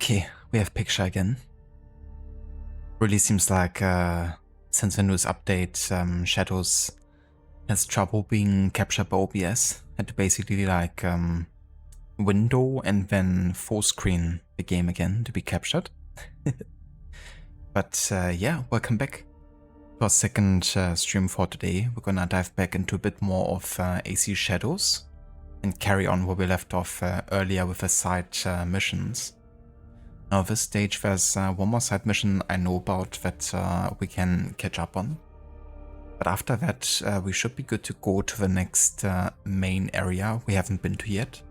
Okay, we have picture again. Really seems like since the newest update, Shadows has trouble being captured by OBS. Had to basically like window and then full screen the game again to be captured. But yeah, welcome back to our second stream for today. We're gonna dive back into a bit more of AC Shadows and carry on where we left off earlier with the side missions. Now this stage there's one more side mission I know about that we can catch up on. But after that we should be good to go to the next main area we haven't been to yet,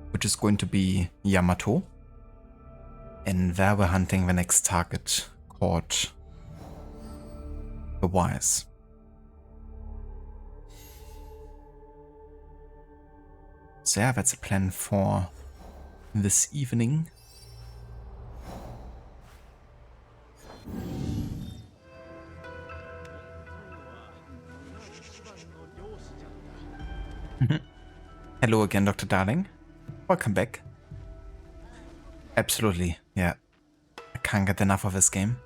which is going to be Yamato. And there we're hunting the next target called the Wise. So yeah, that's a plan for this evening. Hello again, Dr. Darling. Welcome back. Absolutely, yeah. I can't get enough of this game.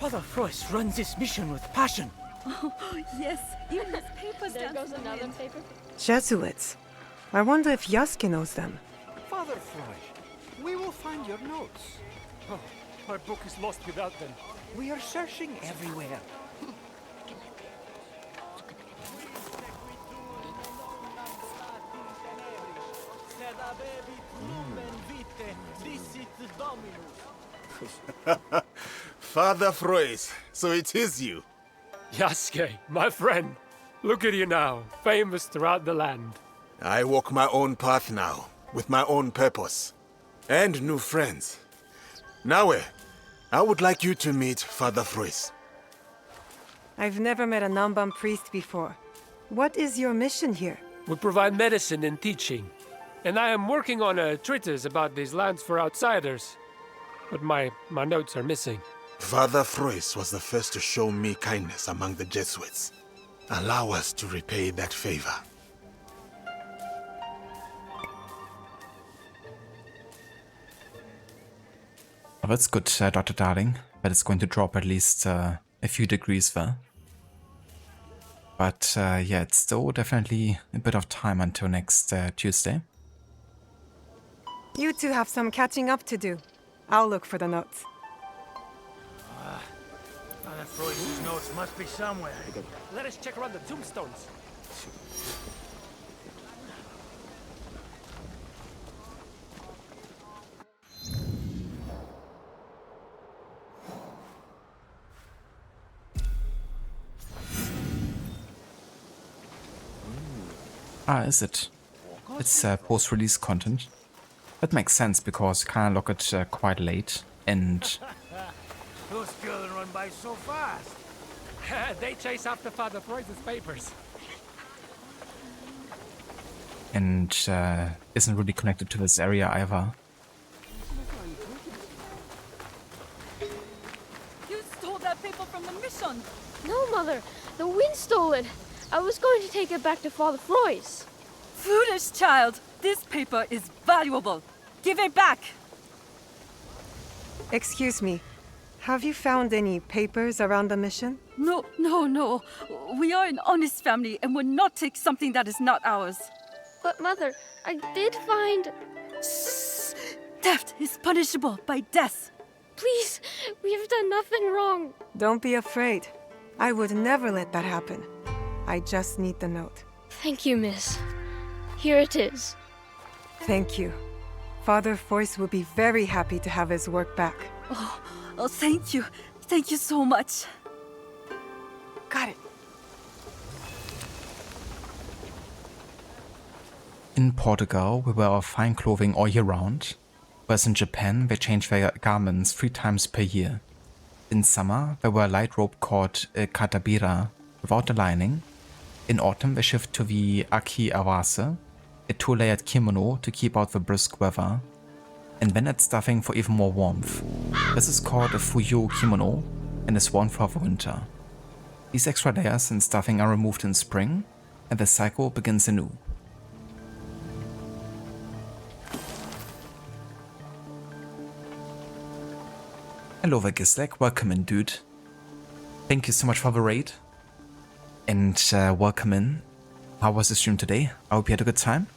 Father Froist runs this mission with passion. Oh, yes. Even his papers There down goes to the another end. paper. Jesuits. I wonder if Yasuke knows them. Father Froist, we will find your notes. Oh, my book is lost without them. We are searching everywhere. Father Froist, so it is you. Yasuke, my friend. Look at you now, famous throughout the land. I walk my own path now, with my own purpose. And new friends. Naue, I would like you to meet Father Froist. I've never met a Namban priest before. What is your mission here? We provide medicine and teaching. And I am working on a treatise about these lands for outsiders. But my notes are missing. Father Froist was the first to show me kindness among the Jesuits. Allow us to repay that favor. Oh, that's good, Dr. Darling, but it's going to drop at least a few degrees there. But yeah, it's still definitely a bit of time until next Tuesday. You two have some catching up to do. I'll look for the notes. Father Froist's notes must be somewhere. Let us check around the tombstones. Ah, is it? It's post-release content. That makes sense because Canon logged it quite late, and Those children run by so fast. They chase after Father Froist's papers. isn't really connected to this area either. You stole that paper from the mission. No, Mother. The wind stole it. I was going to take it back to Father Froist. Foolish child. This paper is valuable. Give it back. Excuse me. Have you found any papers around the mission? No. We are an honest family and will not take something that is not ours. But, Mother, I did find... Theft is punishable by death. Please, we have done nothing wrong. Don't be afraid. I would never let that happen. I just need the note. Thank you, Miss. Here it is. Thank you. Father Froist will be very happy to have his work back. Oh, thank you. Thank you so much. Got it. In Portugal, we wear fine clothing all year round, whereas in Japan, they change their garments 3 times per year. In summer, they wear a light robe called katabira without a lining. In autumn, they shift to the aki awase, a 2-layered kimono to keep out the brisk weather, and then add stuffing for even more warmth. This is called a fuyu kimono and is worn for the winter. These extra layers and stuffing are removed in spring, and the cycle begins anew. Hello there, Gislek. Welcome in, dude. Thank you so much for the raid. And welcome in. How was the stream today? I hope you had a good time.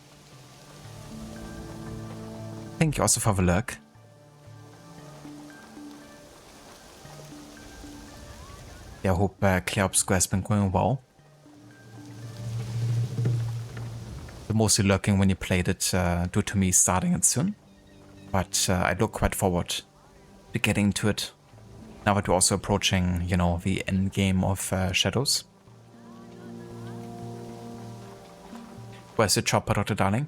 Thank you also for the lurk. Yeah, I hope Clear Obscure has been going well. But mostly lurking when you played it due to me starting it soon. But I look quite forward to getting to it. Now that we're also approaching, you know, the end game of Shadows. Where's your chopper, Dr. Darling?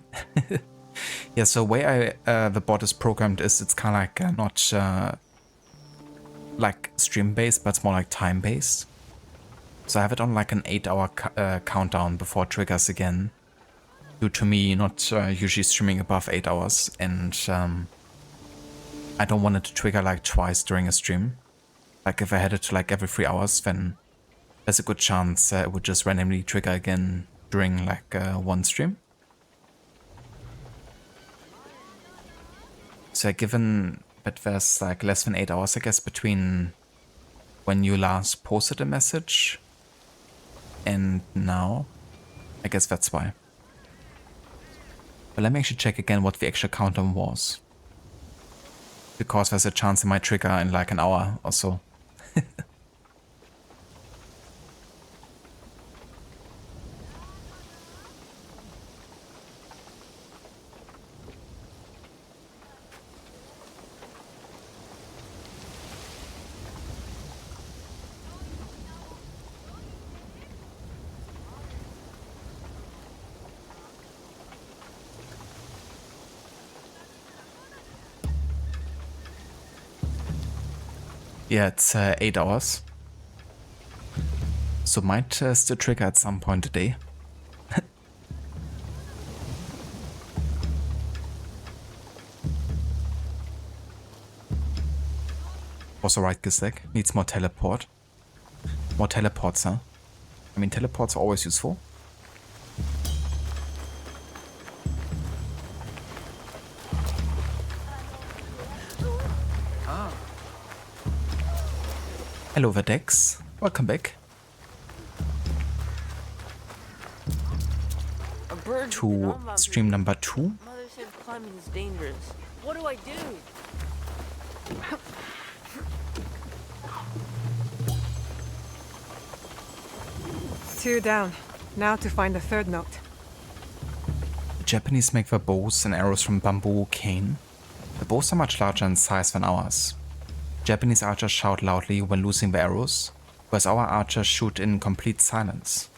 Yeah, so the way the bot is programmed is it's kind of like not like stream based, but it's more like time based. So I have it on like an 8-hour countdown before it triggers again, due to me not usually streaming above 8 hours, and I don't want it to trigger like twice during a stream. Like if I had it to like every 3 hours, then there's a good chance it would just randomly trigger again during like one stream. So given that there's like less than 8 hours, I guess, between when you last posted a message and now, I guess that's why. But let me actually check again what the actual countdown was, because there's a chance it might trigger in like an hour or so. Yeah, it's 8 hours. So might still trigger at some point today. Also right, Gisek, needs more teleport. More teleports, huh? I mean, teleports are always useful. Hello, Verdex. Welcome back to stream number 2. Mother said climbing is dangerous. What do I do? 2 down. Now to find the third note. The Japanese make their bows and arrows from bamboo cane. The bows are much larger in size than ours. Japanese archers shout loudly when losing the arrows, whereas our archers shoot in complete silence.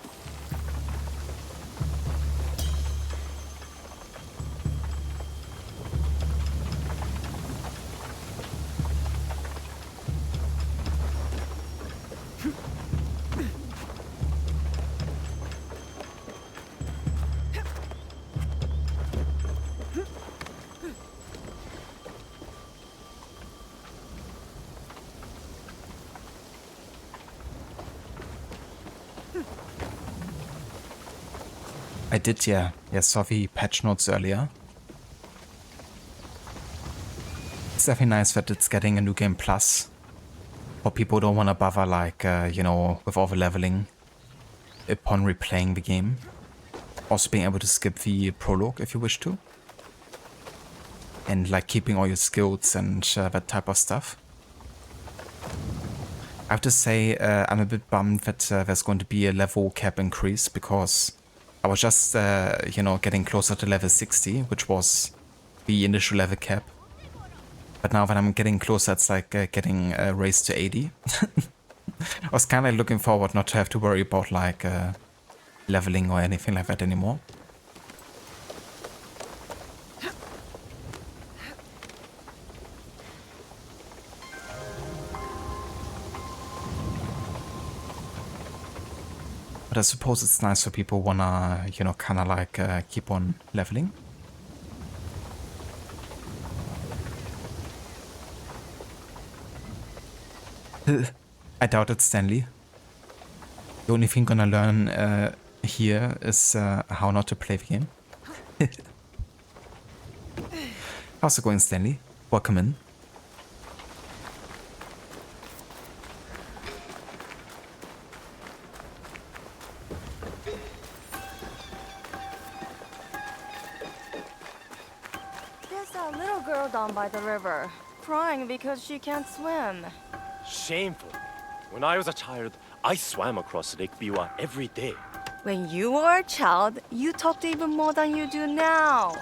I did, yeah. Yeah, saw the patch notes earlier. It's definitely nice that it's getting a new game plus. For people who don't want to bother, like, you know, with all the leveling upon replaying the game. Also being able to skip the prologue if you wish to. And, like, keeping all your skills and that type of stuff. I have to say, I'm a bit bummed that there's going to be a level cap increase, because I was just, you know, getting closer to level 60, which was the initial level cap. But now that I'm getting closer, it's like getting raised to 80. I was kind of looking forward not to have to worry about like leveling or anything like that anymore. But I suppose it's nice for people who wanna, you know, kinda like keep on leveling. I doubt it, Stanley. The only thing gonna learn here is how not to play the game. How's it going, Stanley? Welcome in. There's that little girl down by the river, crying because she can't swim. Shameful. When I was a child, I swam across Lake Biwa every day. When you were a child, you talked even more than you do now.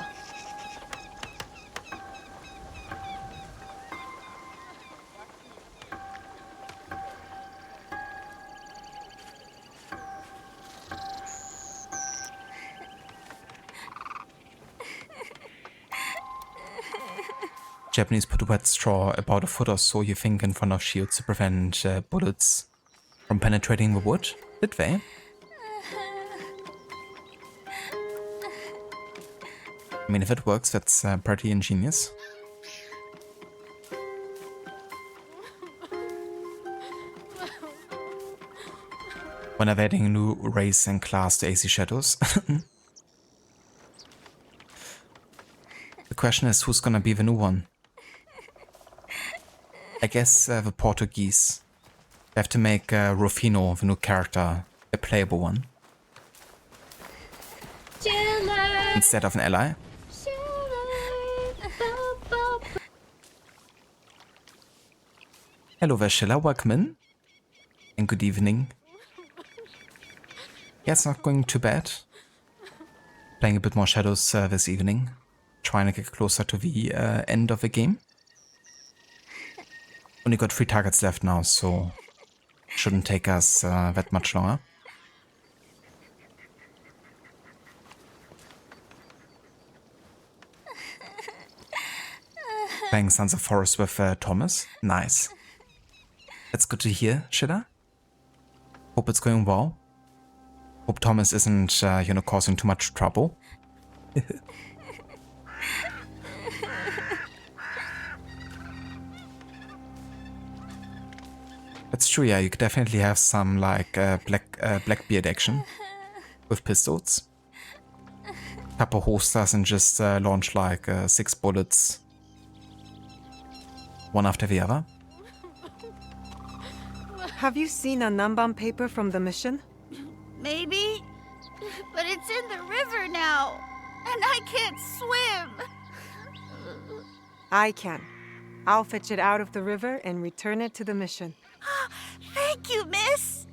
Japanese put wet straw about a foot or so, you think, in front of shields to prevent bullets from penetrating the wood? Did they? I mean, if it works, that's pretty ingenious. When I'm adding a new race and class to AC Shadows. The question is, who's gonna be the new one? I guess the Portuguese. They have to make Rufino, the new character, a playable one. Chiller. Instead of an ally. Hello there, Schiller, welcome in. And good evening. Yeah, it's not going too bad. Playing a bit more Shadows this evening. Trying to get closer to the end of the game. Only got 3 targets left now, so shouldn't take us that much longer. Playing Sons of Forest with Thomas. Nice. That's good to hear, Schiller. Hope it's going well. Hope Thomas isn't, you know, causing too much trouble. That's true, yeah, you could definitely have some, like, Blackbeard action with pistols. Couple holsters and just launch, like, 6 bullets. One after the other. Have you seen a Namban paper from the mission? Maybe, but it's in the river now, and I can't swim. I can. I'll fetch it out of the river and return it to the mission. Thank you, miss.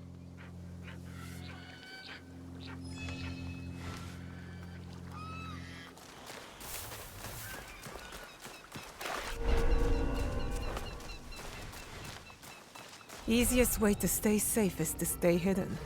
Easiest way to stay safe is to stay hidden.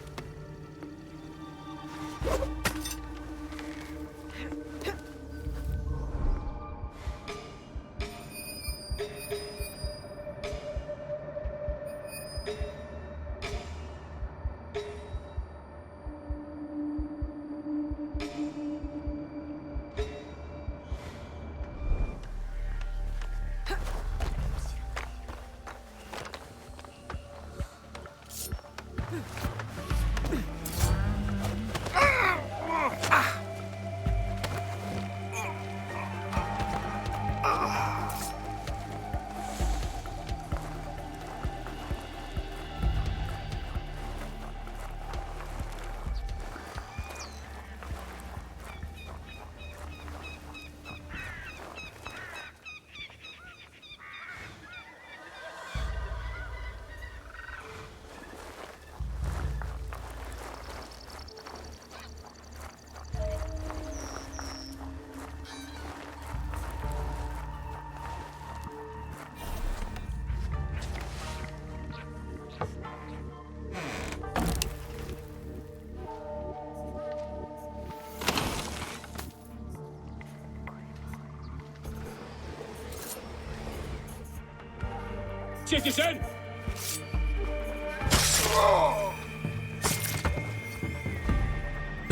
Citizen!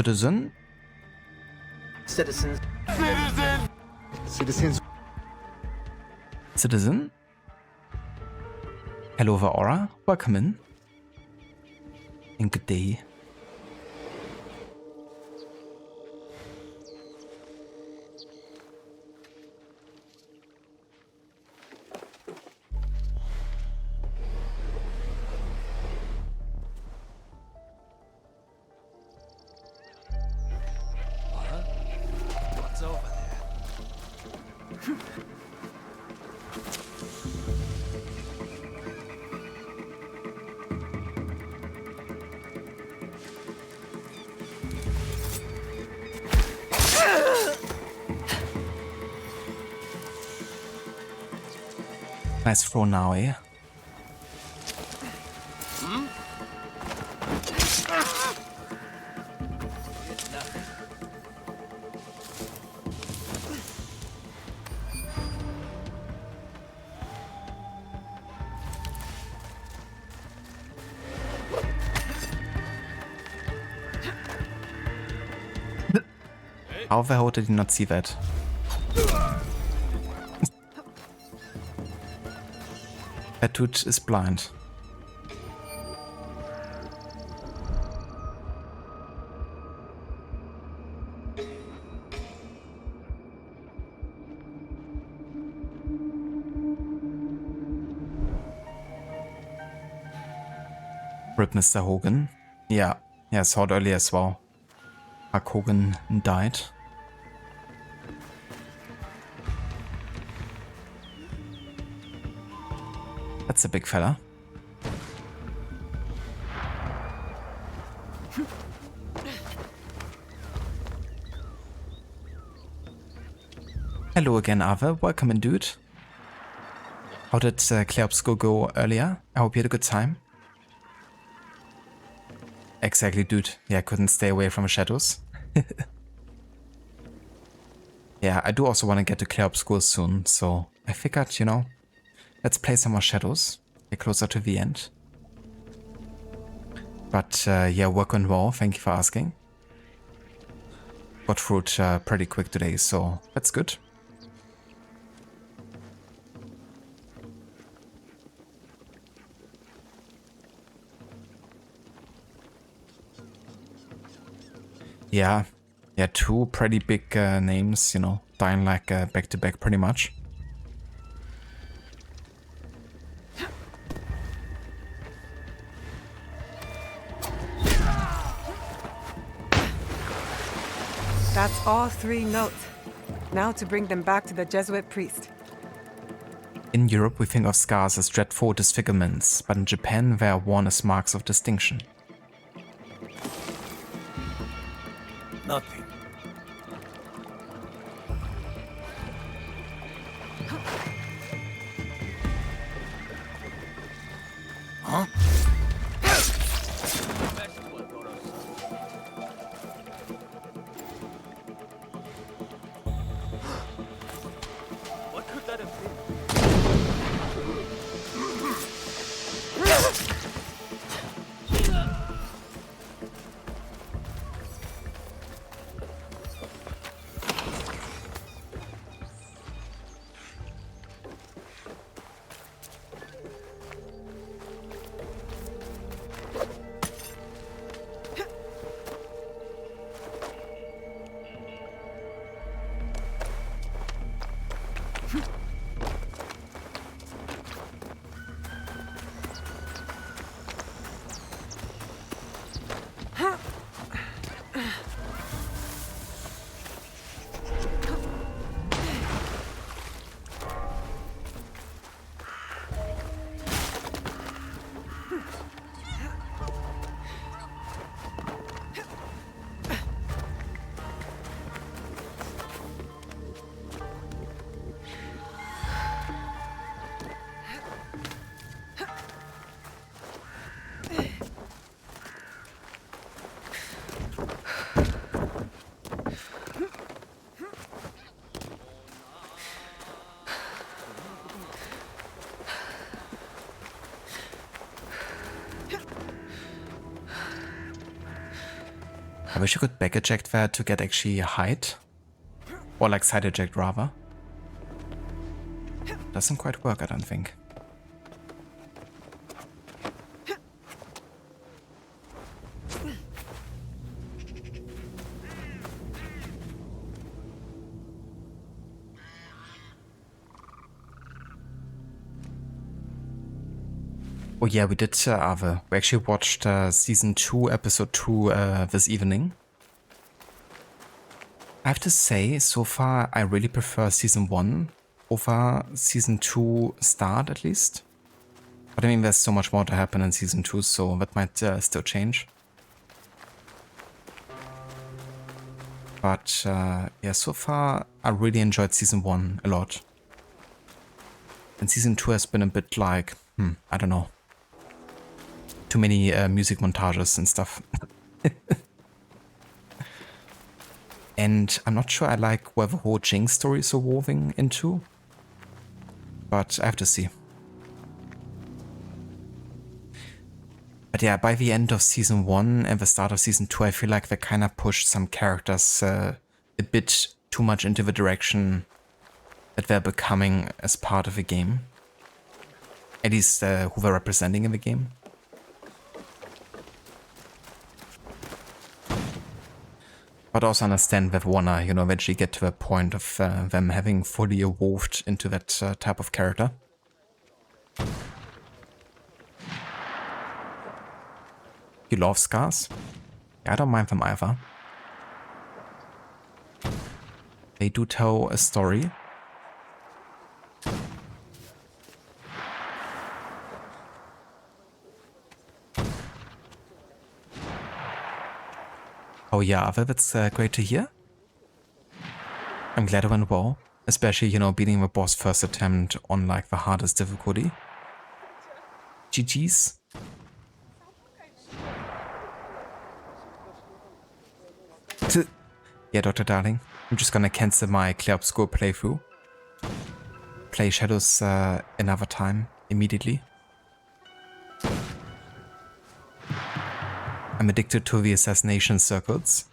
Citizen. Citizens. Citizens. Citizen. Hello, Vaora. Welcome in. And good day. What's over there? Nice throw now, eh? How the hell did he not see that? That dude is blind. Rip Mr. Hogan. Yeah, I saw it earlier as well. Hulk Hogan died. That's a big fella. Hello again, Ava. Welcome in, dude. How did Clarobscuro go earlier? I hope you had a good time. Exactly, dude. Yeah, I couldn't stay away from shadows. Yeah, I do also want to get to Clarobscuro soon, so I figured, you know, let's play some more shadows. Get closer to the end. But yeah, work on well. Thank you for asking. Got through it pretty quick today, so that's good. Yeah, two pretty big names, you know, dying like back to back pretty much. That's all 3 notes. Now to bring them back to the Jesuit priest. In Europe, we think of scars as dreadful disfigurements, but in Japan, they are worn as marks of distinction. Nothing. Huh? What could that have been? I wish you could back eject that to get actually a height. Or like side eject rather. Doesn't quite work, I don't think. Oh yeah, we did Ave. We actually watched season 2, episode 2 this evening. I have to say, so far I really prefer season 1 over season 2 start at least. But I mean, there's so much more to happen in season 2, so that might still change. But yeah, so far I really enjoyed season 1 a lot. And season 2 has been a bit like, I don't know. Too many music montages and stuff. And I'm not sure I like where the whole Jinx story is evolving into. But I have to see. But yeah, by the end of season 1 and the start of season 2, I feel like they kind of pushed some characters a bit too much into the direction that they're becoming as part of the game. At least who they're representing in the game. But also understand that wanna, eventually get to the point of them having fully evolved into that type of character. You love scars? Yeah, I don't mind them either. They do tell a story. Oh yeah, that's great to hear. I'm glad it went well. Especially, beating the boss first attempt on like the hardest difficulty. GG's. Yeah, Dr. Darling. I'm just gonna cancel my Clear Obscure playthrough. Play Shadows another time, immediately. I'm addicted to the assassination circles.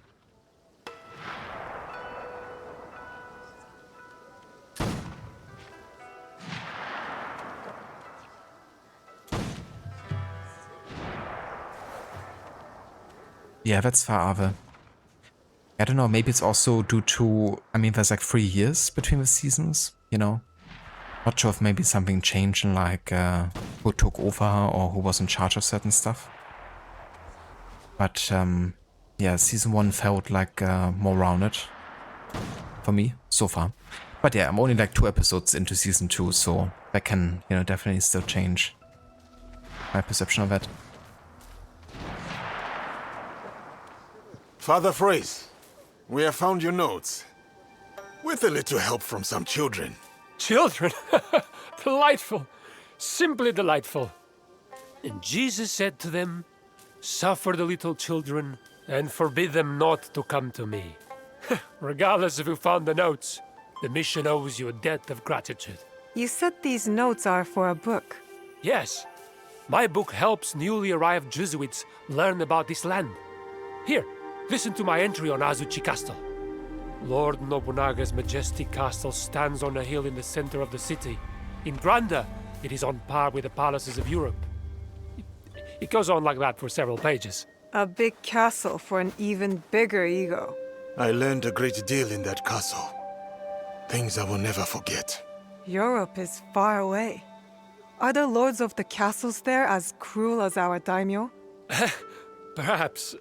Yeah, that's far, Ave. I don't know, maybe it's also due to, there's like 3 years between the seasons, Not sure if maybe something changed in like who took over or who was in charge of certain stuff. But yeah, season 1 felt like more rounded for me so far. But yeah, I'm only like 2 episodes into season 2, so that can, definitely still change my perception of that. Father Freys, we have found your notes. With a little help from some children. Children? Delightful. Simply delightful. And Jesus said to them, "Suffer the little children and forbid them not to come to me." Regardless of who found the notes, the mission owes you a debt of gratitude. You said these notes are for a book. Yes. My book helps newly arrived Jesuits learn about this land. Here, listen to my entry on Azuchi Castle. Lord Nobunaga's majestic castle stands on a hill in the center of the city. In grandeur, it is on par with the palaces of Europe. It goes on like that for several pages. A big castle for an even bigger ego. I learned a great deal in that castle. Things I will never forget. Europe is far away. Are the lords of the castles there as cruel as our daimyo? Perhaps.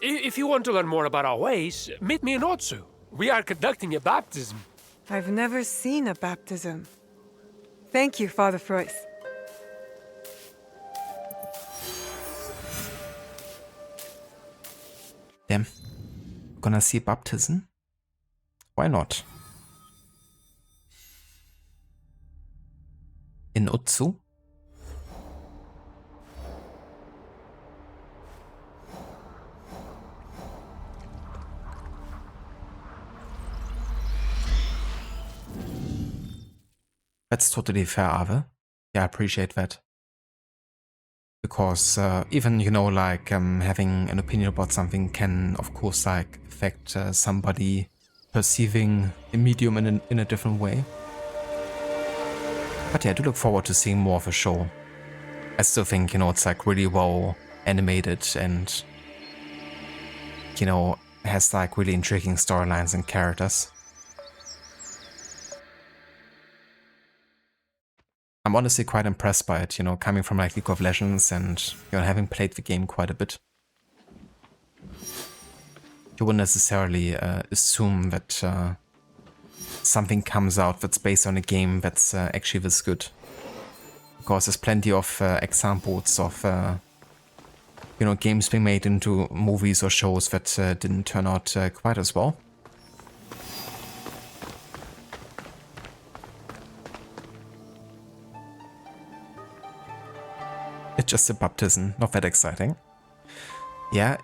If you want to learn more about our ways, meet me in Otsu. We are conducting a baptism. I've never seen a baptism. Thank you, Father Freys. Damn. Gonna see baptism? Why not? In Otsu? That's totally fair, Ave. Yeah, I appreciate that. Because even, like having an opinion about something can, of course, like affect somebody perceiving a medium in a different way. But yeah, I do look forward to seeing more of a show. I still think, it's like really well animated and, has like really intriguing storylines and characters. I'm honestly quite impressed by it, coming from like League of Legends and having played the game quite a bit. You wouldn't necessarily assume that something comes out that's based on a game that's actually this good. Because there's plenty of examples of games being made into movies or shows that didn't turn out quite as well. It's just a baptism, not that exciting. Yeah,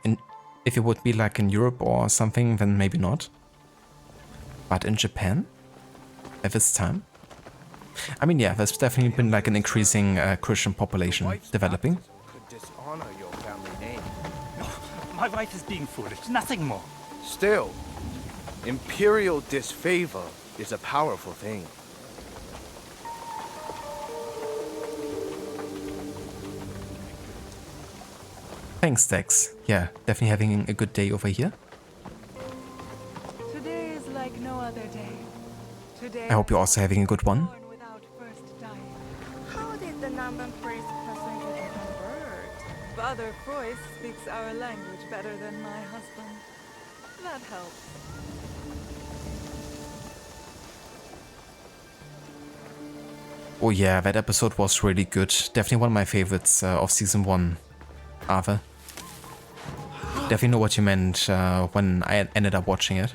if it would be like in Europe or something, then maybe not. But in Japan, at this time, I mean, yeah, there's definitely been like an increasing Christian population developing. Could dishonor your family name. My wife is being foolish, nothing more. Still, imperial disfavor is a powerful thing. Thanks, Dex. Yeah, definitely having a good day over here. Today is like no other day. Today I hope you're also having a good one. How did the Namban priest persuade you to convert? Father Frois speaks our language better than my husband. That helps. Oh yeah, that episode was really good. Definitely one of my favorites of season 1, Arthur. Definitely know what you meant when I ended up watching it.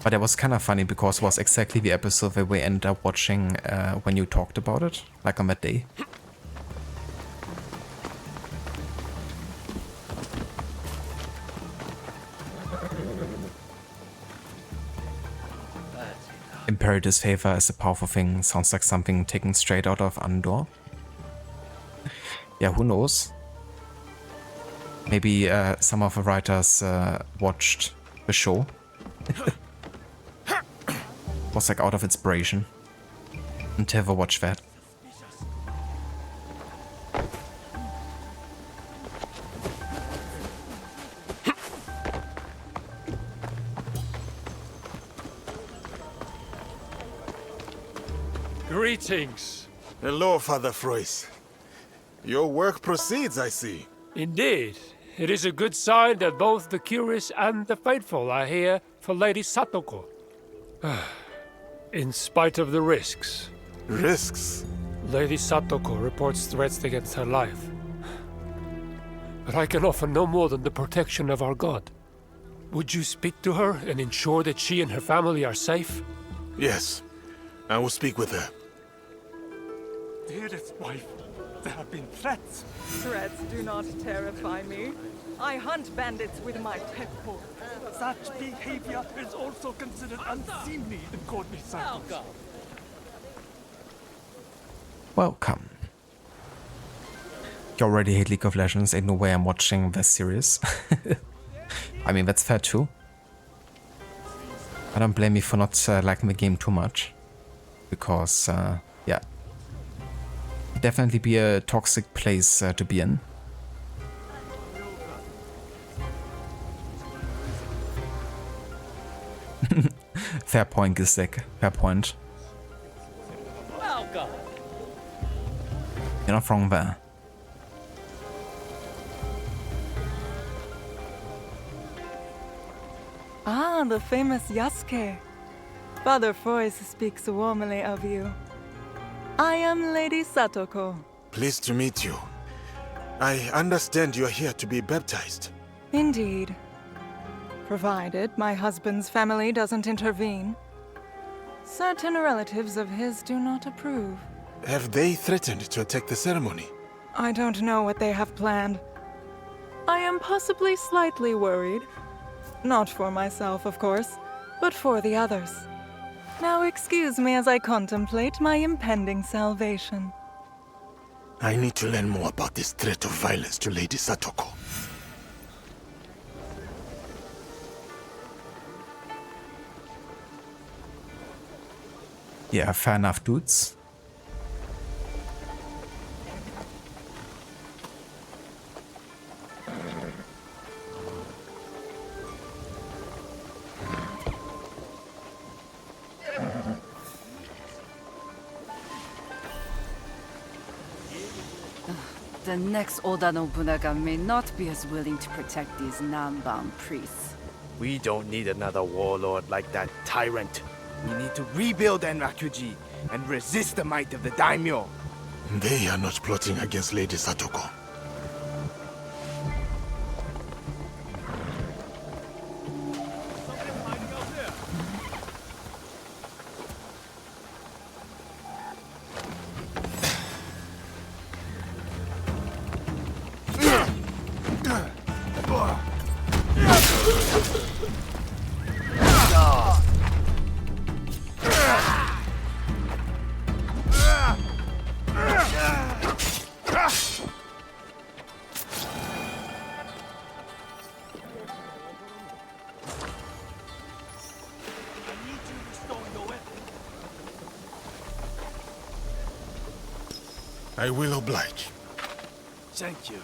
But it was kind of funny because it was exactly the episode that we ended up watching when you talked about it, like on that day. Imperator's favor is a powerful thing. Sounds like something taken straight out of Andor. Yeah, who knows? Maybe some of the writers watched the show. Was like out of inspiration. And never watched that. Greetings. Hello, Father Frois. Your work proceeds, I see. Indeed. It is a good sign that both the curious and the faithful are here for Lady Satoko. In spite of the risks. Risks? Lady Satoko reports threats against her life. But I can offer no more than the protection of our god. Would you speak to her and ensure that she and her family are safe? Yes, I will speak with her. Dearest wife, there have been threats. Threats do not terrify me. I hunt bandits with my pet bow. Such behavior is also considered unseemly in courtly circles. Welcome. You already hate League of Legends, ain't no way I'm watching this series. I mean, that's fair too. I don't blame you for not liking the game too much. Because, yeah. Definitely be a toxic place to be in. Fair point, Gisek. Fair point. Welcome. You're not wrong there. Ah, the famous Yasuke. Father Frois speaks warmly of you. I am Lady Satoko. Pleased to meet you. I understand you're here to be baptized. Indeed. Provided my husband's family doesn't intervene. Certain relatives of his do not approve. Have they threatened to attack the ceremony? I don't know what they have planned. I am possibly slightly worried. Not for myself, of course, but for the others. Now excuse me as I contemplate my impending salvation. I need to learn more about this threat of violence to Lady Satoko. Yeah, fair enough, dudes. The next Oda Nobunaga may not be as willing to protect these non-bound priests. We don't need another warlord like that tyrant. We need to rebuild Enrakuji and resist the might of the daimyo. They are not plotting against Lady Satoko. I will oblige. Thank you.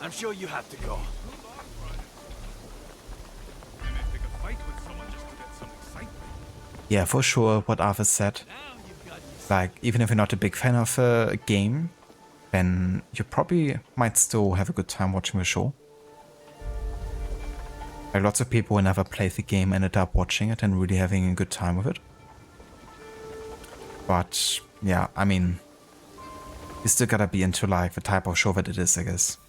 I'm sure you have to go. Yeah, for sure, what Arthur said. Like, even if you're not a big fan of a game, then you probably might still have a good time watching the show. Like, lots of people who never played the game ended up watching it and really having a good time with it. But, yeah, I mean, you still gotta be into, like, the type of show that it is, I guess.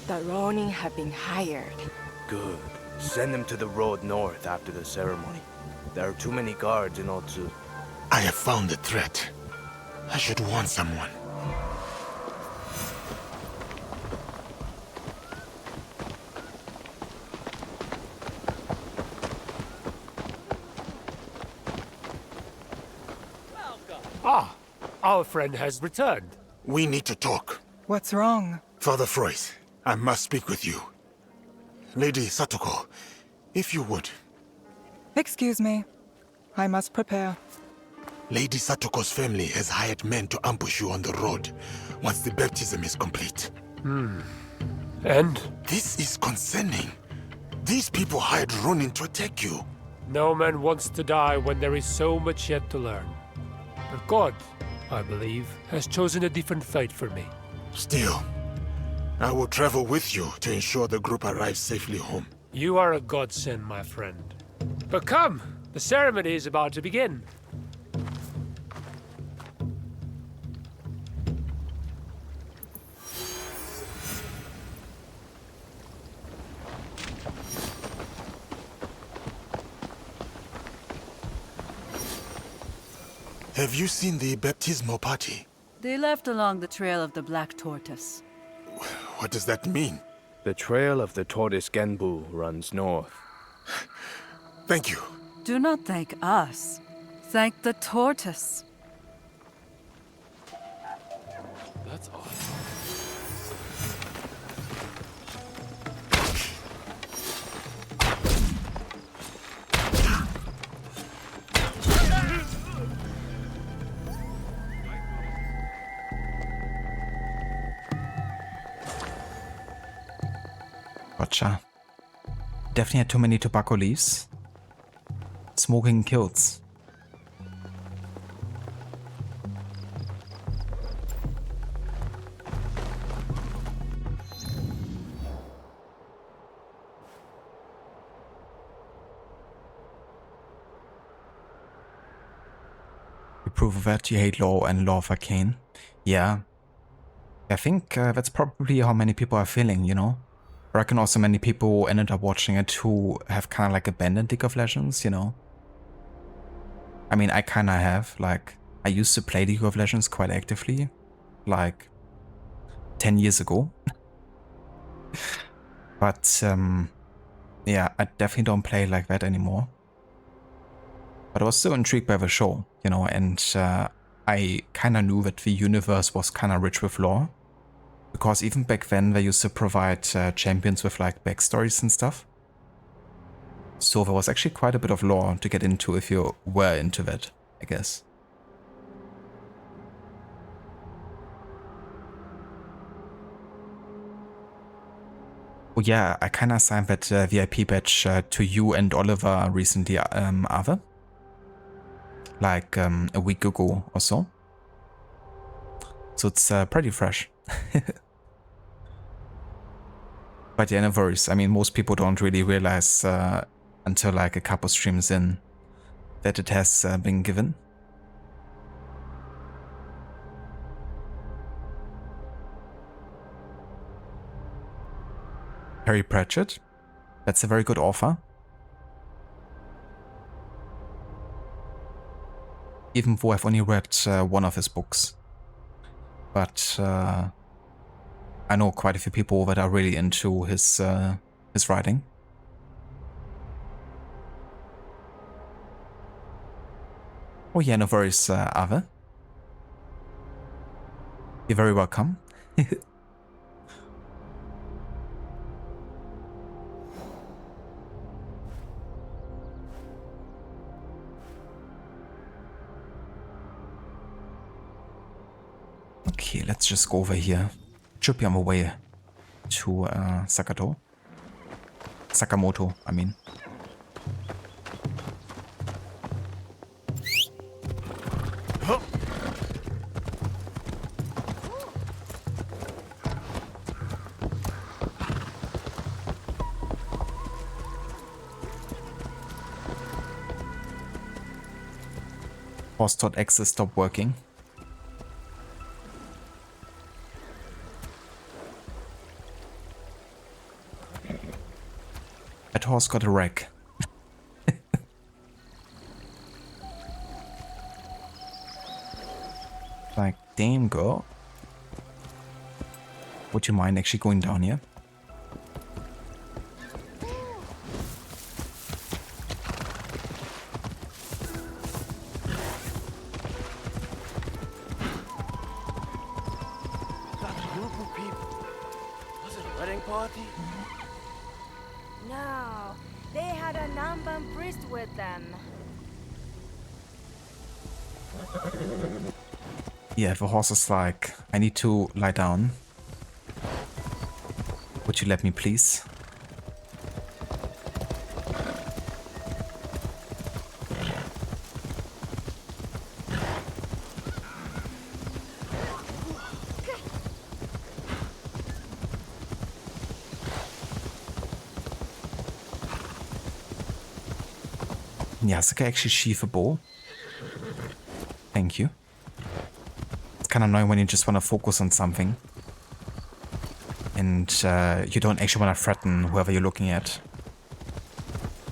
The Ronin have been hired. Good. Send them to the road north after the ceremony. There are too many guards in Otsu. I have found the threat. I should warn someone. Ah, our friend has returned. We need to talk. What's wrong? Father Frois, I must speak with you. Lady Satoko, if you would. Excuse me. I must prepare. Lady Satoko's family has hired men to ambush you on the road once the baptism is complete. And? This is concerning. These people hired Ronin to attack you. No man wants to die when there is so much yet to learn. But God, I believe, has chosen a different fate for me. Still, I will travel with you to ensure the group arrives safely home. You are a godsend, my friend. But come, the ceremony is about to begin. Have you seen the baptismal party? They left along the trail of the Black Tortoise. What does that mean? The trail of the tortoise Genbu runs north. Thank you. Do not thank us. Thank the tortoise. That's odd. Gotcha. Definitely had too many tobacco leaves. Smoking kills. You prove of that you hate law and law of arcane. Yeah. I think that's probably how many people are feeling, you know? I reckon also many people ended up watching it who have kind of like abandoned League of Legends, you know? I mean, I kind of have. Like, I used to play League of Legends quite actively, like 10 years ago. But Yeah, I definitely don't play like that anymore. But I was still intrigued by the show, you know, and I kind of knew that the universe was kind of rich with lore. Because even back then they used to provide champions with like backstories and stuff. So there was actually quite a bit of lore to get into if you were into that, I guess. Oh yeah, I kind of assigned that VIP badge to you and Oliver recently, Ave. Like a week ago or so. So it's pretty fresh. But yeah, no worries. I mean, most people don't really realize until like a couple streams in that it has been given. Harry Pratchett. That's a very good offer. Even though I've only read one of his books. But I know quite a few people that are really into his writing. Oh yeah, no worries, Ave. You're very welcome. Okay, let's just go over here. Should be on the way to Sakamoto, I mean. Horse.exe stopped working. That horse got a wreck. Like, damn girl. Would you mind actually going down here? No, they had a Namban priest with them. Yeah, the horse is like, I need to lie down. Would you let me please? Yasuka actually sheath a bow. Thank you. It's kind of annoying when you just want to focus on something. And you don't actually want to threaten whoever you're looking at.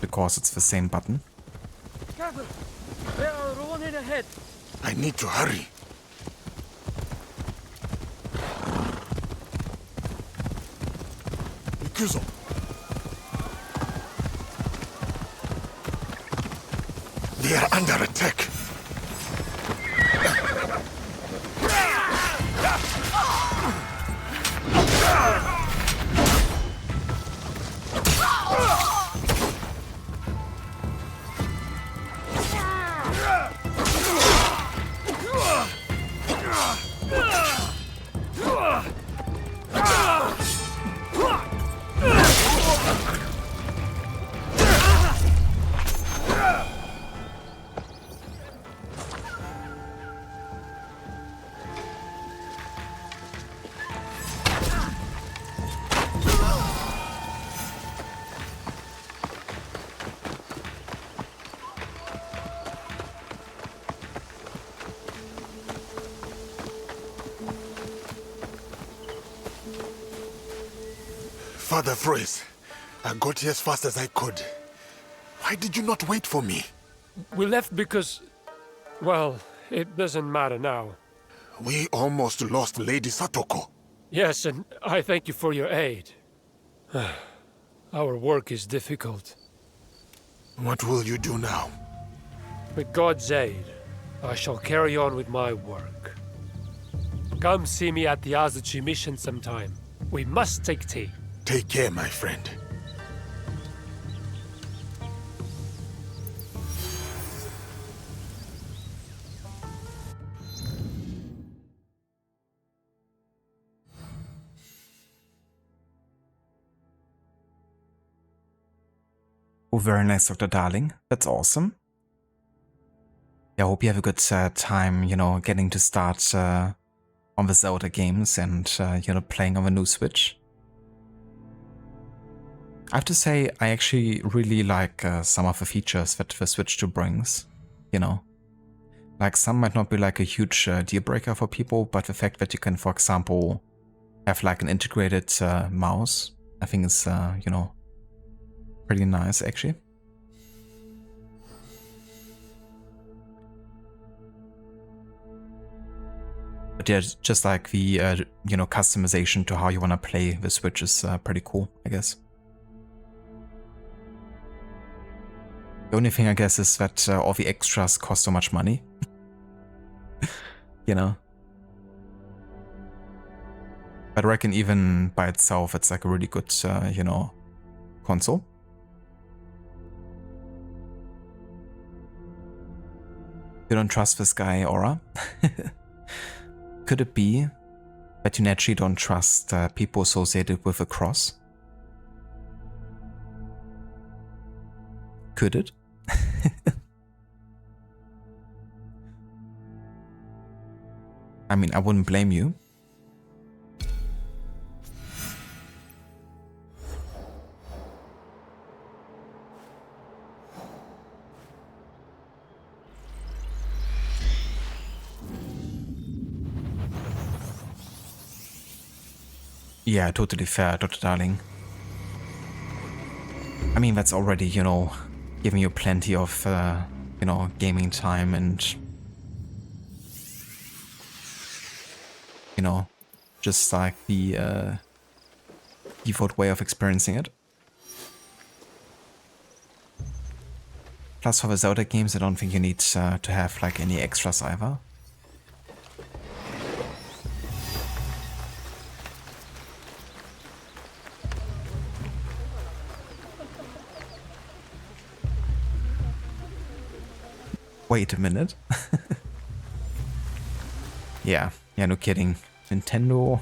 Because it's the same button. Careful! They are running ahead! I need to hurry. Ikuzo. They are under attack. Father Freys, I got here as fast as I could. Why did you not wait for me? We left because... well, it doesn't matter now. We almost lost Lady Satoko. Yes, and I thank you for your aid. Our work is difficult. What will you do now? With God's aid, I shall carry on with my work. Come see me at the Azuchi mission sometime. We must take tea. Take care, my friend. Oh, very nice, Dr. Darling. That's awesome. Yeah, I hope you have a good time, you know, getting to start on the Zelda games and, you know, playing on the new Switch. I have to say, I actually really like some of the features that the Switch 2 brings, you know. Like, some might not be like a huge deal breaker for people, but the fact that you can, for example, have like an integrated mouse, I think is, you know, pretty nice actually. But yeah, just like the, you know, customization to how you want to play the Switch is pretty cool, I guess. The only thing I guess is that all the extras cost so much money. You know? But I reckon even by itself, it's like a really good, you know, console. You don't trust this guy, Aura? Could it be that you naturally don't trust people associated with a cross? Could it? I mean, I wouldn't blame you. Yeah, totally fair, Dr. Darling. I mean, that's already, you know, giving you plenty of, you know, gaming time and, you know, just like the default way of experiencing it. Plus, for the Zelda games, I don't think you need to have like any extras either. Wait a minute. Yeah, no kidding. Nintendo,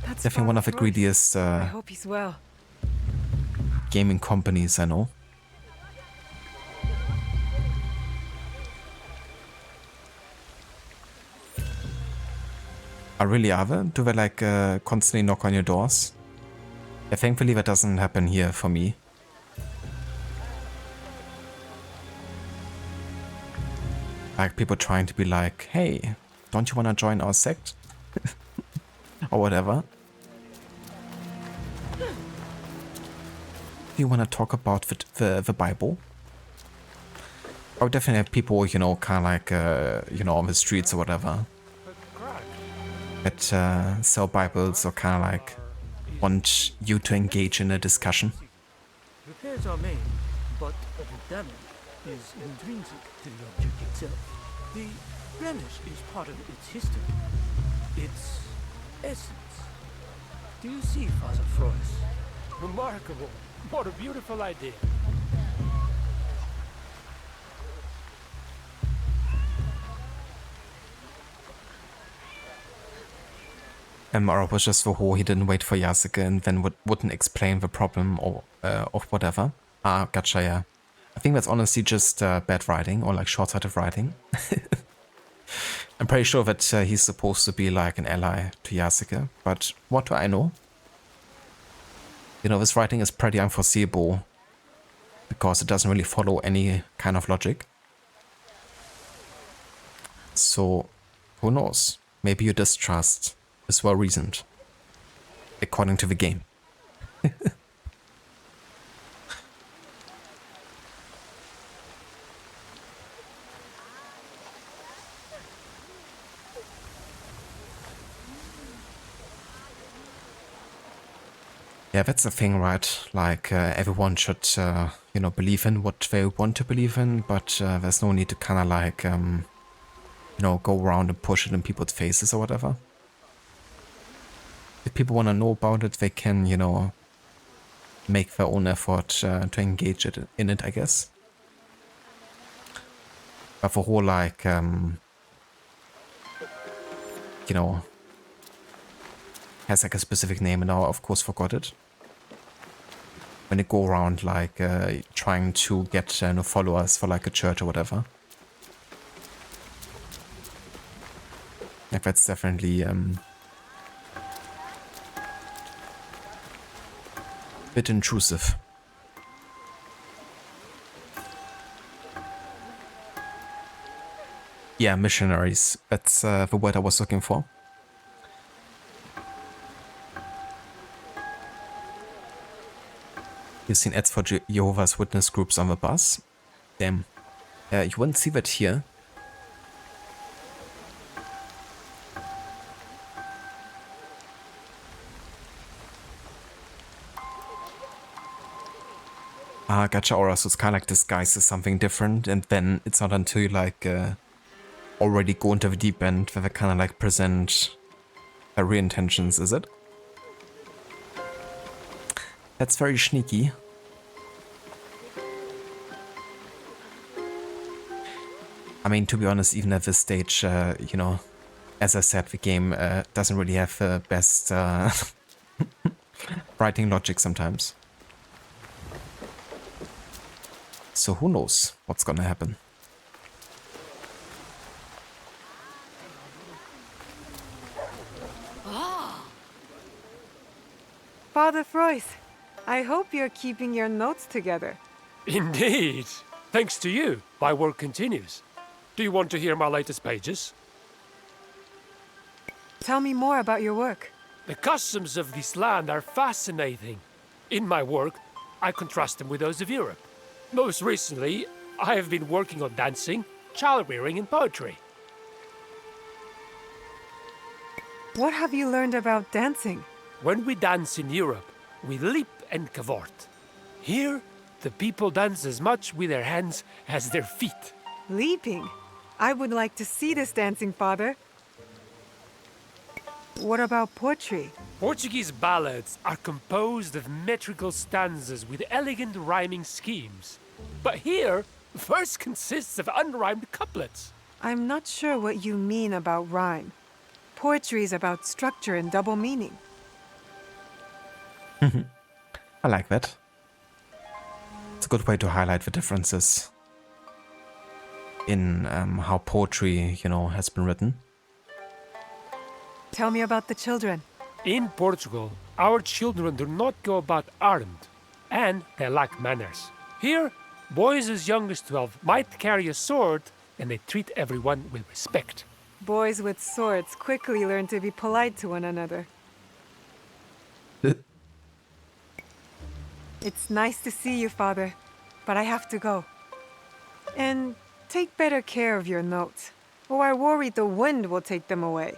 That's definitely one of the Royce. greediest I hope he's well. gaming companies I know. Really are they? Do they like constantly knock on your doors? Yeah, thankfully that doesn't happen here for me. Like people trying to be like, hey, don't you want to join our sect? Or whatever. Do you want to talk about the Bible? I would definitely have people, you know, kind of like, you know, on the streets or whatever. That sell Bibles or kind of like want you to engage in a discussion. Repairs are made, but the damage is intrinsic to the object itself. The blemish is part of its history, its essence. Do you see, Father Frois? Remarkable. What a beautiful idea. Mara was just for who he didn't wait for Yasuke and then wouldn't explain the problem or whatever. Ah, gotcha, yeah. I think that's honestly just bad writing or like short-sighted writing. I'm pretty sure that he's supposed to be like an ally to Yasuke, but what do I know? You know, this writing is pretty unforeseeable because it doesn't really follow any kind of logic. So, who knows? Maybe your distrust is well reasoned, according to the game. Yeah, that's the thing, right? Like, everyone should, you know, believe in what they want to believe in, but there's no need to kind of like, you know, go around and push it in people's faces or whatever. If people want to know about it, they can, you know, make their own effort to engage in it, I guess. But the whole, like, you know, has like a specific name and I of course forgot it. When they go around like trying to get no followers for like a church or whatever. Like that's definitely a bit intrusive. Yeah, missionaries. That's the word I was looking for. You've seen ads for Jehovah's Witness groups on the bus? Damn. You wouldn't see that here. Ah, gotcha, Aura. So it's kind of like disguised as something different, and then it's not until you like already go into the deep end that they kind of like present their real intentions, is it? That's very sneaky. I mean, to be honest, even at this stage, you know, as I said, the game doesn't really have the best writing logic sometimes. So who knows what's gonna happen. Father Frois, I hope you're keeping your notes together. Indeed. Thanks to you, my work continues. Do you want to hear my latest pages? Tell me more about your work. The customs of this land are fascinating. In my work, I contrast them with those of Europe. Most recently, I have been working on dancing, child-rearing, and poetry. What have you learned about dancing? When we dance in Europe, we leap and cavort. Here, the people dance as much with their hands as their feet. Leaping? I would like to see this dancing, Father. What about poetry? Portuguese ballads are composed of metrical stanzas with elegant rhyming schemes. But here, verse consists of unrhymed couplets. I'm not sure what you mean about rhyme. Poetry is about structure and double meaning. I like that. It's a good way to highlight the differences in how poetry, you know, has been written. Tell me about the children. In Portugal, our children do not go about armed, and they lack manners. Here, boys as young as 12 might carry a sword, and they treat everyone with respect. Boys with swords quickly learn to be polite to one another. It's nice to see you, Father, but I have to go. And take better care of your notes, or I worry the wind will take them away.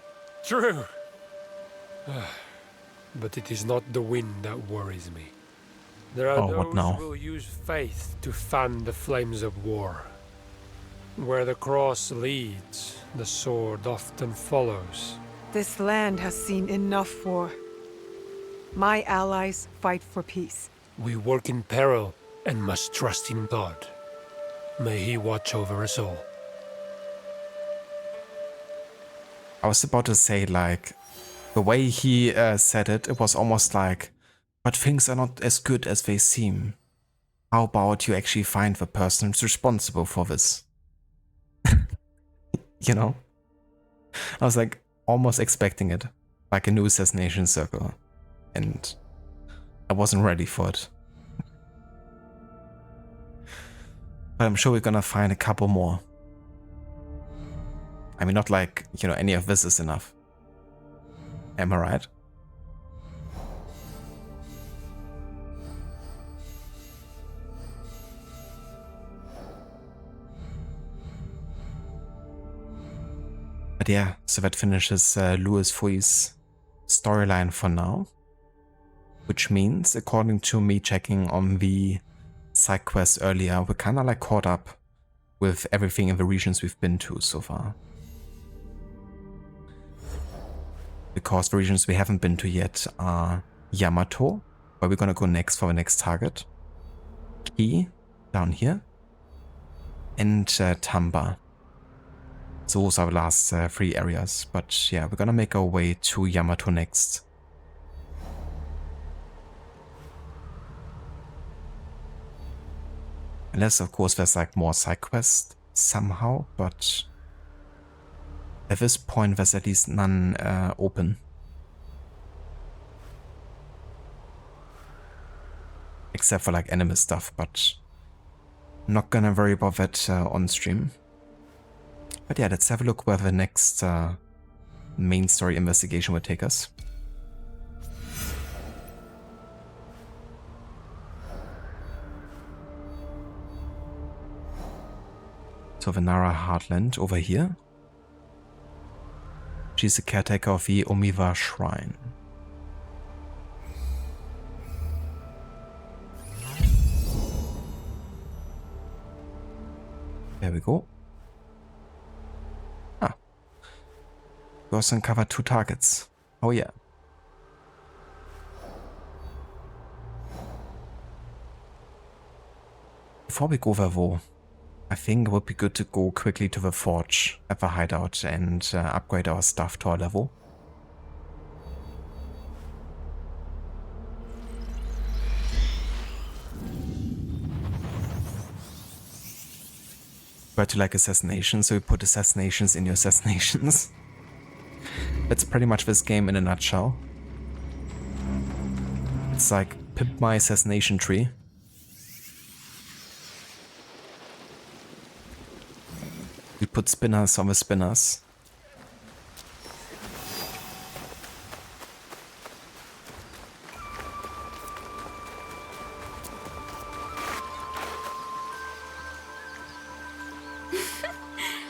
True. But it is not the wind that worries me. There are those who will use faith to fan the flames of war. Where the cross leads, the sword often follows. This land has seen enough war. My allies fight for peace. We work in peril and must trust in God. May He watch over us all. I was about to say, like, the way he said it, it was almost like, but things are not as good as they seem. How about you actually find the person who's responsible for this? You know? I was like, almost expecting it. Like a new assassination circle. And I wasn't ready for it. But I'm sure we're gonna find a couple more. I mean, not like, you know, any of this is enough. Am I right? But yeah, so that finishes Louis Fui's storyline for now. Which means, according to me checking on the side quest earlier, we're kind of like caught up with everything in the regions we've been to so far. Because the regions we haven't been to yet are Yamato, where we're gonna go next for the next target. Ki, down here. And Tamba. So those are the last 3 areas. But yeah, we're gonna make our way to Yamato next. Unless, of course, there's like more side quests somehow, but at this point there's at least none open. Except for like anime stuff, but I'm not gonna worry about that on stream. But yeah, let's have a look where the next main story investigation will take us. So the Nara Heartland over here. She's the caretaker of the Omiwa Shrine. There we go. Ah. We also uncovered 2 targets. Oh yeah. Before we go there though, I think it would be good to go quickly to the forge at the hideout and upgrade our stuff to our level. But to like assassination, so you put assassinations in your assassinations. That's pretty much this game in a nutshell. It's like pimp my assassination tree. We put spinners on the spinners.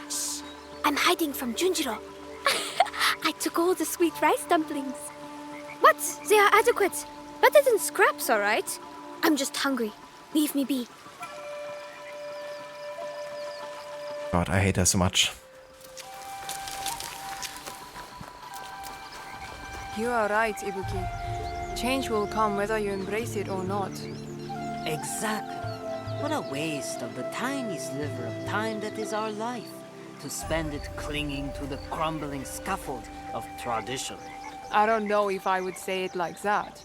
Shh! I'm hiding from Junjiro. I took all the sweet rice dumplings. What? They are adequate. Better than scraps, alright? I'm just hungry. Leave me be. God, I hate her so much. You are right, Ibuki. Change will come whether you embrace it or not. Exactly. What a waste of the tiny sliver of time that is our life, to spend it clinging to the crumbling scaffold of tradition. I don't know if I would say it like that,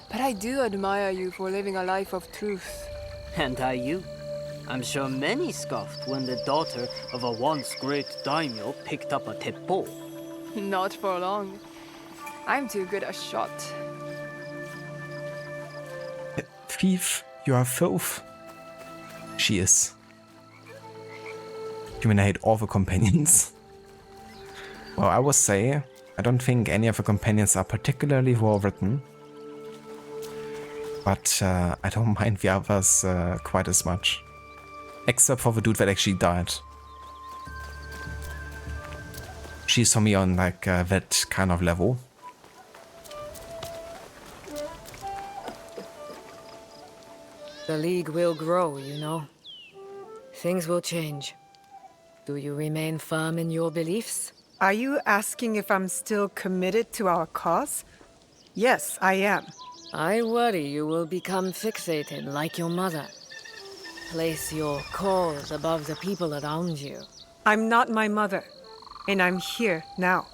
but I do admire you for living a life of truth. And I you. I'm sure many scoffed when the daughter of a once great daimyo picked up a teppo. Not for long. I'm too good a shot. Thief, you are filth. She is. You mean I hate all the companions? Well, I would say, I don't think any of the companions are particularly well written. But I don't mind the others quite as much. Except for the dude that actually died. She's for me on like that kind of level. The League will grow, you know. Things will change. Do you remain firm in your beliefs? Are you asking if I'm still committed to our cause? Yes, I am. I worry you will become fixated like your mother. Place your cause above the people around you. I'm not my mother, and I'm here now.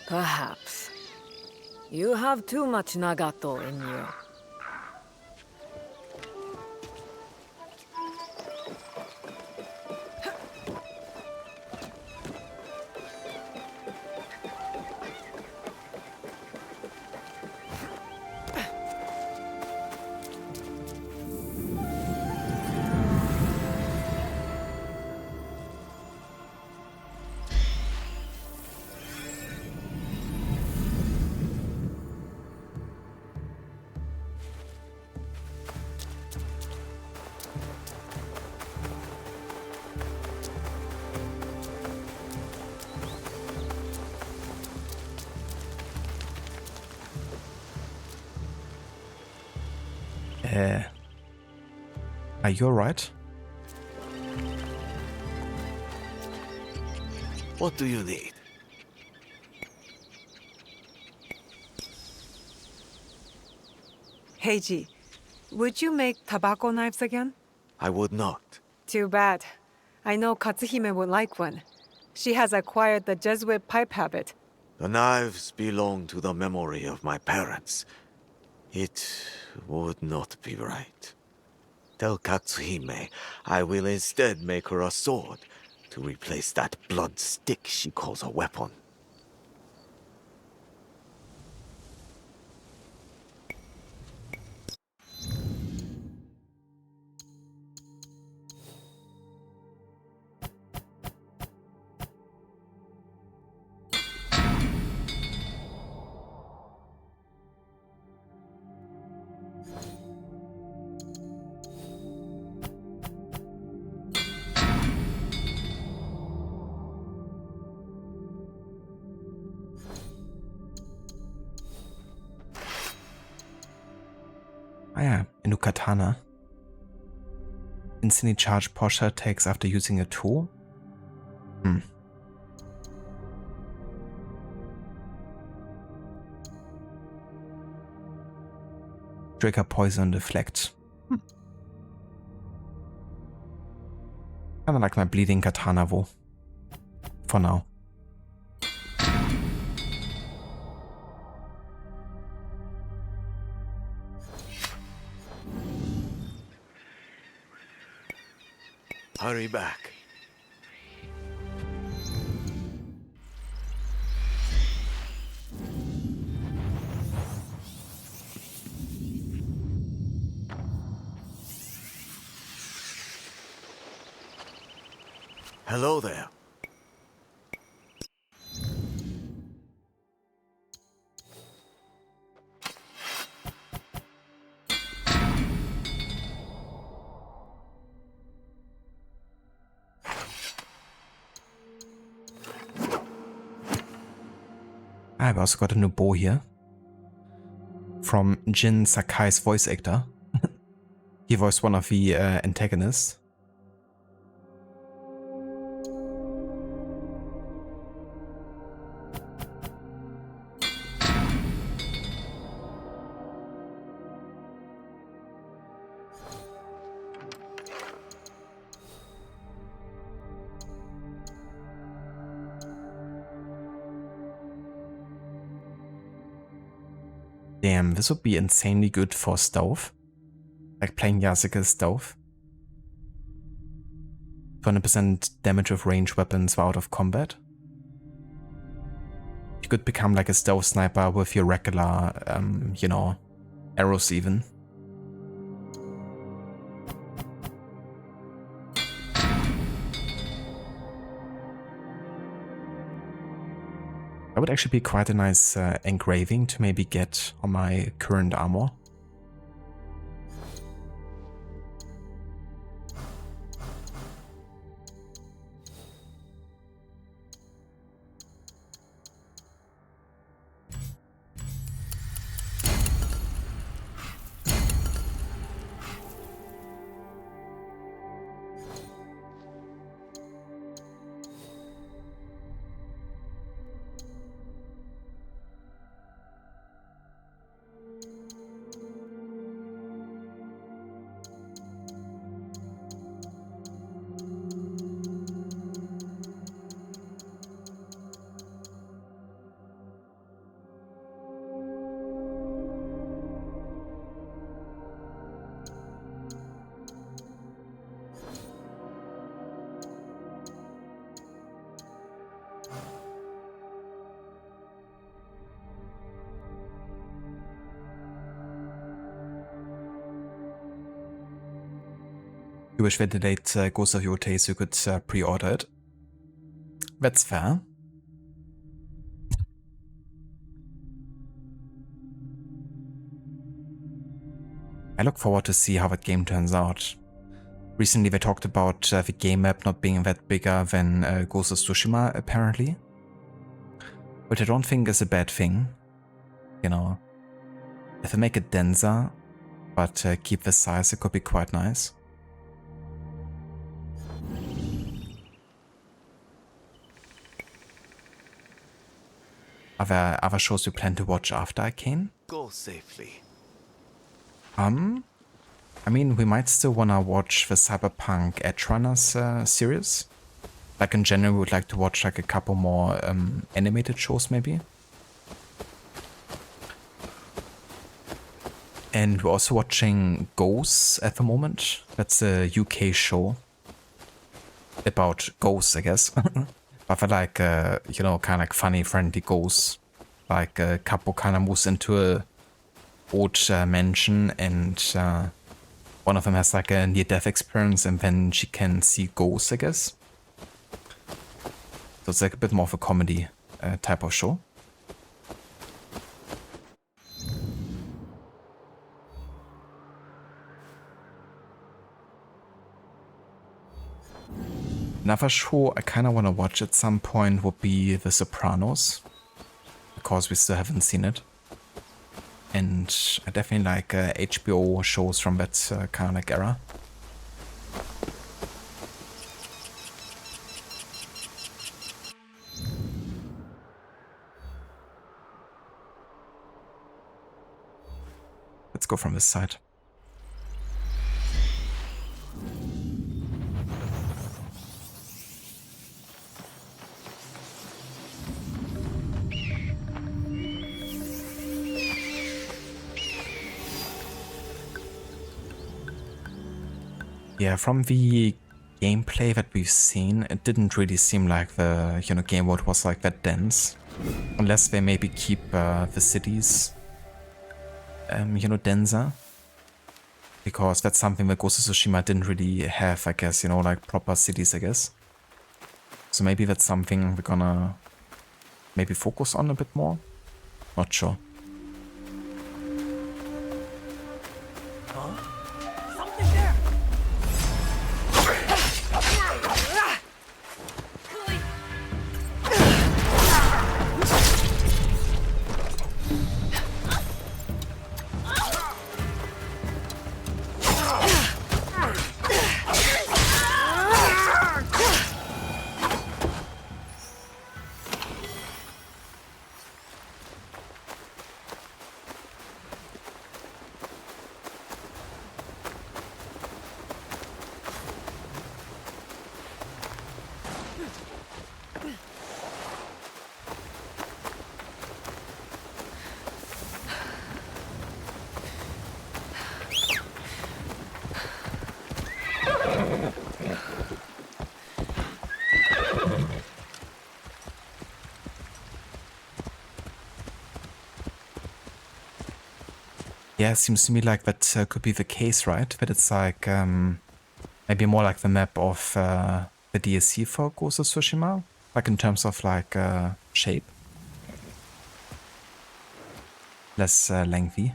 Perhaps. You have too much Nagato in you. Are you alright? What do you need? Heiji, would you make tobacco knives again? I would not. Too bad. I know Katsuhime would like one. She has acquired the Jesuit pipe habit. The knives belong to the memory of my parents. It would not be right. Tell Katsuhime I will instead make her a sword to replace that blunt stick she calls a weapon. Ah ja, a new katana. Instantly charge posture attacks after using a tool? Trigger poison deflect. Kinda like my bleeding katana wo. For now. Hurry back. Hello there. I've also got a new bow here. From Jin Sakai's voice actor. He voiced one of the antagonists. Damn, this would be insanely good for stealth. Like playing Yasuke's stealth. 20% damage with ranged weapons while out of combat. You could become like a stealth sniper with your regular, you know, arrows even. That would actually be quite a nice engraving to maybe get on my current armor. You wish we delayed Ghost of Yotei so you could pre-order it. That's fair. I look forward to see how that game turns out. Recently they talked about the game map not being that bigger than Ghost of Tsushima apparently. Which I don't think is a bad thing. You know, if they make it denser, but keep the size, it could be quite nice. Are there other shows you plan to watch after Arcane? Go safely. I mean, we might still wanna watch the Cyberpunk Edge Runners series. Like in general, we would like to watch like a couple more animated shows maybe. And we're also watching Ghosts at the moment. That's a UK show about ghosts, I guess. But for like, you know, kind of like funny, friendly ghosts. Like a couple kind of moves into a old mansion, and one of them has like a near-death experience, and then she can see ghosts, I guess. So it's like a bit more of a comedy type of show. Another show I kind of want to watch at some point would be The Sopranos, because we still haven't seen it. And I definitely like HBO shows from that kind of like era. Let's go from this side. Yeah, from the gameplay that we've seen, it didn't really seem like the, you know, game world was like that dense. Unless they maybe keep the cities, you know, denser. Because that's something that Ghost of Tsushima didn't really have, I guess, you know, like proper cities, I guess. So maybe that's something we're gonna maybe focus on a bit more. Not sure. Yeah, it seems to me like that could be the case, right? That it's like maybe more like the map of the DLC for Ghost of Tsushima, like in terms of like shape. Less lengthy.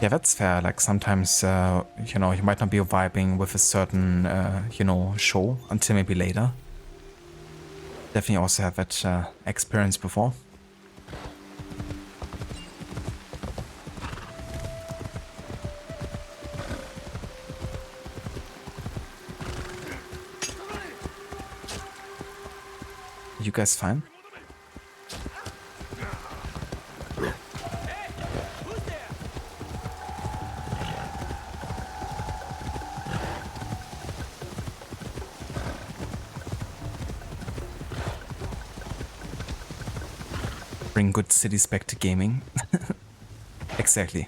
Yeah, that's fair. Like sometimes, you know, you might not be vibing with a certain, you know, show until maybe later. Definitely also have that experience before. You guys fine? Bring good cities back to gaming. Exactly.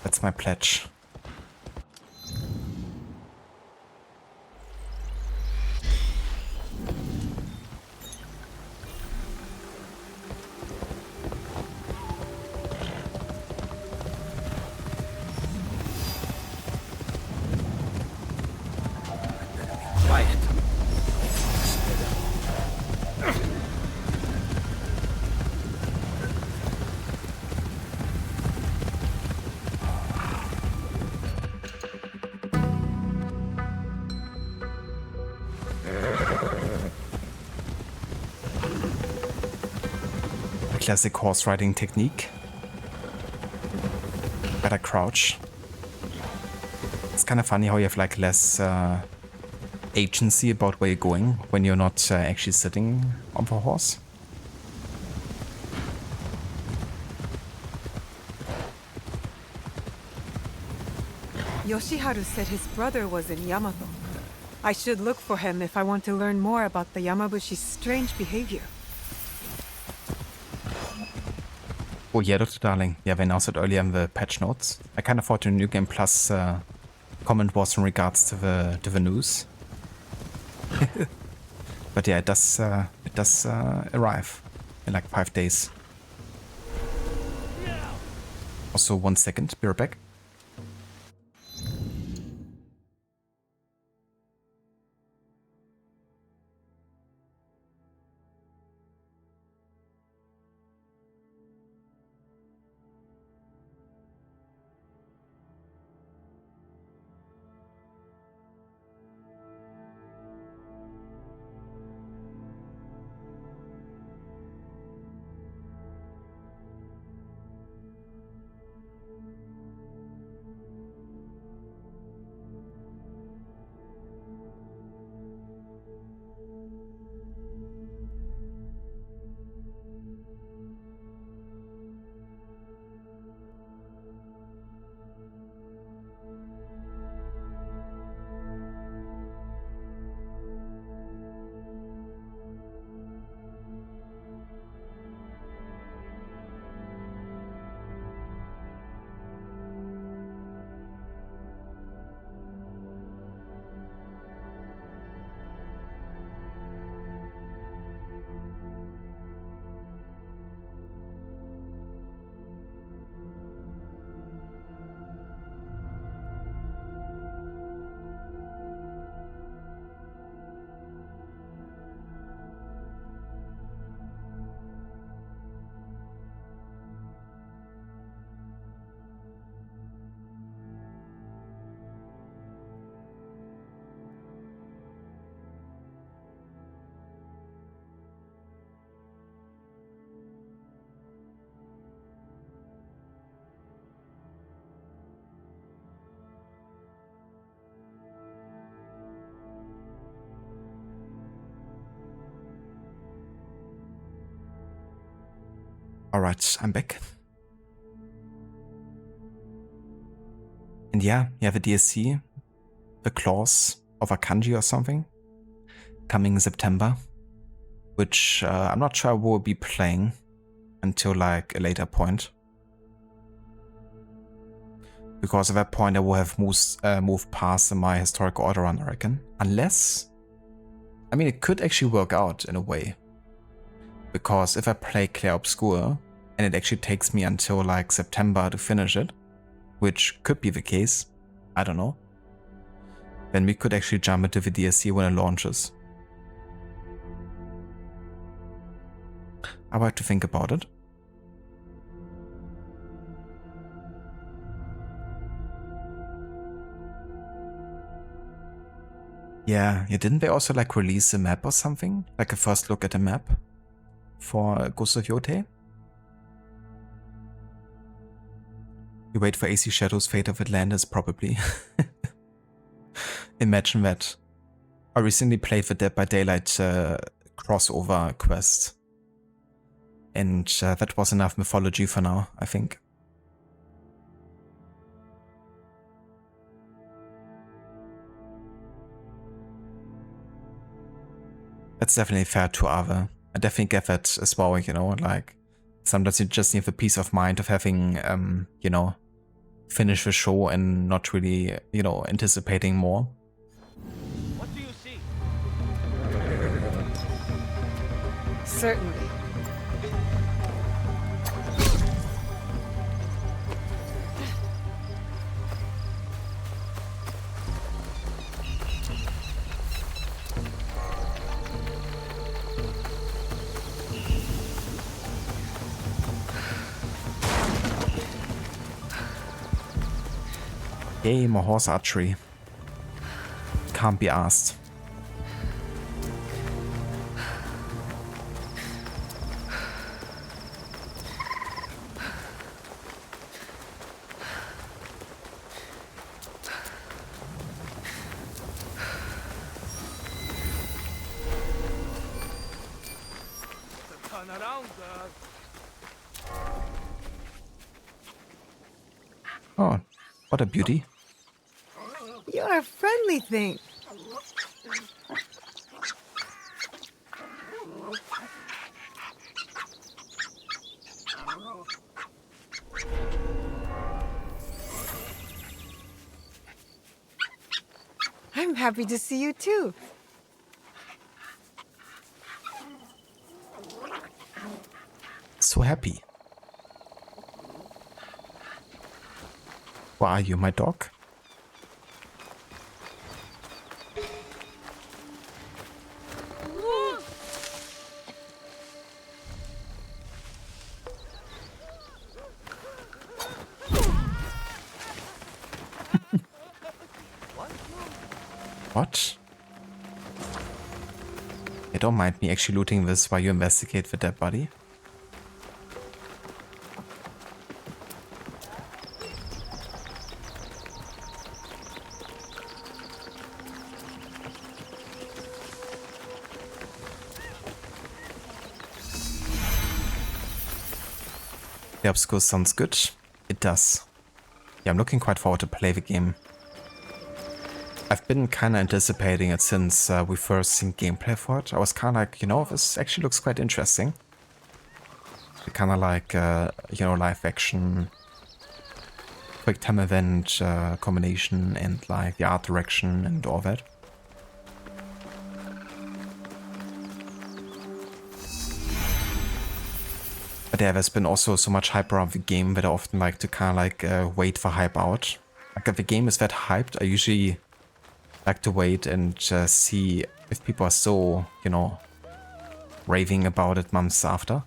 That's my pledge. classic horse riding technique. Better crouch. It's kind of funny how you have like less agency about where you're going when you're not actually sitting on the horse. Yoshiharu said his brother was in Yamato. I should look for him if I want to learn more about the Yamabushi's strange behavior. Oh yeah, Dr. Darling. Yeah, we announced it earlier in the patch notes. I kind of thought the New Game Plus comment was in regards to the news. But yeah, it does arrive in like 5 days. Also, 1 second, be right back. Alright, I'm back. And yeah, you have a DSC, The Claws of a Kanji or something, coming in September, which I'm not sure I will be playing until like a later point. Because at that point I will have moved past my historical order run, I reckon. Unless, I mean, it could actually work out in a way. Because if I play Clair Obscur, and it actually takes me until like September to finish it, which could be the case, I don't know, then we could actually jump into the DSC when it launches. I will have to think about it. Yeah, didn't they also like release a map or something? Like a first look at a map for Ghost of Yote? You wait for AC Shadow's Fate of Atlantis, probably. Imagine that. I recently played the Dead by Daylight crossover quest. And that was enough mythology for now, I think. That's definitely fair to Ave. I definitely get that as well, you know, like sometimes you just need the peace of mind of having, you know, finish the show and not really, you know, anticipating more. What do you see? Certainly. Yay, more horse archery. Can't be asked. Turn around, girl. Oh, what a beauty. You're a friendly thing. I'm happy to see you too. So happy. Why are you, my dog? What? Hey, don't mind me actually looting this while you investigate the dead body. The obscure sounds good. It does. Yeah, I'm looking quite forward to play the game. I've been kind of anticipating it since we first seen gameplay for it. I was kind of like, you know, this actually looks quite interesting. Kind of like, you know, live action, quick time event combination and like the art direction and all that. But yeah, there's been also so much hype around the game that I often like to kind of like wait for hype out. Like if the game is that hyped, I usually like to wait and see if people are so, you know, raving about it months after.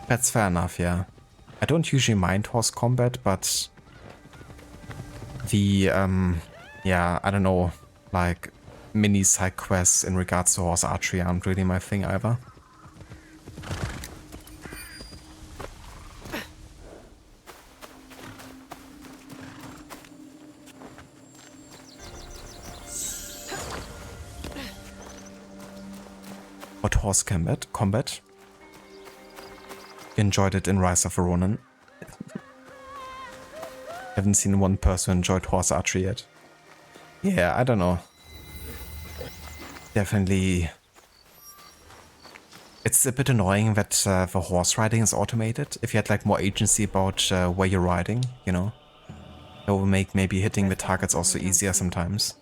That's fair enough, yeah. I don't usually mind horse combat, but the, yeah, I don't know, like, mini side quests in regards to horse archery aren't really my thing either. What horse combat? Enjoyed it in Rise of the Ronin. Haven't seen one person who enjoyed horse archery yet. Yeah, I don't know. Definitely. It's a bit annoying that the horse riding is automated. If you had like more agency about where you're riding, you know, that would make maybe hitting the targets also easier sometimes.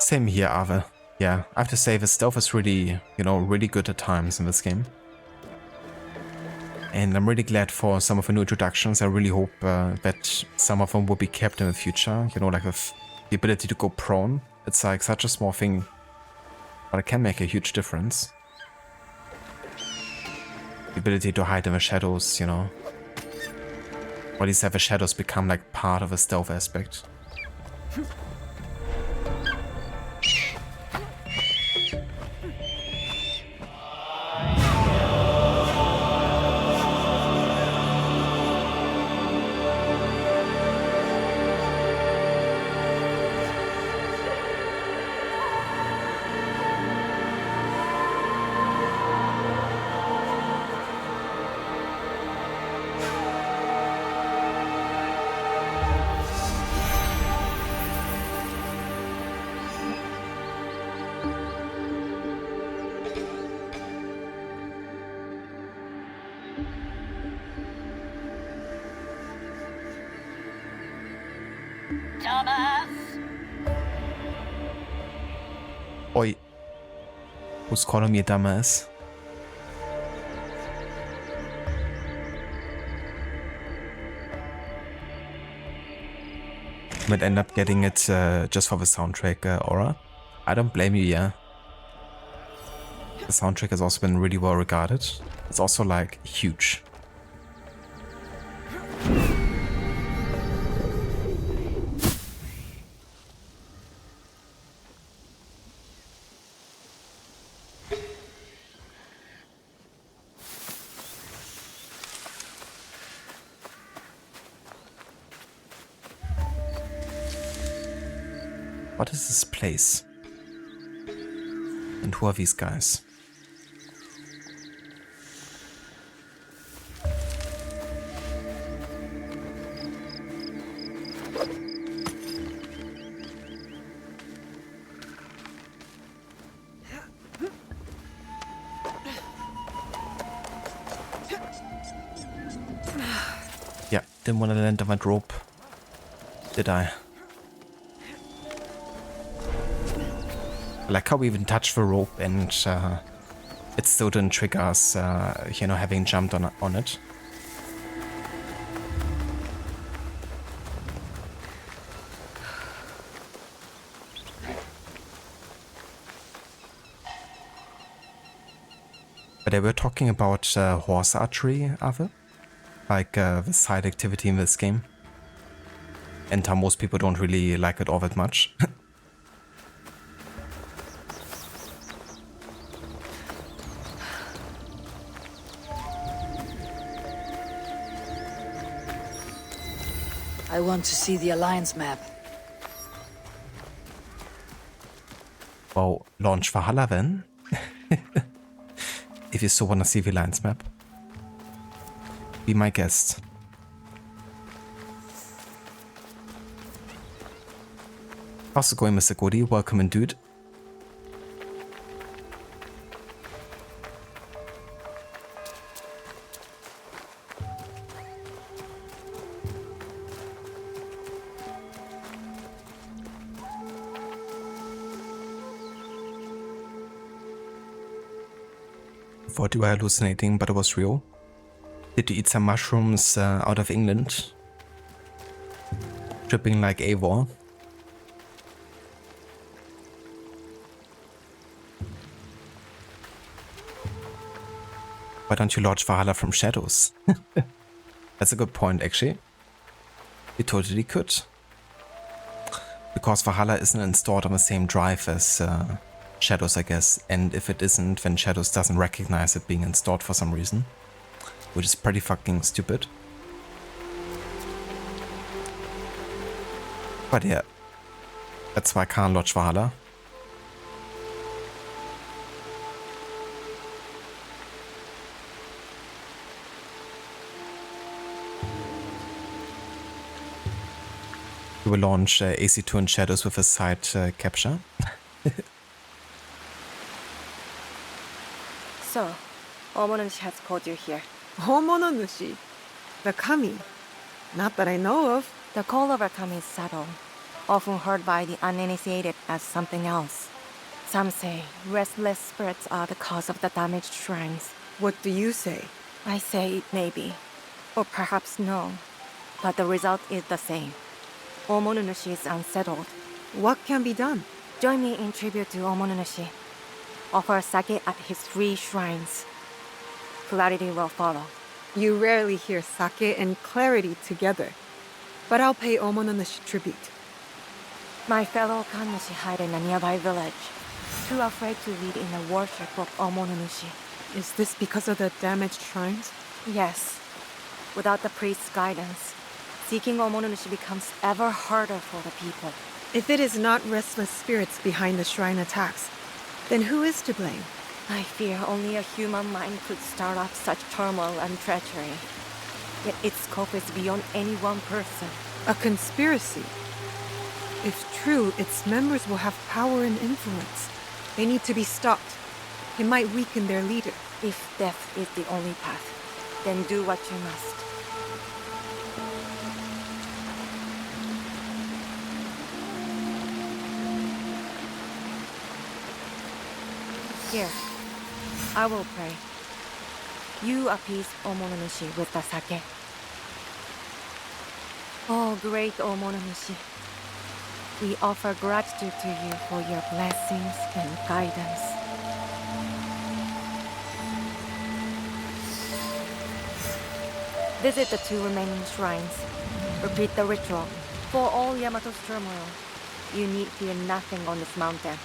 Same here, Ave. Yeah, I have to say the stealth is really, you know, really good at times in this game. And I'm really glad for some of the new introductions. I really hope that some of them will be kept in the future. You know, like with the ability to go prone. It's like such a small thing, but it can make a huge difference. The ability to hide in the shadows, you know. Or at least have the shadows become like part of the stealth aspect. Oi. Who's calling me a dumbass? Might end up getting it just for the soundtrack, Aura. I don't blame you, yeah. The soundtrack has also been really well regarded. It's also like huge. What is this place? And who are these guys? Yeah, didn't want to land on that rope, did I? I like how we even touched the rope and it still didn't trigger us, you know, having jumped on it. But they were talking about horse archery, Ave? Like the side activity in this game. And how most people don't really like it all that much. I want to see the Alliance map. Well, launch Valhalla then. If you still want to see the Alliance map. Be my guest. How's it going, Mr. Goody? Welcome in, dude. Thought you were hallucinating, but it was real. Did you eat some mushrooms out of England? Dripping like Avor. Why don't you launch Valhalla from Shadows? That's a good point, actually. You totally could. Because Valhalla isn't installed on the same drive as Shadows, I guess. And if it isn't, then Shadows doesn't recognize it being installed for some reason. Which is pretty fucking stupid. But yeah. That's why I can't launch Valhalla. We will launch AC2 and Shadows with a side capture. So, Omonushi has called you here. Homononushi? The kami? Not that I know of. The call of a kami is subtle, often heard by the uninitiated as something else. Some say restless spirits are the cause of the damaged shrines. What do you say? I say maybe, or perhaps no, but the result is the same. Omonunushi is unsettled. What can be done? Join me in tribute to Omonunushi. Offer sake at his 3 shrines. Clarity will follow. You rarely hear sake and clarity together. But I'll pay Omonunushi tribute. My fellow kannushi hide in a nearby village, too afraid to lead in the worship of Omonunushi. Is this because of the damaged shrines? Yes. Without the priest's guidance, seeking Omonunushi becomes ever harder for the people. If it is not restless spirits behind the shrine attacks, then who is to blame? I fear only a human mind could start off such turmoil and treachery. Yet its scope is beyond any one person. A conspiracy? If true, its members will have power and influence. They need to be stopped. It might weaken their leader. If death is the only path, then do what you must. Here, I will pray. You appease Omonomishi with the sake. Oh, great Omonomishi, we offer gratitude to you for your blessings and guidance. Visit the 2 remaining shrines. Repeat the ritual. For all Yamato's turmoil, you need fear nothing on this mountain.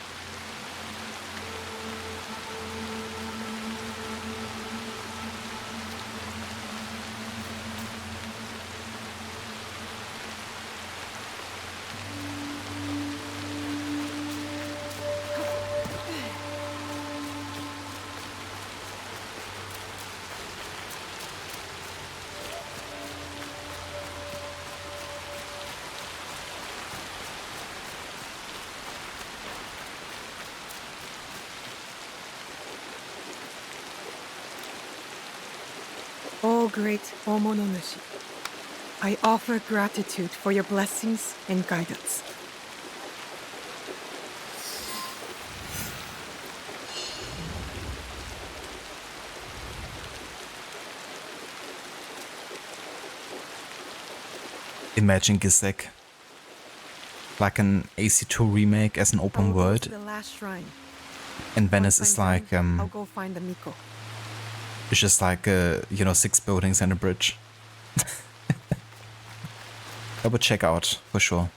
O great Omonomishi, I offer gratitude for your blessings and guidance. Imagine Gisek. Like an AC2 remake as an open world. To the last shrine. And Venice is like I'll go find the Miko. it's just like 6 buildings and a bridge. I would check out for sure.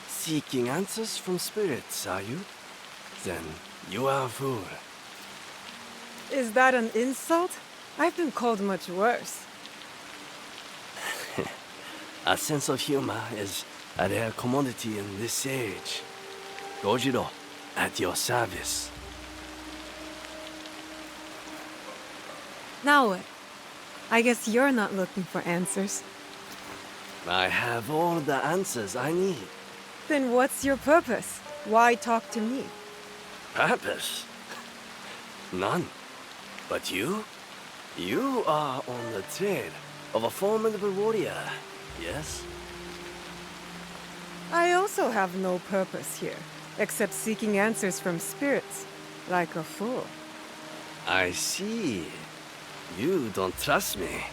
Seeking answers from spirits, are you? Then you are a fool. Is that an insult? I've been called much worse. A sense of humor is a rare commodity in this age. Gojiro, at your service. Now what? I guess you're not looking for answers. I have all the answers I need. Then what's your purpose? Why talk to me? Purpose? None. But you? You are on the trail of a formidable warrior, yes? I also have no purpose here, except seeking answers from spirits, like a fool. I see. You don't trust me.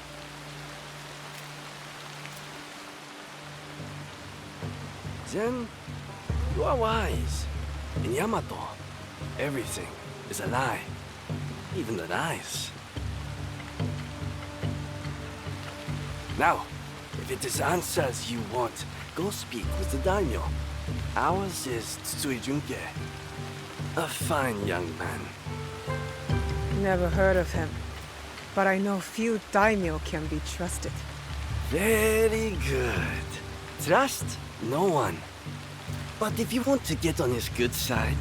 Then, you are wise. In Yamato, everything is a lie. Even the lies. Now, if it is answers you want, go speak with the daimyo. Ours is Tsui Junke. A fine young man. Never heard of him, but I know few daimyo can be trusted. Very good. Trust no one. But if you want to get on his good side,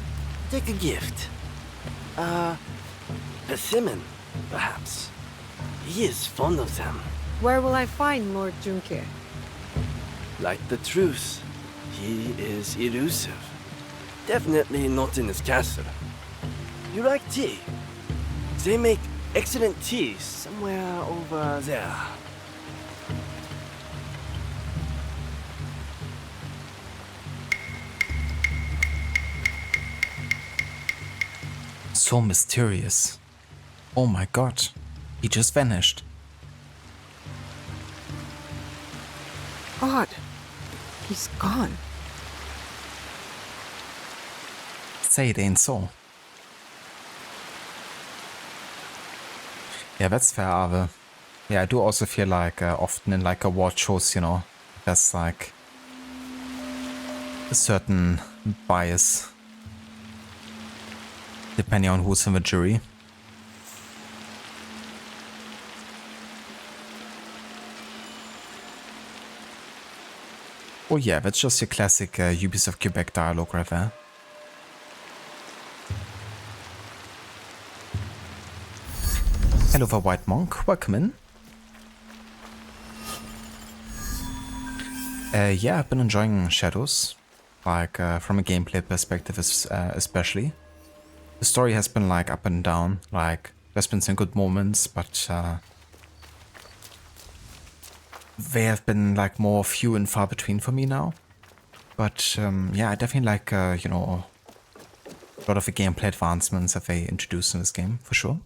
take a gift. Persimmon, perhaps. He is fond of them. Where will I find Lord Junke? Like the truth, he is elusive. Definitely not in his castle. You like tea? They make excellent tea somewhere over there. So mysterious. Oh my god. He just vanished. Odd. He's gone. Say it ain't so. Yeah, that's fair, Ave. Yeah, I do also feel like often in like award shows, there's like a certain bias depending on who's in the jury. Oh yeah, that's just your classic Ubisoft Quebec dialogue right there. Hello there, White Monk. Welcome in. Yeah, I've been enjoying Shadows, like from a gameplay perspective especially. The story has been like up and down, like there's been some good moments, but they have been like more few and far between for me now. But yeah, I definitely like, you know, a lot of the gameplay advancements that they introduced in this game, for sure.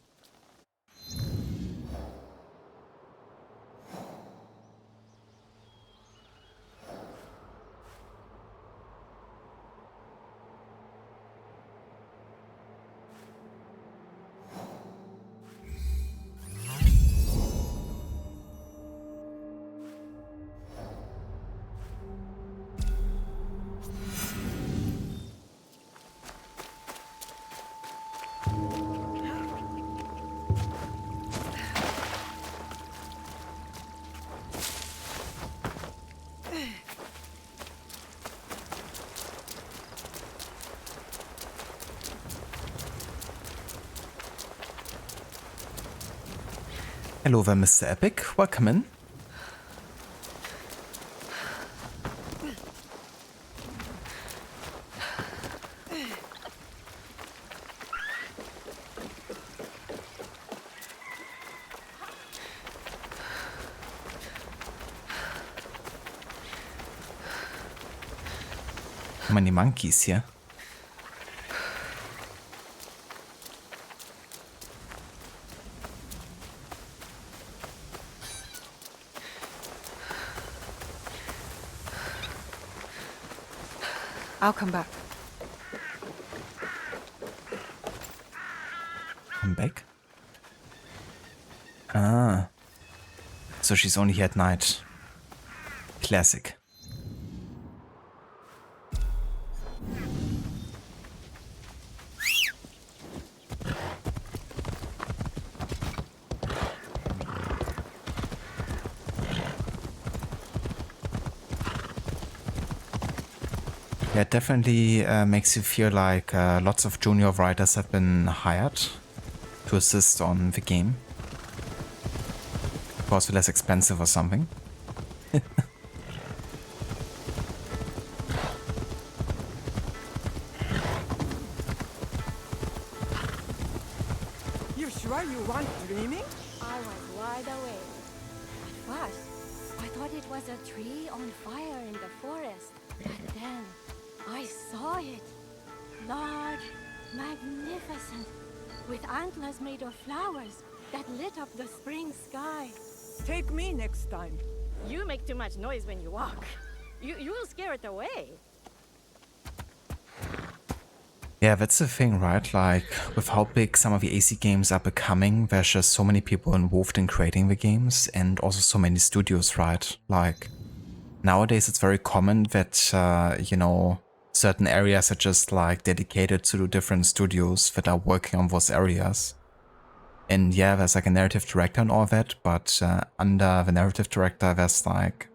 Hello there, Mr. Epic. Welcome in. How many monkeys here? I'll come back. Come back? Ah. So she's only here at night. Classic. Yeah, it definitely makes you feel like lots of junior writers have been hired to assist on the game. Of course, less expensive or something. You sure you weren't dreaming? I was wide awake. At first, I thought it was a tree on fire in the forest. But then, I saw it. Large, magnificent, with antlers made of flowers that lit up the spring sky. Take me next time. You make too much noise when you walk. You will scare it away. Yeah, that's the thing, right? Like, with how big some of the AC games are becoming, there's just so many people involved in creating the games and also so many studios, right? Like, nowadays it's very common that, you know, certain areas are just like dedicated to different studios that are working on those areas. And yeah, there's like a narrative director and all that, but under the narrative director, there's like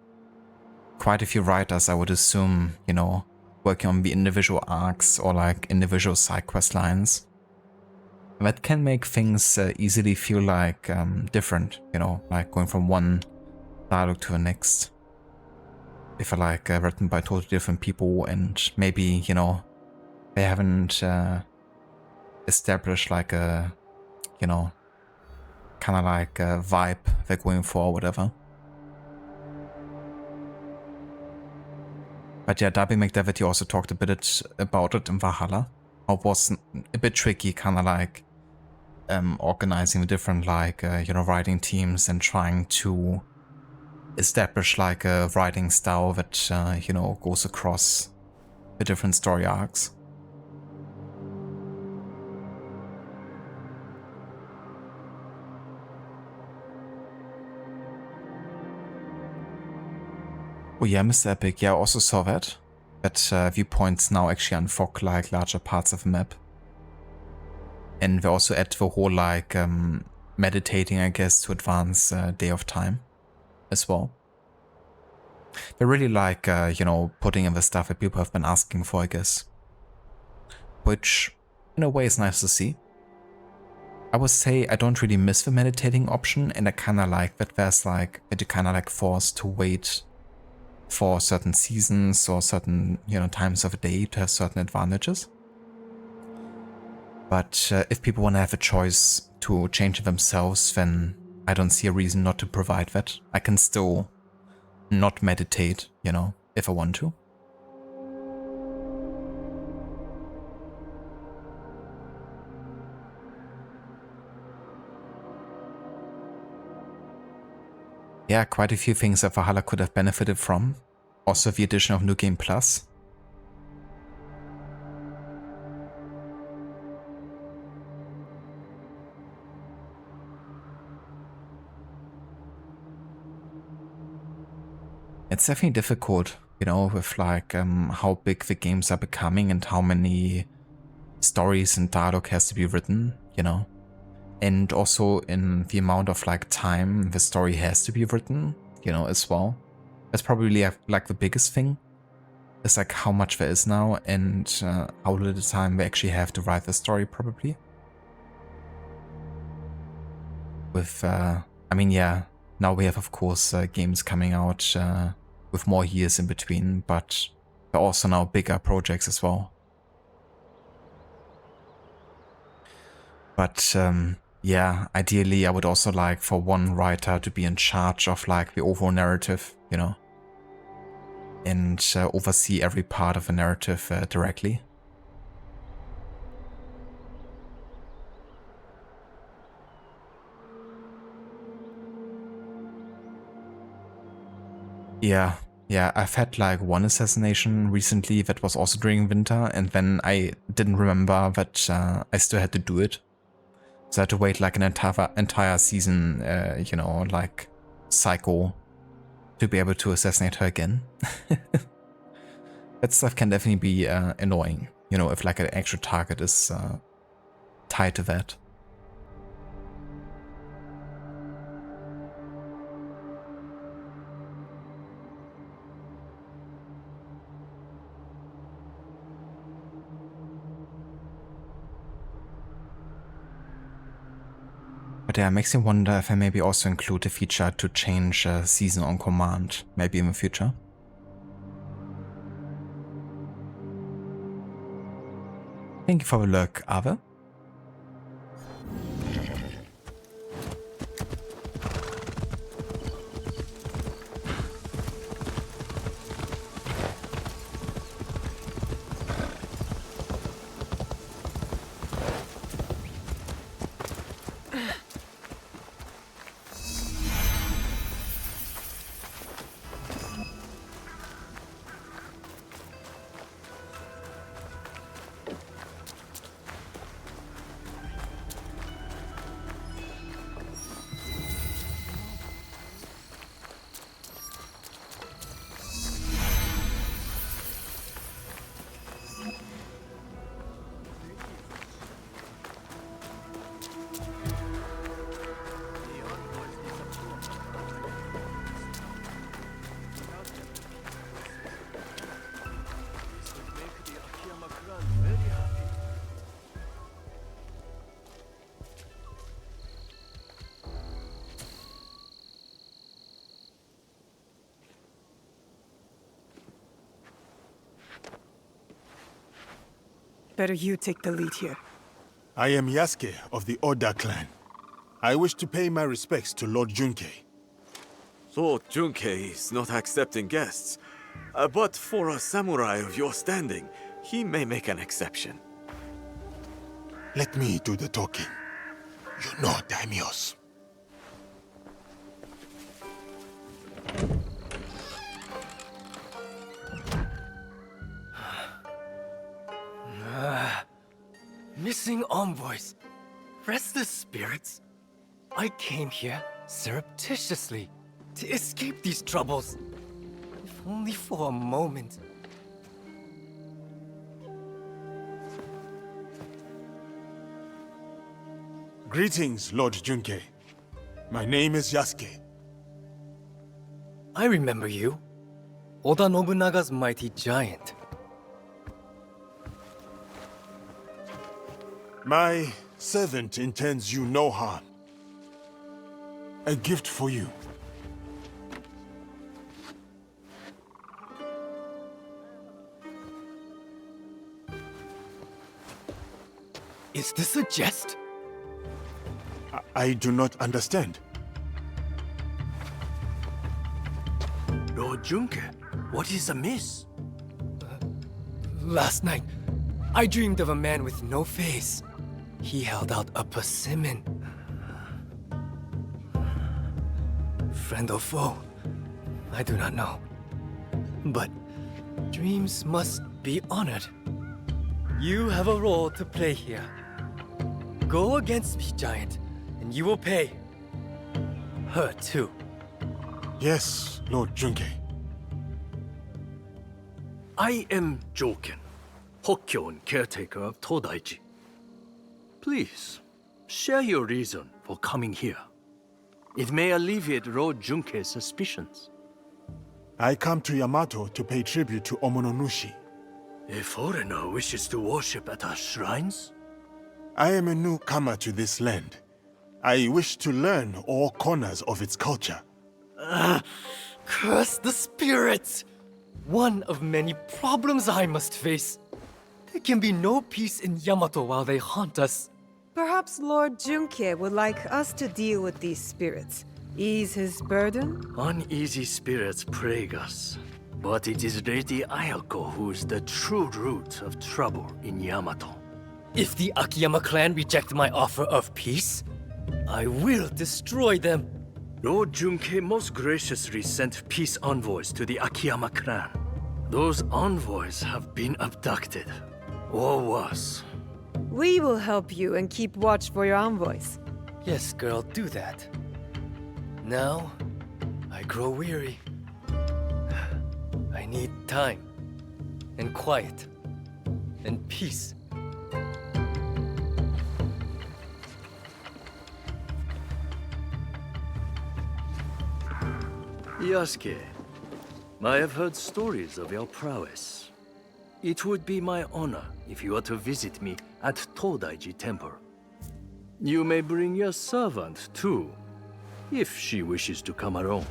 quite a few writers, I would assume, you know, working on the individual arcs or like individual side quest lines. That can make things easily feel like different, you know, like going from one dialogue to the next. If they're like written by totally different people and maybe, you know, they haven't established like a, you know, kind of like a vibe they're going for or whatever. But yeah, Darby McDevitt also talked a bit about it in Valhalla. How it was a bit tricky, kind of like organizing the different like, you know, writing teams and trying to establish like a writing style that, you know, goes across the different story arcs. Oh yeah, Mr. Epic, yeah, I also saw that. That viewpoints now actually unfog like larger parts of the map. And they also add the whole like meditating, I guess, to advance Day of Time as well. They really like, you know, putting in the stuff that people have been asking for, I guess. Which, in a way, is nice to see. I would say I don't really miss the meditating option, and I kind of like that there's like, that you're kind of like forced to wait for certain seasons or certain, you know, times of the day to have certain advantages. But if people want to have a choice to change it themselves, then I don't see a reason not to provide that. I can still not meditate, you know, if I want to. Yeah, quite a few things that Valhalla could have benefited from. Also the addition of New Game Plus. It's definitely difficult, you know, with like how big the games are becoming and how many stories and dialogue has to be written, you know. And also in the amount of like time the story has to be written, you know, as well. That's probably like the biggest thing. It's like how much there is now and how little time we actually have to write the story probably. With, I mean, yeah, now we have of course games coming out with more years in between, but there are also now bigger projects as well. But yeah, ideally I would also like for one writer to be in charge of like the overall narrative, you know, and oversee every part of the narrative directly. Yeah, I've had like one assassination recently that was also during winter, and then I didn't remember that I still had to do it. So I had to wait like an entire season, you know, like cycle to be able to assassinate her again. That stuff can definitely be annoying, you know, if like an actual target is tied to that. But yeah, it makes me wonder if I maybe also include a feature to change season on command, maybe in the future. Thank you for the look, Ave. Better you take the lead here. I am Yasuke of the Oda clan. I wish to pay my respects to Lord Junkei. Lord Junkei is not accepting guests, but for a samurai of your standing, he may make an exception. Let me do the talking. You know daimyos. Missing envoys. Restless spirits. I came here surreptitiously to escape these troubles. If only for a moment. Greetings, Lord Junkei. My name is Yasuke. I remember you. Oda Nobunaga's mighty giant. My servant intends you no harm. A gift for you. Is this a jest? I do not understand. Lord Junke, what is amiss? Last night, I dreamed of a man with no face. He held out a persimmon. Friend or foe, I do not know. But dreams must be honored. You have a role to play here. Go against me, giant, and you will pay. Her too. Yes, Lord Junke. I am Joken, Hokkyon caretaker of Todaiji. Please, share your reason for coming here. It may alleviate Lord Junke's suspicions. I come to Yamato to pay tribute to Omononushi. A foreigner wishes to worship at our shrines? I am a newcomer to this land. I wish to learn all corners of its culture. Curse the spirits! One of many problems I must face. There can be no peace in Yamato while they haunt us. Perhaps Lord Junke would like us to deal with these spirits. Ease his burden? Uneasy spirits plague us. But it is Lady Ayako who is the true root of trouble in Yamato. If the Akiyama clan reject my offer of peace, I will destroy them. Lord Junke most graciously sent peace envoys to the Akiyama clan. Those envoys have been abducted, or worse. We will help you and keep watch for your envoys. Yes, girl, do that. Now, I grow weary. I need time, and quiet, and peace. Yasuke, I have heard stories of your prowess. It would be my honor if you were to visit me at Todaiji Temple. You may bring your servant, too, if she wishes to come along.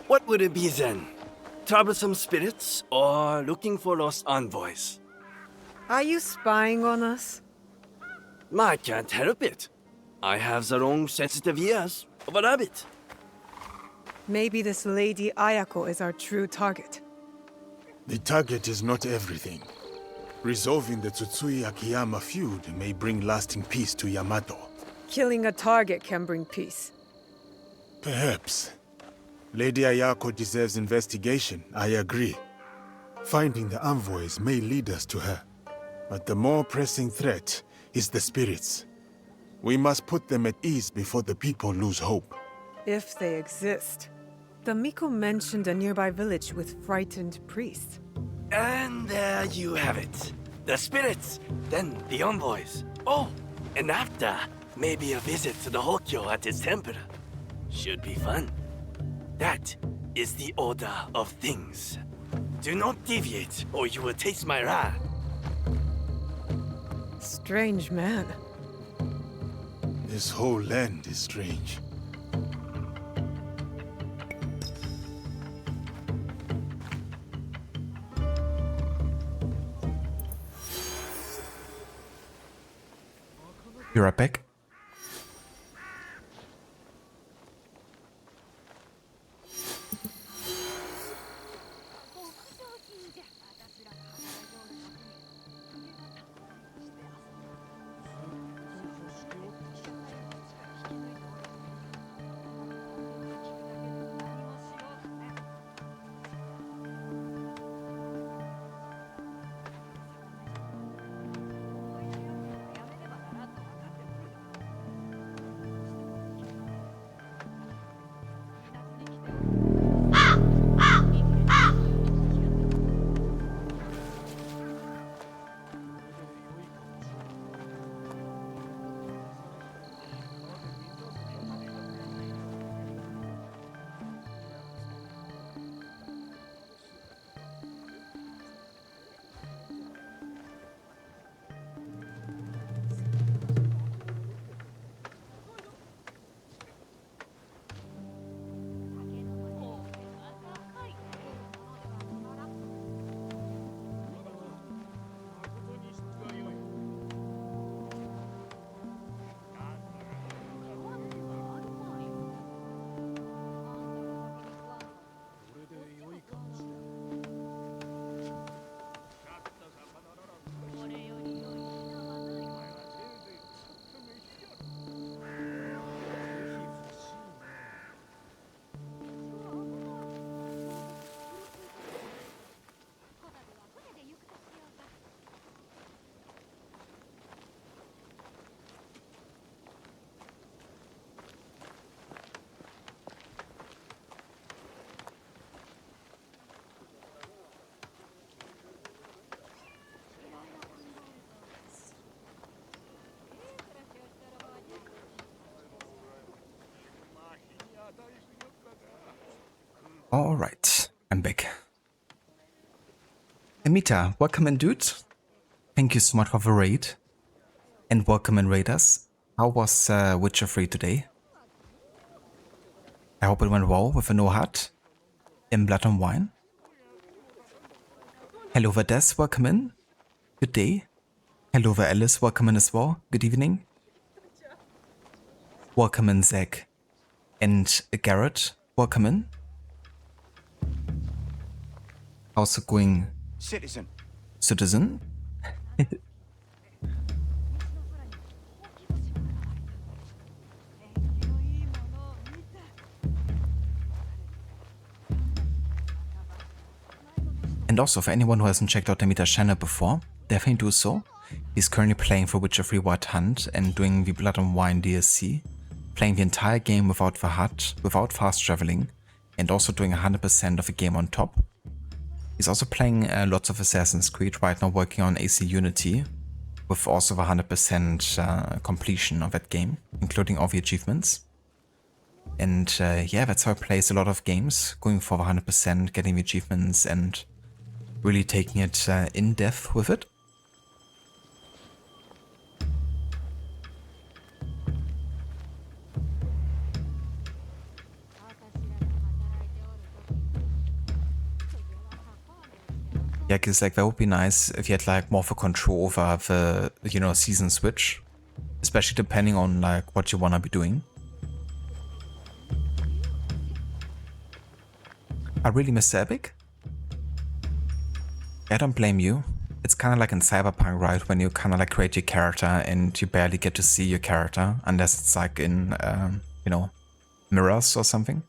What would it be then? Troublesome spirits or looking for lost envoys? Are you spying on us? I can't help it. I have the long sensitive ears of a rabbit. Maybe this Lady Ayako is our true target. The target is not everything. Resolving the Tsutsui Akiyama feud may bring lasting peace to Yamato. Killing a target can bring peace. Perhaps. Lady Ayako deserves investigation, I agree. Finding the envoys may lead us to her. But the more pressing threat is the spirits. We must put them at ease before the people lose hope. If they exist. The Miko mentioned a nearby village with frightened priests. And there you have it. The spirits, then the envoys. Oh, and after, maybe a visit to the Hokkyo at his temple. Should be fun. That is the order of things. Do not deviate, or you will taste my wrath. Strange man. This whole land is strange. You're right back. Alright, I'm back. Amita, welcome in, dude. Thank you so much for the raid. And welcome in, raiders. How was Witcher 3 today? I hope it went well with a no hut in Blood and Wine. Hello there, Des, welcome in. Good day. Hello there, Alice, welcome in as well. Good evening. Welcome in, Zach. And Garrett, welcome in. How's it going? Citizen. Citizen? And also, for anyone who hasn't checked out Amita's channel before, definitely do so. He's currently playing for Witcher 3 White Hunt and doing the Blood and Wine DLC, playing the entire game without the hut, without fast traveling, and also doing 100% of the game on top. He's also playing lots of Assassin's Creed, right now working on AC Unity, with also the 100% completion of that game, including all the achievements. And yeah, that's how he plays a lot of games, going for the 100%, getting the achievements, and really taking it in depth with it. Yeah, because like that would be nice if you had like more of a control over the, you know, season switch, especially depending on like what you wanna be doing. I really miss Epic. I don't blame you. It's kind of like in Cyberpunk, right? When you kind of like create your character and you barely get to see your character unless it's like in, you know, mirrors or something.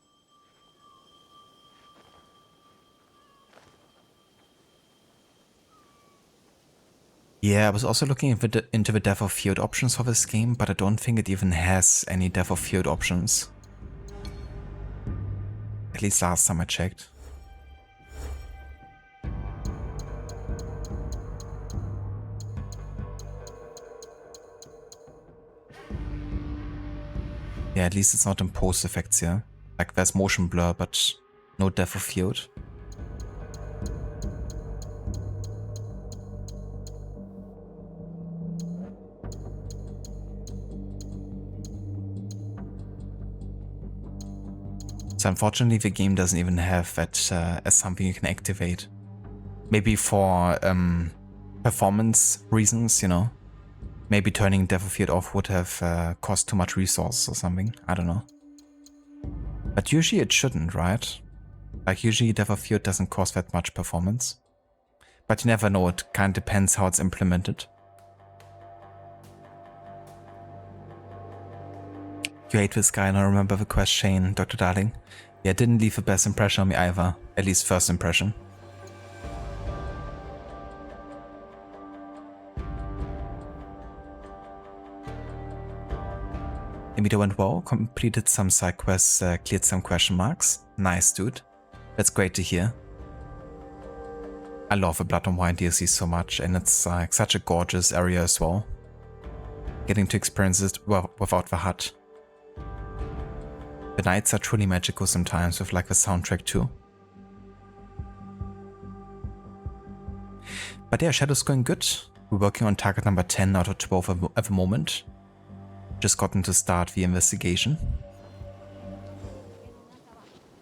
Yeah, I was also looking into the depth of field options for this game, but I don't think it even has any depth of field options. At least last time I checked. Yeah, at least it's not in post effects here. Like there's motion blur, but no depth of field. So unfortunately the game doesn't even have that as something you can activate. Maybe for performance reasons, you know. Maybe turning depth of field off would have cost too much resource or something, I don't know. But usually it shouldn't, right? Like usually depth of field doesn't cost that much performance. But you never know, it kind of depends how it's implemented. You hate this guy and I remember the quest, Shane, Dr. Darling. Yeah, didn't leave the best impression on me either, at least first impression. Yamato went well, completed some side quests, cleared some question marks. Nice, dude. That's great to hear. I love the Blood and Wine DLC so much, and it's like such a gorgeous area as well. Getting to experience it without the hut. The nights are truly magical sometimes with like the soundtrack too. But yeah, Shadow's going good. We're working on target number 10 out of 12 at the moment. Just gotten to start the investigation.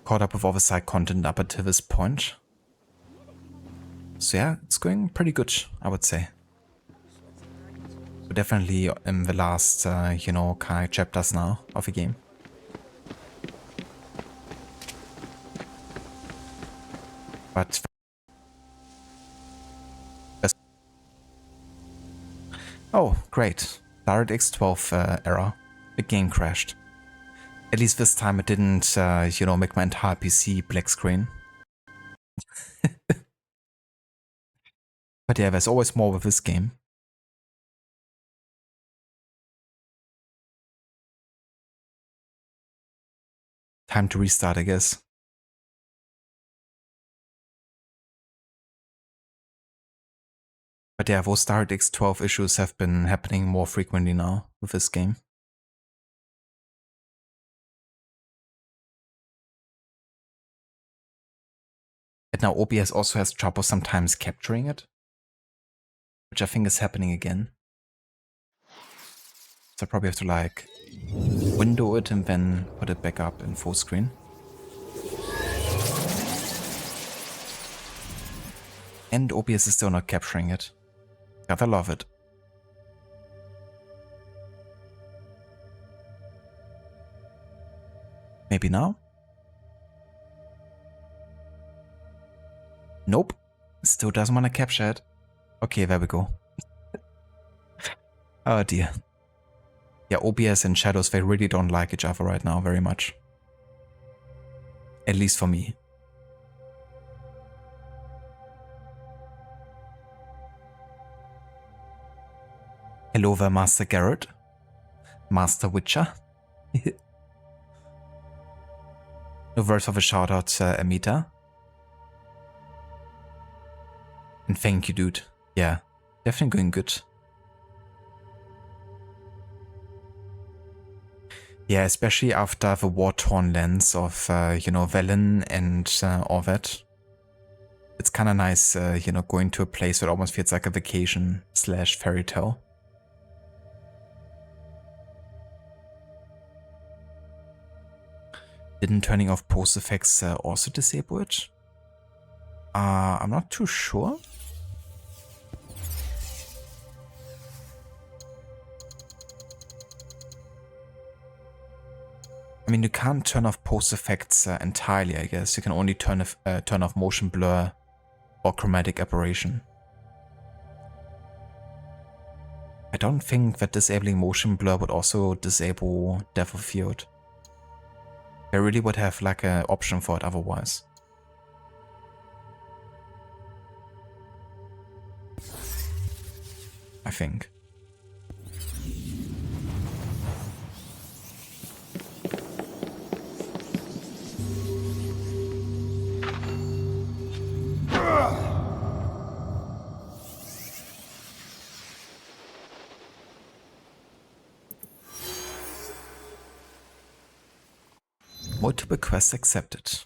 Caught up with all the side content up until this point. So yeah, it's going pretty good, I would say. We're definitely in the last, you know, kind of chapters now of the game. But oh, great. DirectX 12 error. The game crashed. At least this time it didn't, you know, make my entire PC black screen. But yeah, there's always more with this game. Time to restart, I guess. But yeah, those DirectX 12 issues have been happening more frequently now with this game. But now OBS also has trouble sometimes capturing it, which I think is happening again. So I probably have to like window it and then put it back up in full screen. And OBS is still not capturing it. Gotta love it. Maybe now? Nope. Still doesn't want to capture it. Okay, there we go. Oh dear. Yeah, OBS and Shadows, they really don't like each other right now very much. At least for me. Hello there, Master Garrett. Master Witcher. No words of a shout out, Amita. And thank you, dude. Yeah, definitely going good. Yeah, especially after the war-torn lands of, you know, Velen and all that. It's kind of nice, you know, going to a place that almost feels like a vacation / fairy tale. Didn't turning off post effects also disable it? I'm not too sure. I mean, you can't turn off post effects entirely, I guess. You can only turn off motion blur or chromatic aberration. I don't think that disabling motion blur would also disable depth of field. I really would have like an option for it otherwise. I think. Multiple quests accepted.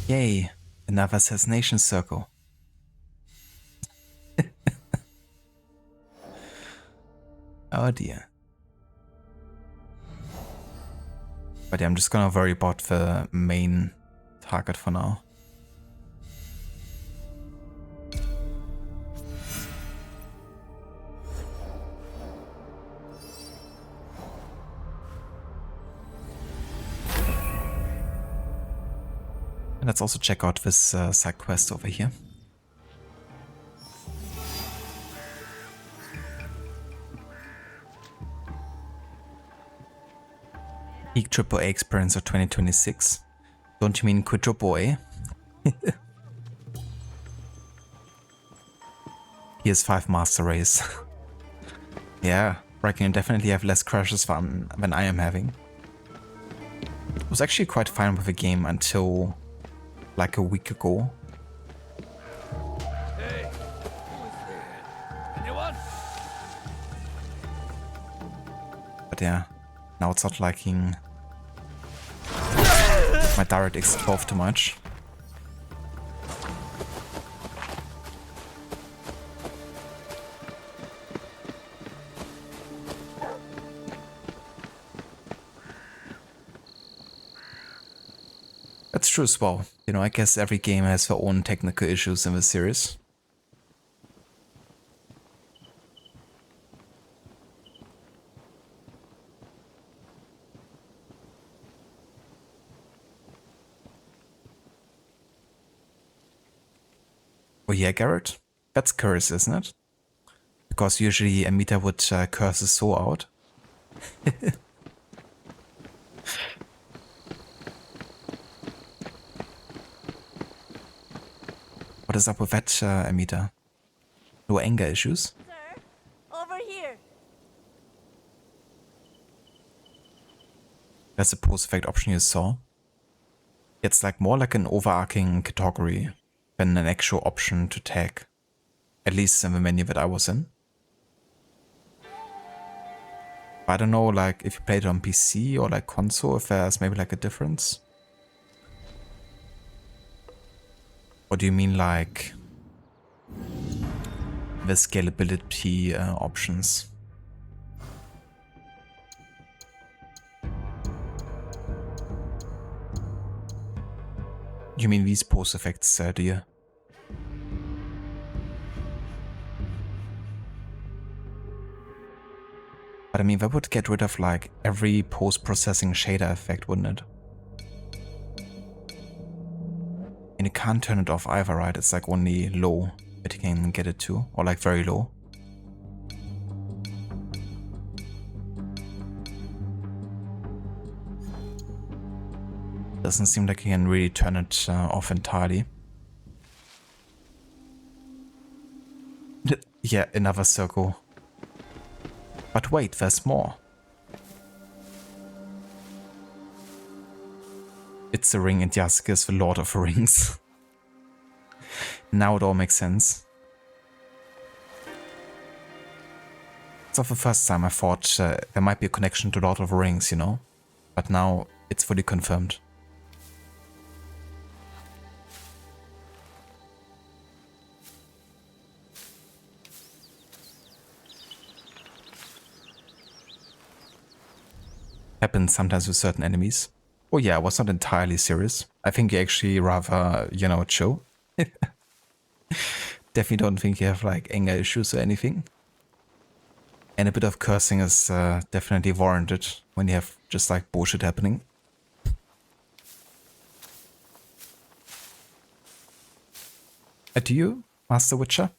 Yay, another assassination circle. Oh dear. But yeah, I'm just gonna worry about the main target for now. And let's also check out this side quest over here. Peak AAA experience of 2026. Don't you mean quadruple A? PS5 Master Race. Yeah, reckon you definitely have less crashes than I am having. I was actually quite fine with the game until like a week ago. Hey, who is there? Anyone? But yeah, now it's not liking my DirectX 12 too much. That's true as well. You know, I guess every game has their own technical issues in the series. Oh yeah, Garrett? That's curse, isn't it? Because usually Amita would curse his soul out. What is up with that, Amita? No anger issues? Sir, over here. That's the post-effect option you saw. It's like more like an overarching category than an actual option to tag. At least in the menu that I was in. I don't know, like, if you played it on PC or like console, if there's maybe like a difference. Or do you mean like the scalability options? You mean these pose effects, do you? But I mean, that would get rid of like every post-processing shader effect, wouldn't it? And you can't turn it off either, right? It's like only low that you can get it to, or like very low. Doesn't seem like you can really turn it off entirely. Yeah, another circle. But wait, there's more. It's the ring and Yasuke is the Lord of the Rings. Now it all makes sense. So for the first time I thought there might be a connection to Lord of the Rings, you know? But now it's fully confirmed. Happens sometimes with certain enemies. Oh yeah, I was not entirely serious. I think you actually rather, you know, chill. Definitely don't think you have like anger issues or anything. And a bit of cursing is definitely warranted when you have just like bullshit happening. Do you, Master Witcher?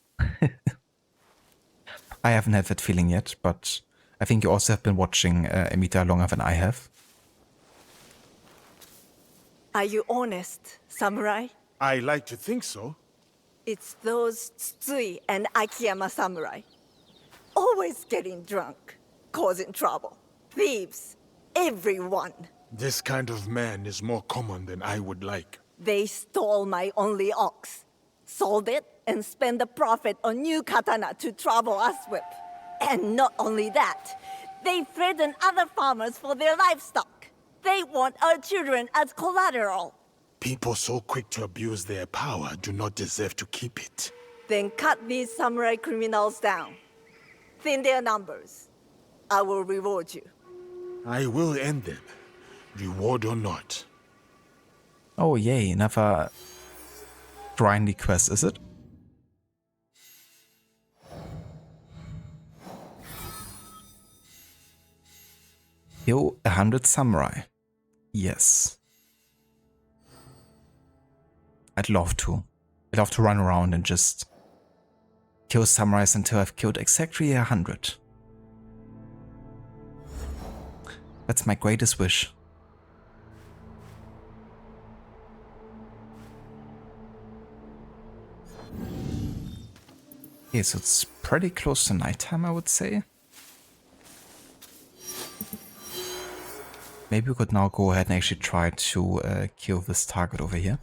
I haven't had that feeling yet, but I think you also have been watching Amita longer than I have. Are you honest, samurai? I like to think so. It's those Tsutsui and Akiyama samurai. Always getting drunk, causing trouble. Thieves, everyone. This kind of man is more common than I would like. They stole my only ox, sold it, and spent the profit on new katana to trouble us with. And not only that, they threaten other farmers for their livestock. They want our children as collateral. People so quick to abuse their power do not deserve to keep it. Then cut these samurai criminals down. Thin their numbers. I will reward you. I will end them, reward or not. Oh yay, another grindy quest, is it? Kill 100 samurai. Yes. I'd love to. I'd love to run around and just kill samurais until I've killed exactly 100. That's my greatest wish. Okay, so it's pretty close to nighttime, I would say. Maybe we could now go ahead and actually try to kill this target over here.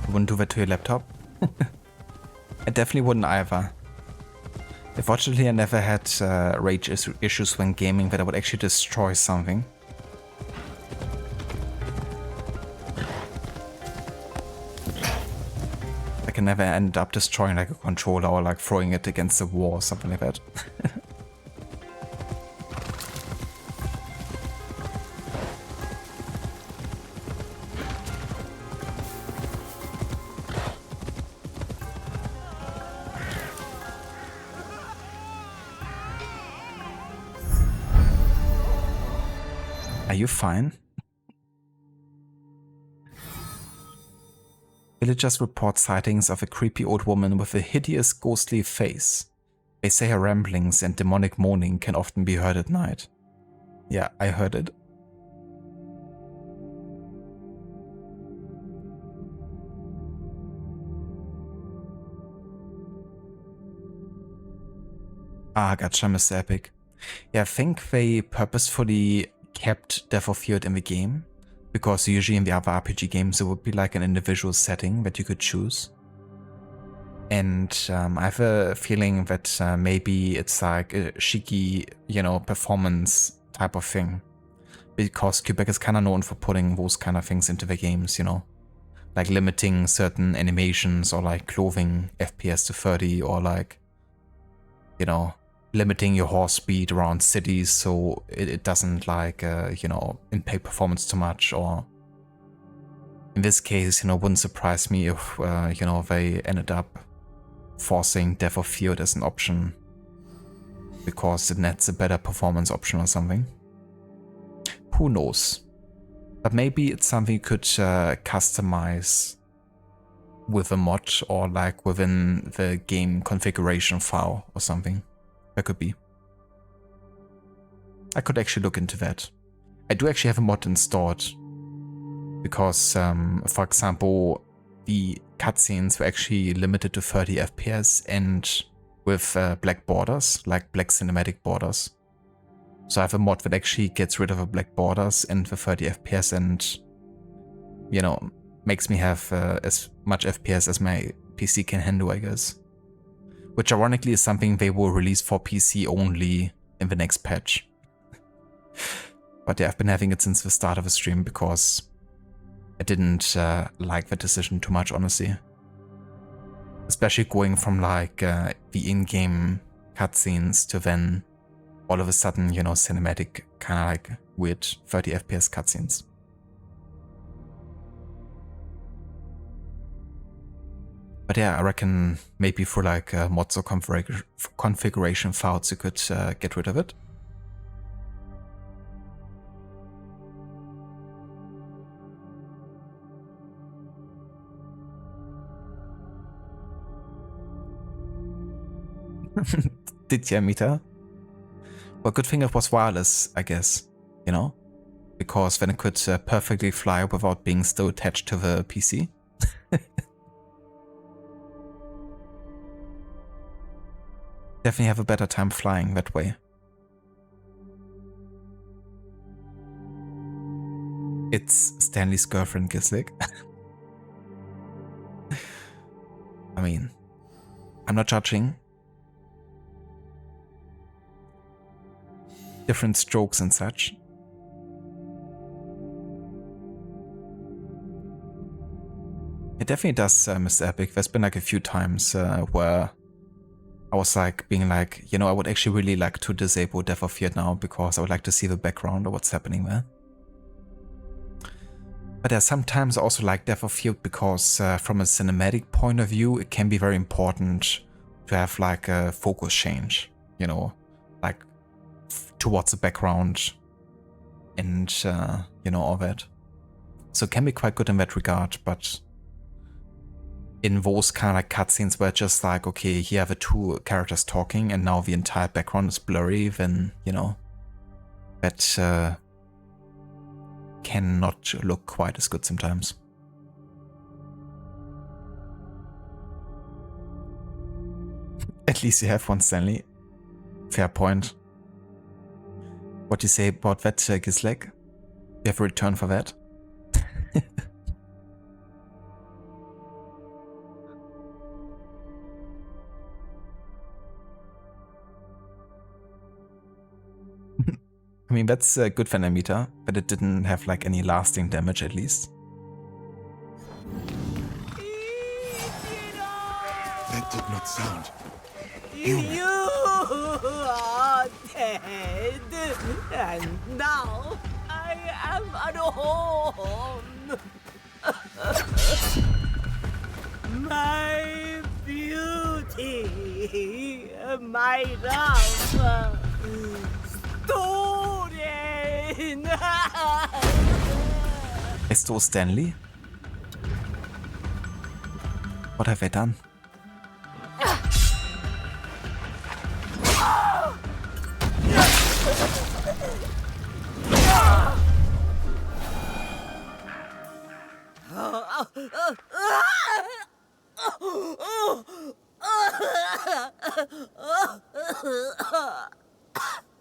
Wouldn't do that to your laptop. I definitely wouldn't either. Unfortunately, I never had rage issues when gaming that I would actually destroy something. I can never end up destroying like a controller or like throwing it against the wall or something like that. Are you fine? Villagers report sightings of a creepy old woman with a hideous ghostly face. They say her ramblings and demonic moaning can often be heard at night. Yeah, I heard it. Ah, gotcha, Mr. Epic. Yeah, I think they purposefully kept Death of Field in the game, because usually in the other RPG games it would be like an individual setting that you could choose. And I have a feeling that maybe it's like a cheeky, performance type of thing. Because Quebec is kind of known for putting those kind of things into the games, like limiting certain animations or like clothing FPS to 30 or like, limiting your horse speed around cities so it doesn't like, impact performance too much. Or in this case, wouldn't surprise me if, they ended up forcing Death of Field as an option because it nets a better performance option or something. Who knows? But maybe it's something you could customize with a mod or like within the game configuration file or something. That could be. I could actually look into that. I do actually have a mod installed because, for example, the cutscenes were actually limited to 30 FPS and with black borders, like black cinematic borders. So I have a mod that actually gets rid of the black borders and the 30 FPS and, makes me have as much FPS as my PC can handle, I guess. Which ironically is something they will release for PC only in the next patch. But yeah, I've been having it since the start of the stream because I didn't like the decision too much, honestly. Especially going from like the in-game cutscenes to then all of a sudden, cinematic kind of like weird 30 FPS cutscenes. But yeah, I reckon maybe for like mods or configuration files you could get rid of it. Did you, Mita? Well, good thing it was wireless, I guess, because then it could perfectly fly without being still attached to the PC. Definitely have a better time flying that way. It's Stanley's girlfriend, Gislik. I mean, I'm not judging. Different strokes and such. It definitely does, Mr. Epic. There's been like a few times where I was like being like, I would actually really like to disable Death of Field now because I would like to see the background of what's happening there. But yeah, sometimes I also like Death of Field because from a cinematic point of view, it can be very important to have like a focus change, like towards the background and, all that. So it can be quite good in that regard, but in those kind of like cutscenes where it's just like, okay, here are the two characters talking and now the entire background is blurry, then, that cannot look quite as good sometimes. At least you have one, Stanley. Fair point. What do you say about that, Gisleg? You have a return for that? I mean, that's a good Venomita, but it didn't have like any lasting damage at least. That did not sound You are dead, and now I am unhome. My beauty, my love, stolen. I stole Stanley? What have I done?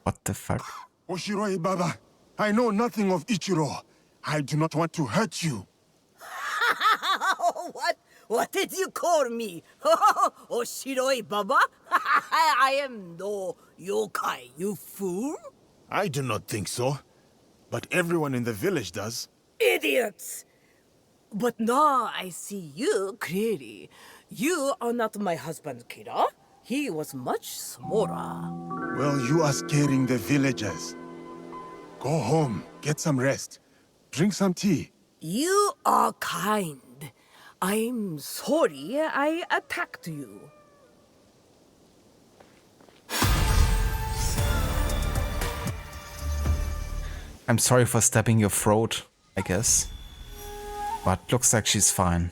What the fuck? Oshiroi Baba, I know nothing of Ichiro. I do not want to hurt you. What did you call me? Oshiroi Baba? I am no yokai, you fool. I do not think so. But everyone in the village does. Idiots! But now I see you clearly. You are not my husband's killer. He was much smaller. Well, you are scaring the villagers. Go home, get some rest. Drink some tea. You are kind. I'm sorry I attacked you. I'm sorry for stabbing your throat, I guess. But looks like she's fine.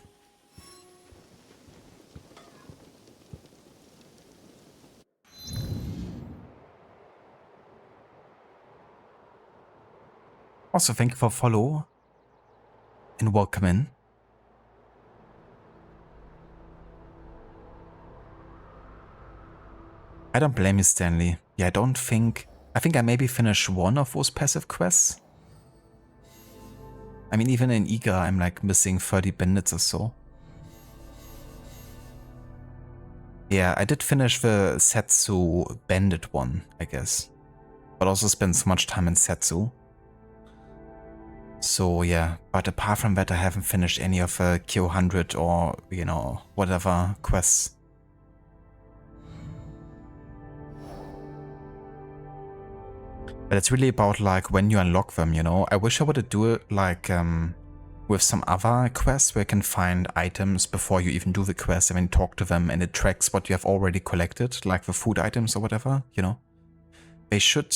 Also, thank you for follow and welcome in. I don't blame you, Stanley. Yeah, I think I maybe finished one of those passive quests. I mean, even in Iga, I'm like missing 30 bandits or so. Yeah, I did finish the Setsu bandit one, I guess. But also spent so much time in Setsu. So yeah, but apart from that, I haven't finished any of the Kyo 100 or, you know, whatever quests. But it's really about like when you unlock them, you know. I wish I would do it like with some other quests where you can find items before you even do the quest and then talk to them and it tracks what you have already collected, like the food items or whatever, you know. They should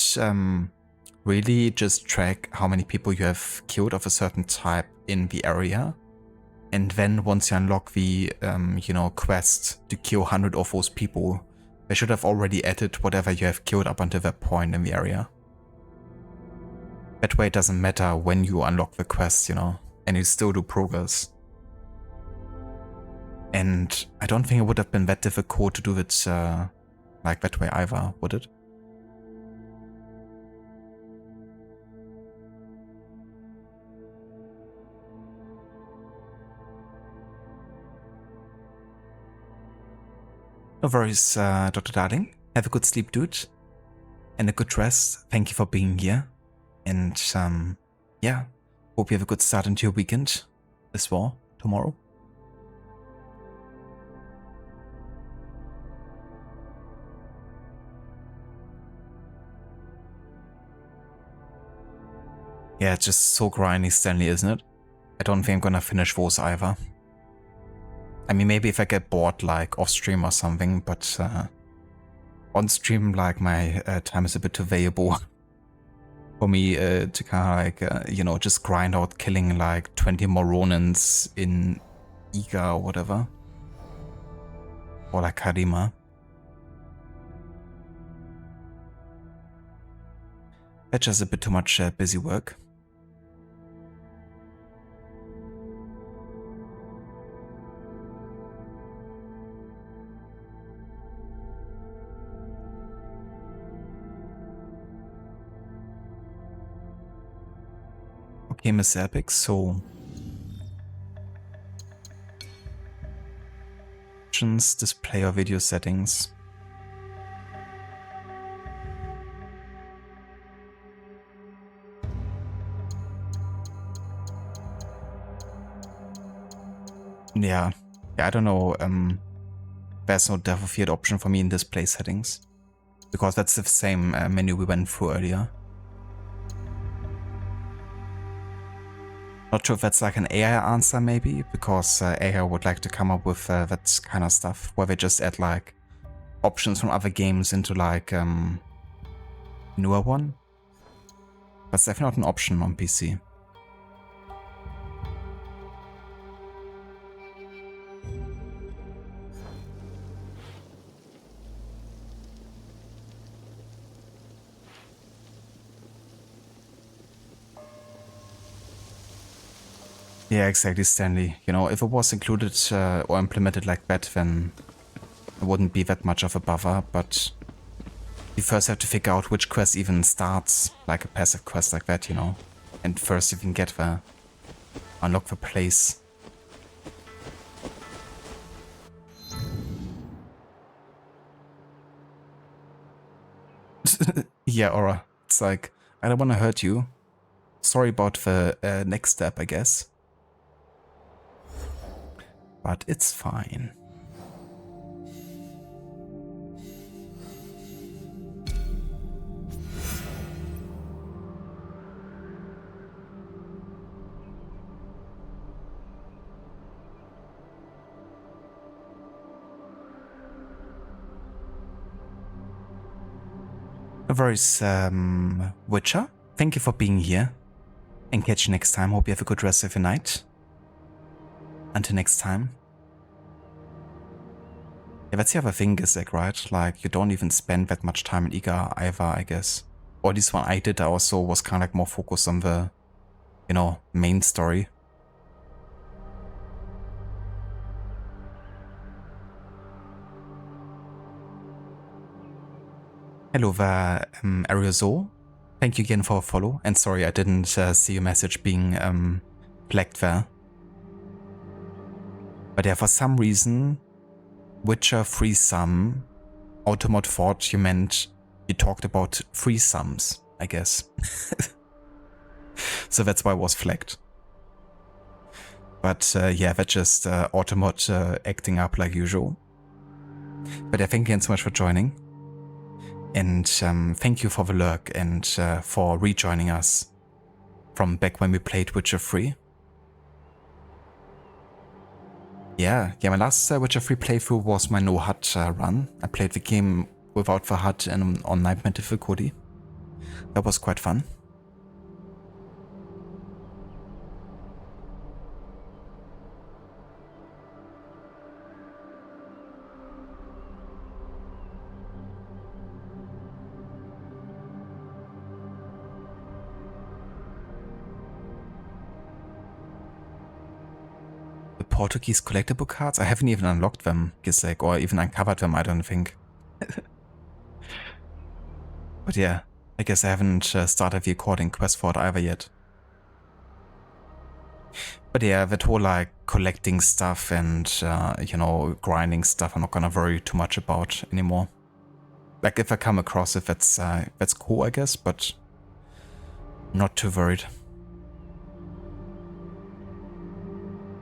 really just track how many people you have killed of a certain type in the area. And then once you unlock the, you know, quest to kill 100 of those people, they should have already added whatever you have killed up until that point in the area. That way it doesn't matter when you unlock the quest, you know, and you still do progress. And I don't think it would have been that difficult to do it like that way either, would it? No worries, Dr. Darling. Have a good sleep, dude. And a good rest. Thank you for being here. And yeah, hope you have a good start into your weekend as well tomorrow. Yeah, it's just so grindy, Stanley, isn't it? I don't think I'm gonna finish those either. I mean, maybe if I get bored, like off stream or something, but on stream, like my time is a bit too valuable for me to kind of like, you know, just grind out killing like 20 more Ronins in Iga or whatever. Or like Harima. That's just a bit too much busy work. Okay, Miss Epic, so options, display or video settings. Yeah, I don't know. There's no Death of Field option for me in display settings because that's the same menu we went through earlier. Not sure if that's like an AI answer maybe, because AI would like to come up with that kind of stuff where they just add like options from other games into like newer one. But it's definitely not an option on PC. Yeah, exactly, Stanley. You know, if it was included or implemented like that, then it wouldn't be that much of a bother, but you first have to figure out which quest even starts like a passive quest like that, you know. And first you can get there. Unlock the place. Yeah, Aura. It's like, I don't want to hurt you. Sorry about the next step, I guess. But it's fine. No worries, Witcher. Thank you for being here. And catch you next time. Hope you have a good rest of your night. Until next time. Yeah, that's the other thing is like, right? Like, you don't even spend that much time in Iga either, I guess. Or at least when I did, I also was kind of like more focused on the, you know, main story. Hello there, Ariozo. Thank you again for a follow. And sorry, I didn't see your message being flagged there. But yeah, for some reason, Witcher threesome, Automod thought you meant you talked about threesomes, I guess. So that's why it was flagged. But yeah, that's just Automod acting up like usual. But yeah, thank you again so much for joining. And thank you for the lurk and for rejoining us from back when we played Witcher 3. Yeah, my last Witcher 3 playthrough was my no HUD run. I played the game without the HUD and on Nightmare difficulty. That was quite fun. Portuguese collectible cards? I haven't even unlocked them, Gislek, or even uncovered them, I don't think. But yeah, I guess I haven't started the recording quest for it either yet. But yeah, that whole like collecting stuff and, you know, grinding stuff I'm not gonna worry too much about anymore. Like if I come across it, that's cool, I guess, but not too worried.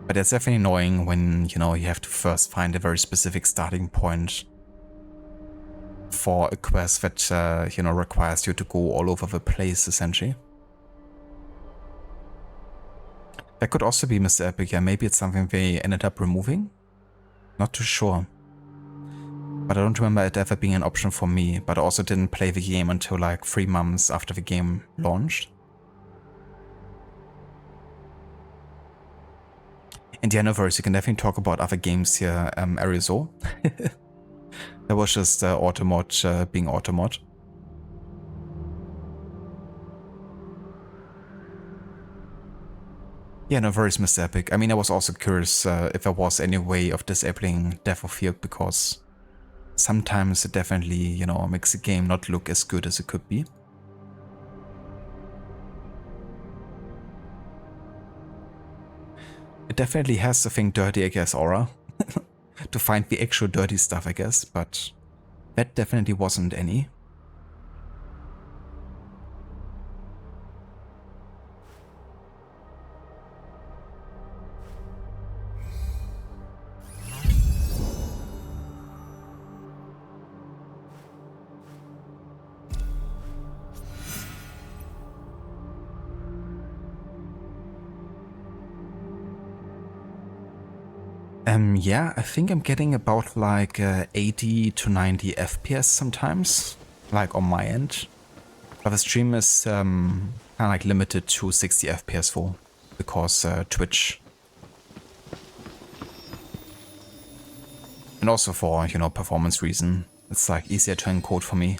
But it's definitely annoying when, you know, you have to first find a very specific starting point for a quest that, you know, requires you to go all over the place, essentially. That could also be Mr. Epic, yeah, maybe it's something they ended up removing? Not too sure. But I don't remember it ever being an option for me, but I also didn't play the game until like 3 months after the game launched. And yeah, no worries, you can definitely talk about other games here, Arizo. That was just Automod being Automod. Yeah, no worries, Mr. Epic. I mean, I was also curious if there was any way of disabling Depth of Field, because sometimes it definitely, you know, makes the game not look as good as it could be. It definitely has the thing dirty, I guess, Aura. To find the actual dirty stuff, I guess, but that definitely wasn't any. Yeah, I think I'm getting about like 80 to 90 FPS sometimes, like on my end. But the stream is kind of like limited to 60 FPS for, because Twitch. And also for, you know, performance reason. It's like easier to encode for me.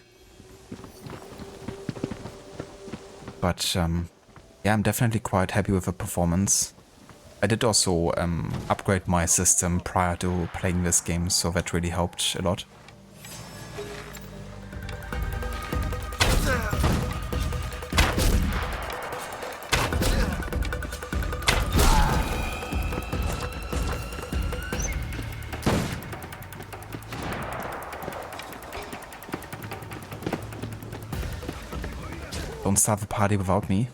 But yeah, I'm definitely quite happy with the performance. I did also upgrade my system prior to playing this game, so that really helped a lot. Don't start the party without me.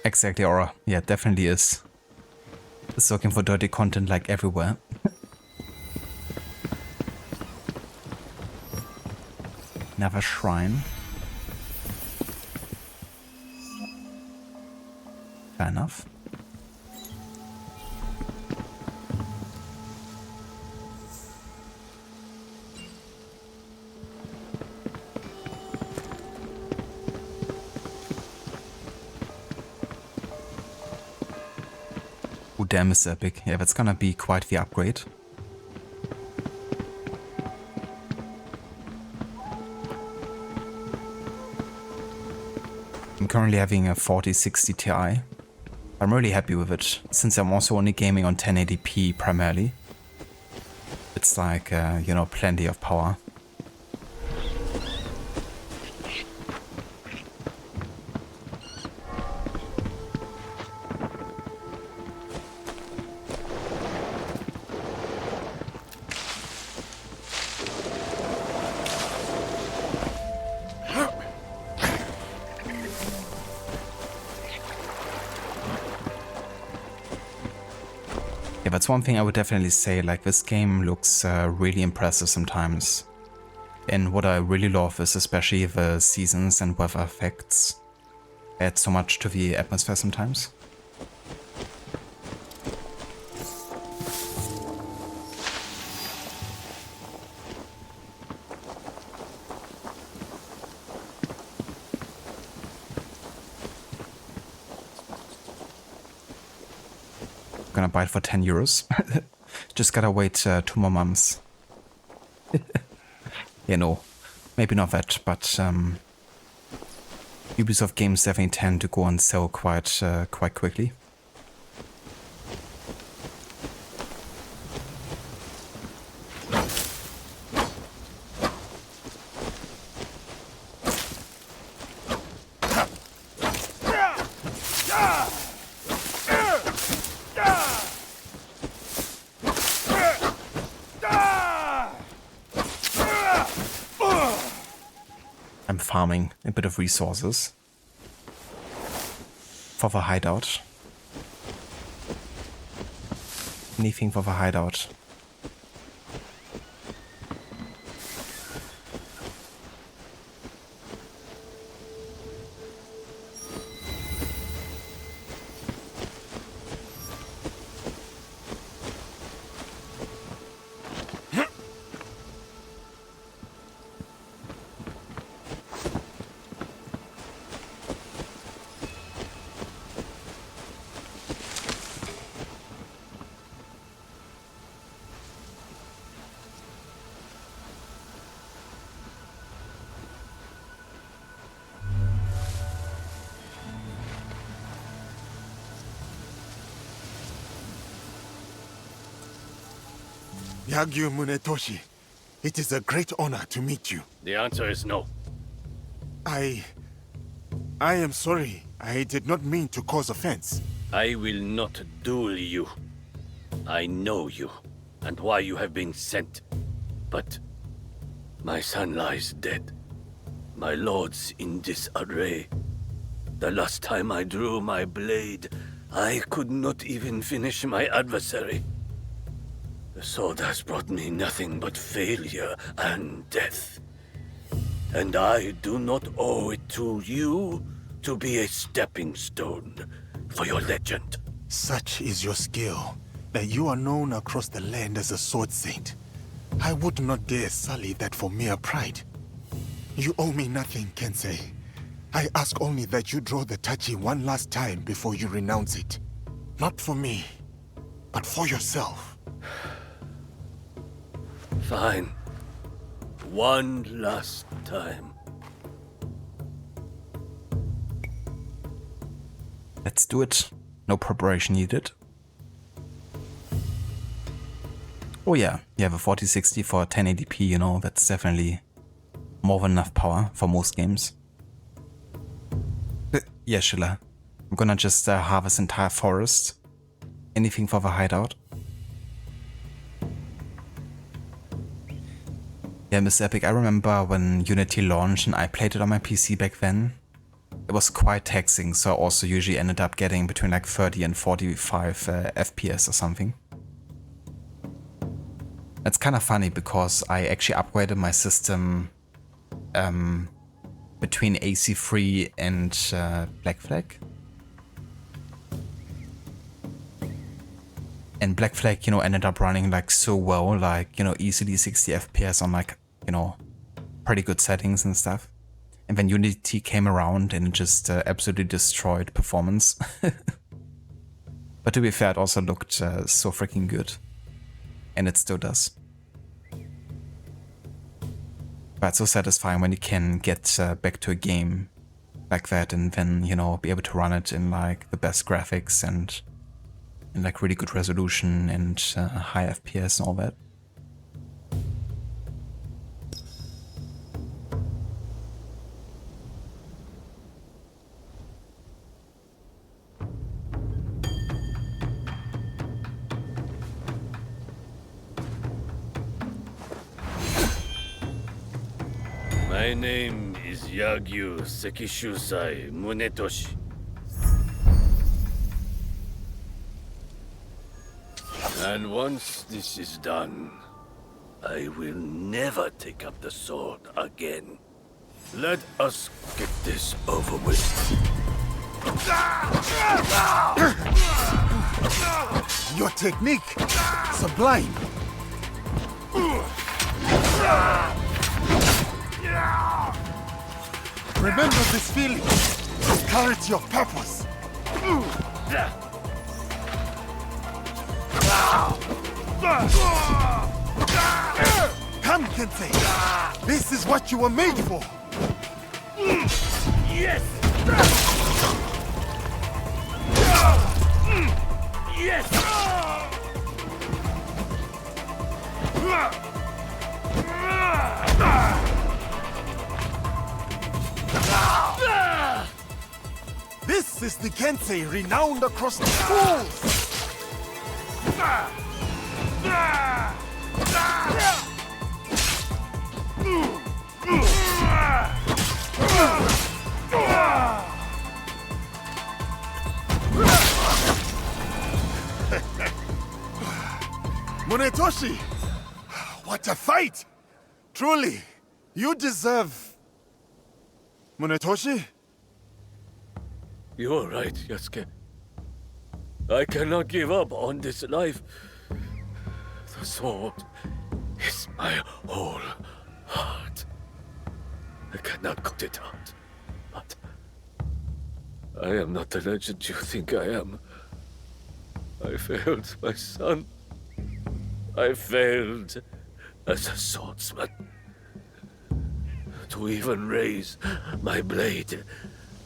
Exactly, Aura. Yeah, definitely is. It's looking for dirty content like everywhere. Another shrine. Fair enough. Oh damn, it's epic. Yeah, that's gonna be quite the upgrade. I'm currently having a 4060 Ti. I'm really happy with it, since I'm also only gaming on 1080p primarily. It's like, you know, plenty of power. Yeah, that's one thing I would definitely say, like this game looks really impressive sometimes. And what I really love is especially the seasons and weather effects add so much to the atmosphere sometimes. Gonna buy it for 10 euros. Just gotta wait 2 more months. Yeah, no, maybe not that, but Ubisoft games definitely tend to go on sale quite quickly. I'm farming a bit of resources for the hideout. Anything for the hideout. Yagyu Munetoshi, it is a great honor to meet you. The answer is no. I am sorry. I did not mean to cause offense. I will not duel you. I know you, and why you have been sent. But my son lies dead. My lords in disarray. The last time I drew my blade, I could not even finish my adversary. The sword has brought me nothing but failure and death. And I do not owe it to you to be a stepping stone for your legend. Such is your skill, that you are known across the land as a sword saint. I would not dare sully that for mere pride. You owe me nothing, Kensei. I ask only that you draw the tachi one last time before you renounce it. Not for me, but for yourself. Fine. One last time. Let's do it. No preparation needed. Oh yeah, you have a 4060 for 1080p, you know, that's definitely more than enough power for most games. Yeah, Schiller. I'm gonna just harvest entire forest. Anything for the hideout. Yeah, Miss Epic, I remember when Unity launched and I played it on my PC back then. It was quite taxing, so I also usually ended up getting between like 30 and 45 FPS or something. It's kind of funny because I actually upgraded my system between AC3 and Black Flag. And Black Flag, you know, ended up running like so well, like, you know, easily 60 FPS on like, you know, pretty good settings and stuff. And then Unity came around and just absolutely destroyed performance. But to be fair, it also looked so freaking good. And it still does. But it's so satisfying when you can get back to a game like that and then, you know, be able to run it in like the best graphics and in like really good resolution and high FPS and all that. My name is Yagyu Sekishusai Munetoshi. And once this is done, I will never take up the sword again. Let us get this over with. Your technique, sublime. Remember this feeling, this clarity of purpose. Come, Kensei. This is what you were made for. Yes! Yes! This is the Kensei renowned across the schools! Munetoshi! What a fight! Truly, you deserve... Munetoshi? You are right, Yasuke. I cannot give up on this life. The sword is my whole heart. I cannot cut it out. But I am not the legend you think I am. I failed my son. I failed as a swordsman. To even raise my blade,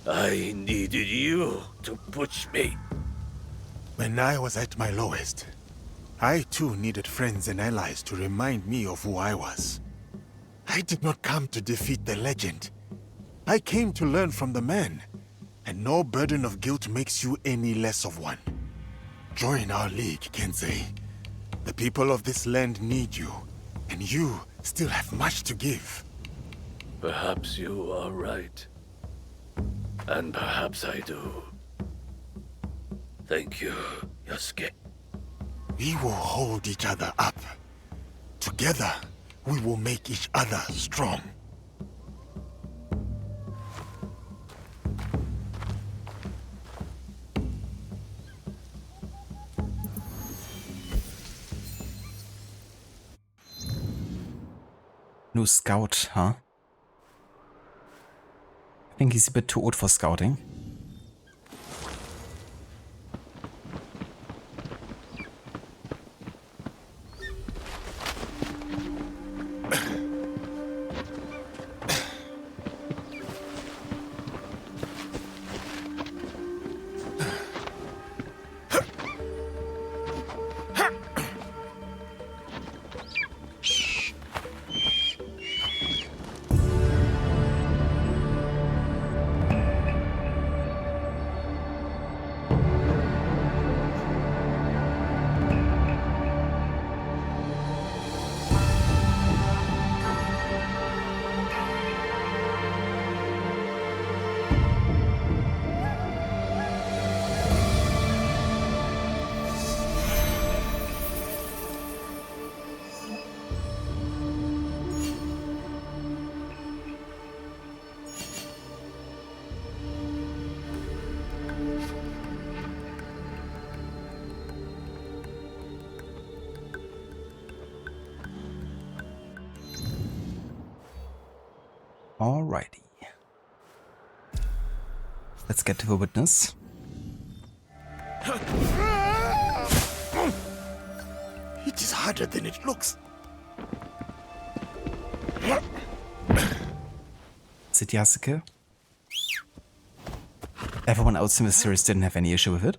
I needed you to push me. When I was at my lowest, I too needed friends and allies to remind me of who I was. I did not come to defeat the legend. I came to learn from the man, and no burden of guilt makes you any less of one. Join our league, Kensei. The people of this land need you, and you still have much to give. Perhaps you are right. And perhaps I do. Thank you, Yasuke. We will hold each other up. Together, we will make each other strong. New scout, huh? I think he's a bit too old for scouting. Alrighty. Let's get to the witness. It is harder than it looks. Is it Yasuke? Everyone else in the series didn't have any issue with it.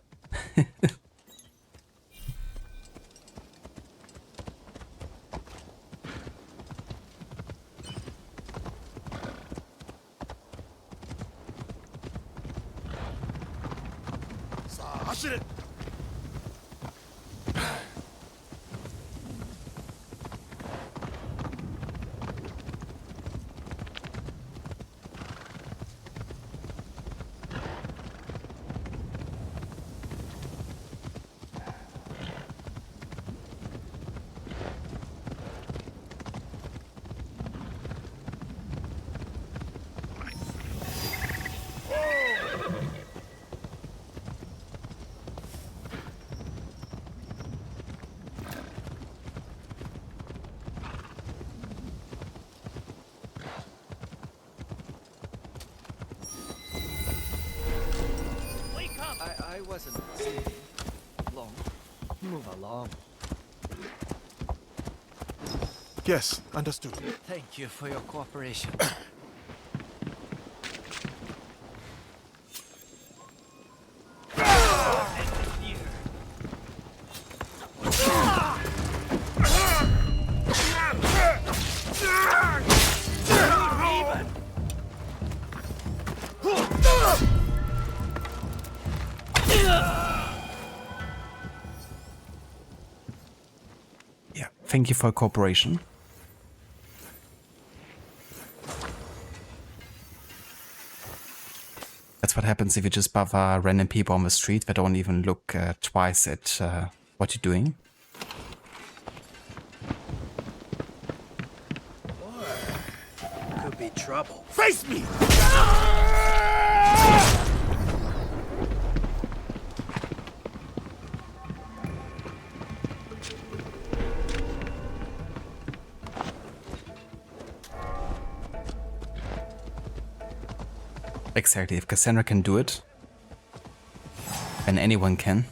I wasn't saying long. Move along. Yes, understood. Thank you for your cooperation. Yeah, thank you for your cooperation. That's what happens if you just bother random people on the street that don't even look twice at what you're doing. Could be trouble. Face me! Exactly, if Cassandra can do it, then anyone can.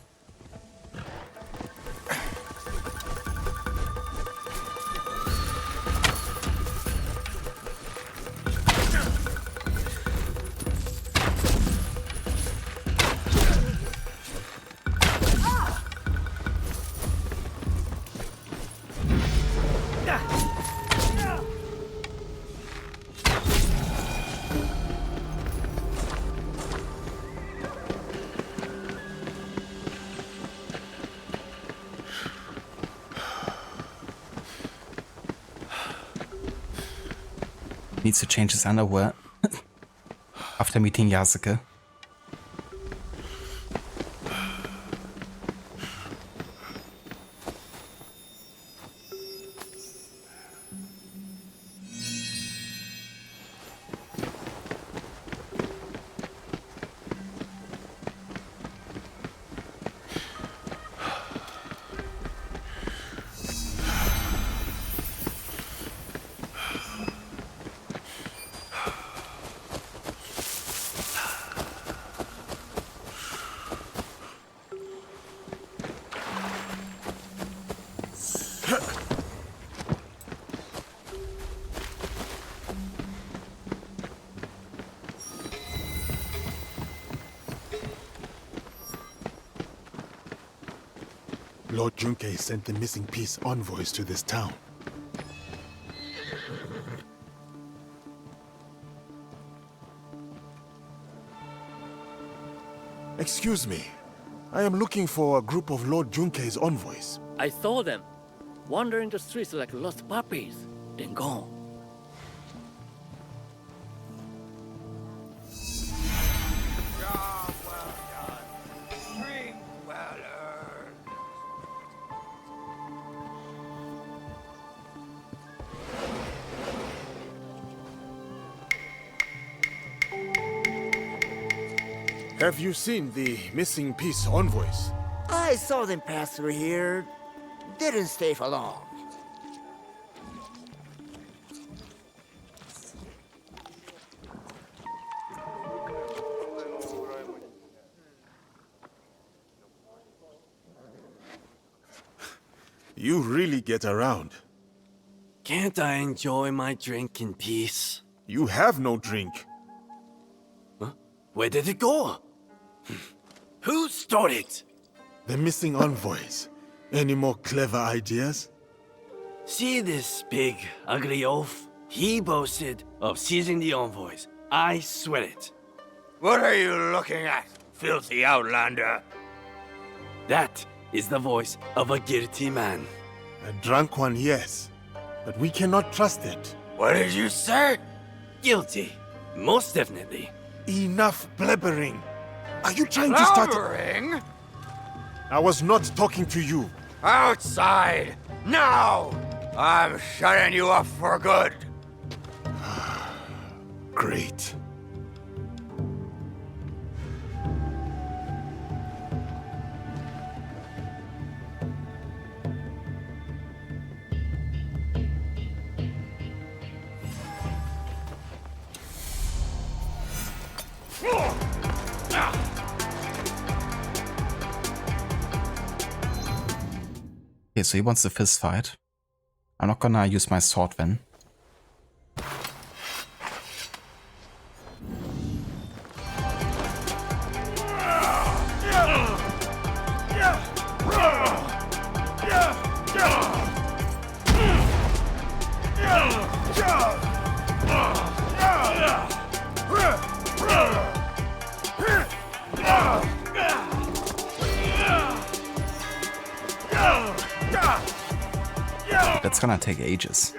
Needs to change his underwear after meeting Yasuke. Lord Junkei sent the missing peace envoys to this town. Excuse me. I am looking for a group of Lord Junkei's envoys. I saw them, wandering the streets like lost puppies, then gone. Have you seen the missing peace envoys? I saw them pass through here. Didn't stay for long. You really get around. Can't I enjoy my drink in peace? You have no drink. Huh? Where did it go? Who stole it? The missing envoys. Any more clever ideas? See this big, ugly oaf? He boasted of seizing the envoys. I swear it. What are you looking at, filthy outlander? That is the voice of a guilty man. A drunk one, yes. But we cannot trust it. What did you say? Guilty. Most definitely. Enough blabbering. Are you trying to start... Blabbering? I was not talking to you. Outside! Now! I'm shutting you up for good. Great. Okay, so he wants the fist fight. I'm not gonna use my sword then. That's gonna take ages.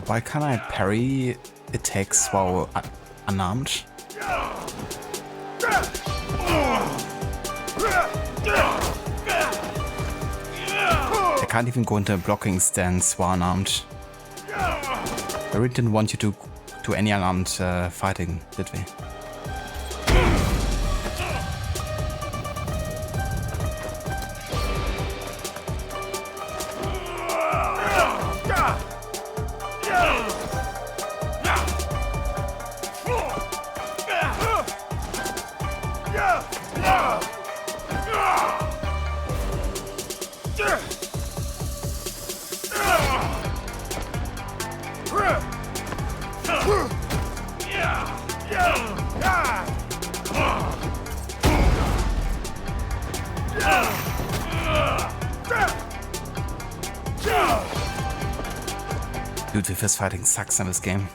Why can't I parry attacks while unarmed? I can't even go into a blocking stance while unarmed. I really didn't want you to do any unarmed fighting, did we? Dude, the fist fighting sucks in this game.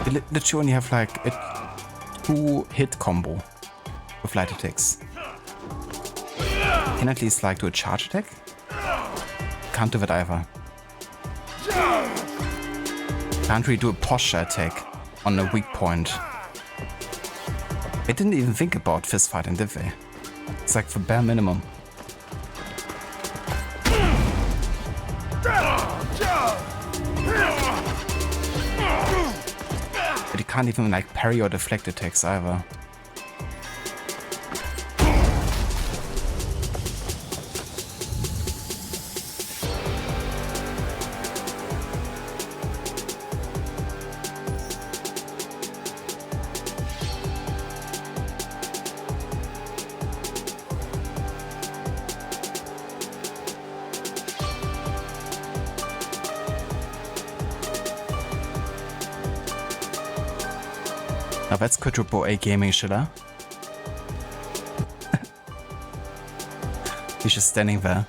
You literally only have like a 2-hit combo with light attacks. Can I at least like do a charge attack? Can't do that either. Can't really do a posture attack on a weak point. I didn't even think about fist fighting, did they? It's like the bare minimum. But you can't even like parry or deflect attacks either. Now that's quadruple A gaming, Schiller. He's just standing there.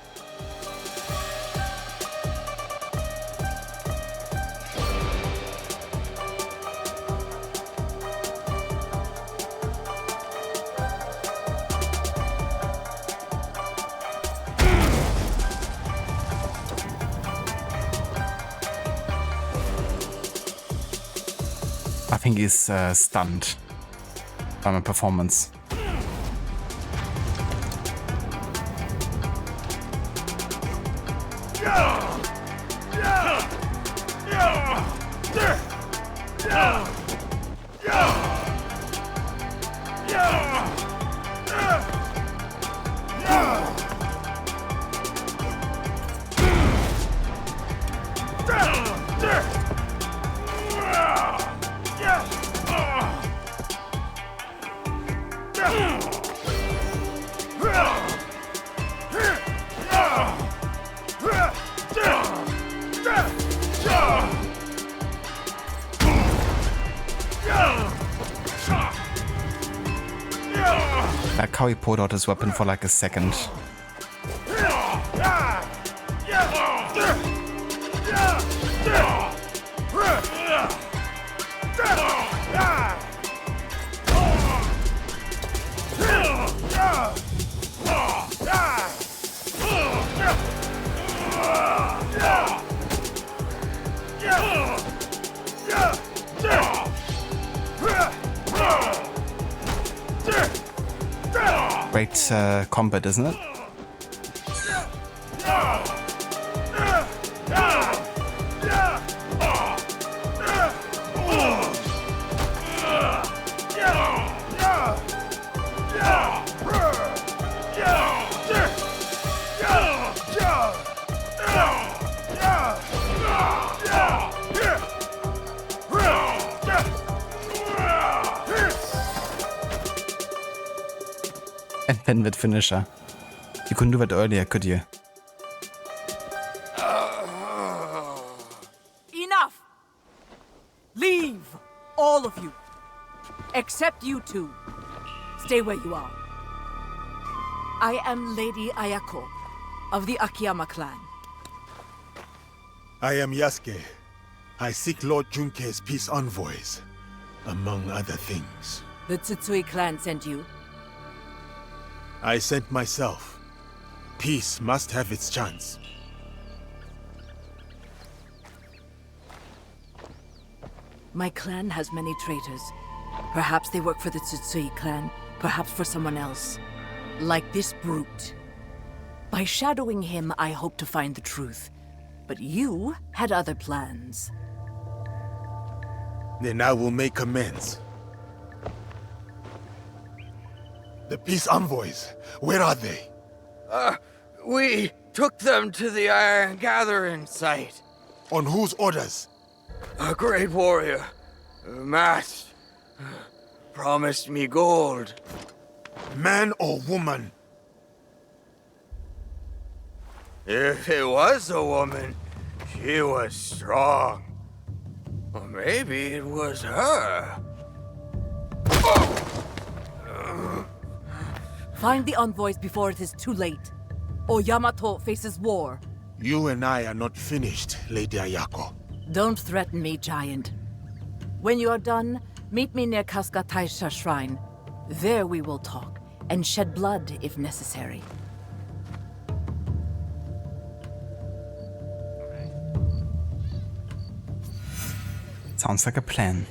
I think he's stunned by my performance. Like how he pulled out his weapon for like a second. Great combat, isn't it? And then with finisher. You couldn't do that earlier, could you? Enough! Leave! All of you. Except you two. Stay where you are. I am Lady Ayako of the Akiyama clan. I am Yasuke. I seek Lord Junkei's peace envoys, among other things. The Tsutsui clan sent you? I sent myself. Peace must have its chance. My clan has many traitors. Perhaps they work for the Tsutsui clan, perhaps for someone else. Like this brute. By shadowing him, I hope to find the truth. But you had other plans. Then I will make amends. The peace envoys, where are they? We took them to the Iron Gathering site. On whose orders? A great warrior, masked, promised me gold. Man or woman? If it was a woman, she was strong. Or maybe it was her. Find the envoys before it is too late, or Yamato faces war. You and I are not finished, Lady Ayako. Don't threaten me, giant. When you are done, meet me near Kasuga Taisha Shrine. There we will talk, and shed blood if necessary. Sounds like a plan.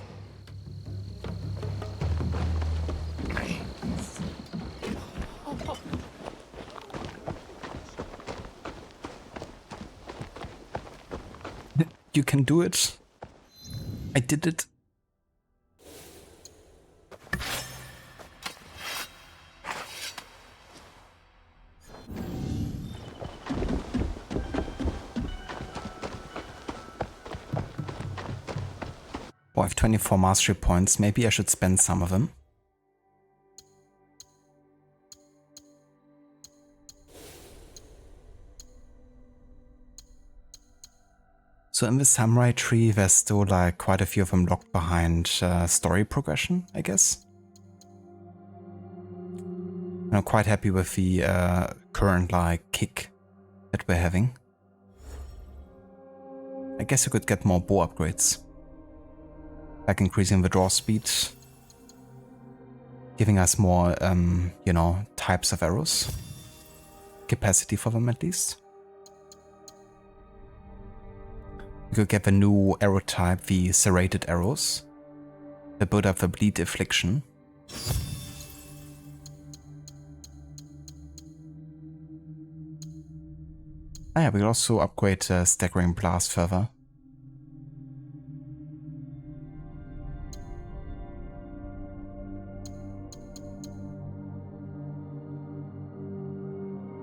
You can do it. I did it. Oh, I have 24 mastery points. Maybe I should spend some of them. So in the samurai tree, there's still like quite a few of them locked behind story progression, I guess. I'm quite happy with the current like kick that we're having. I guess you could get more bow upgrades. Like increasing the draw speed, giving us more, you know, types of arrows. Capacity for them at least. We could get the new arrow type, the serrated arrows. They build up the bleed affliction. Ah yeah, we could also upgrade staggering blast further.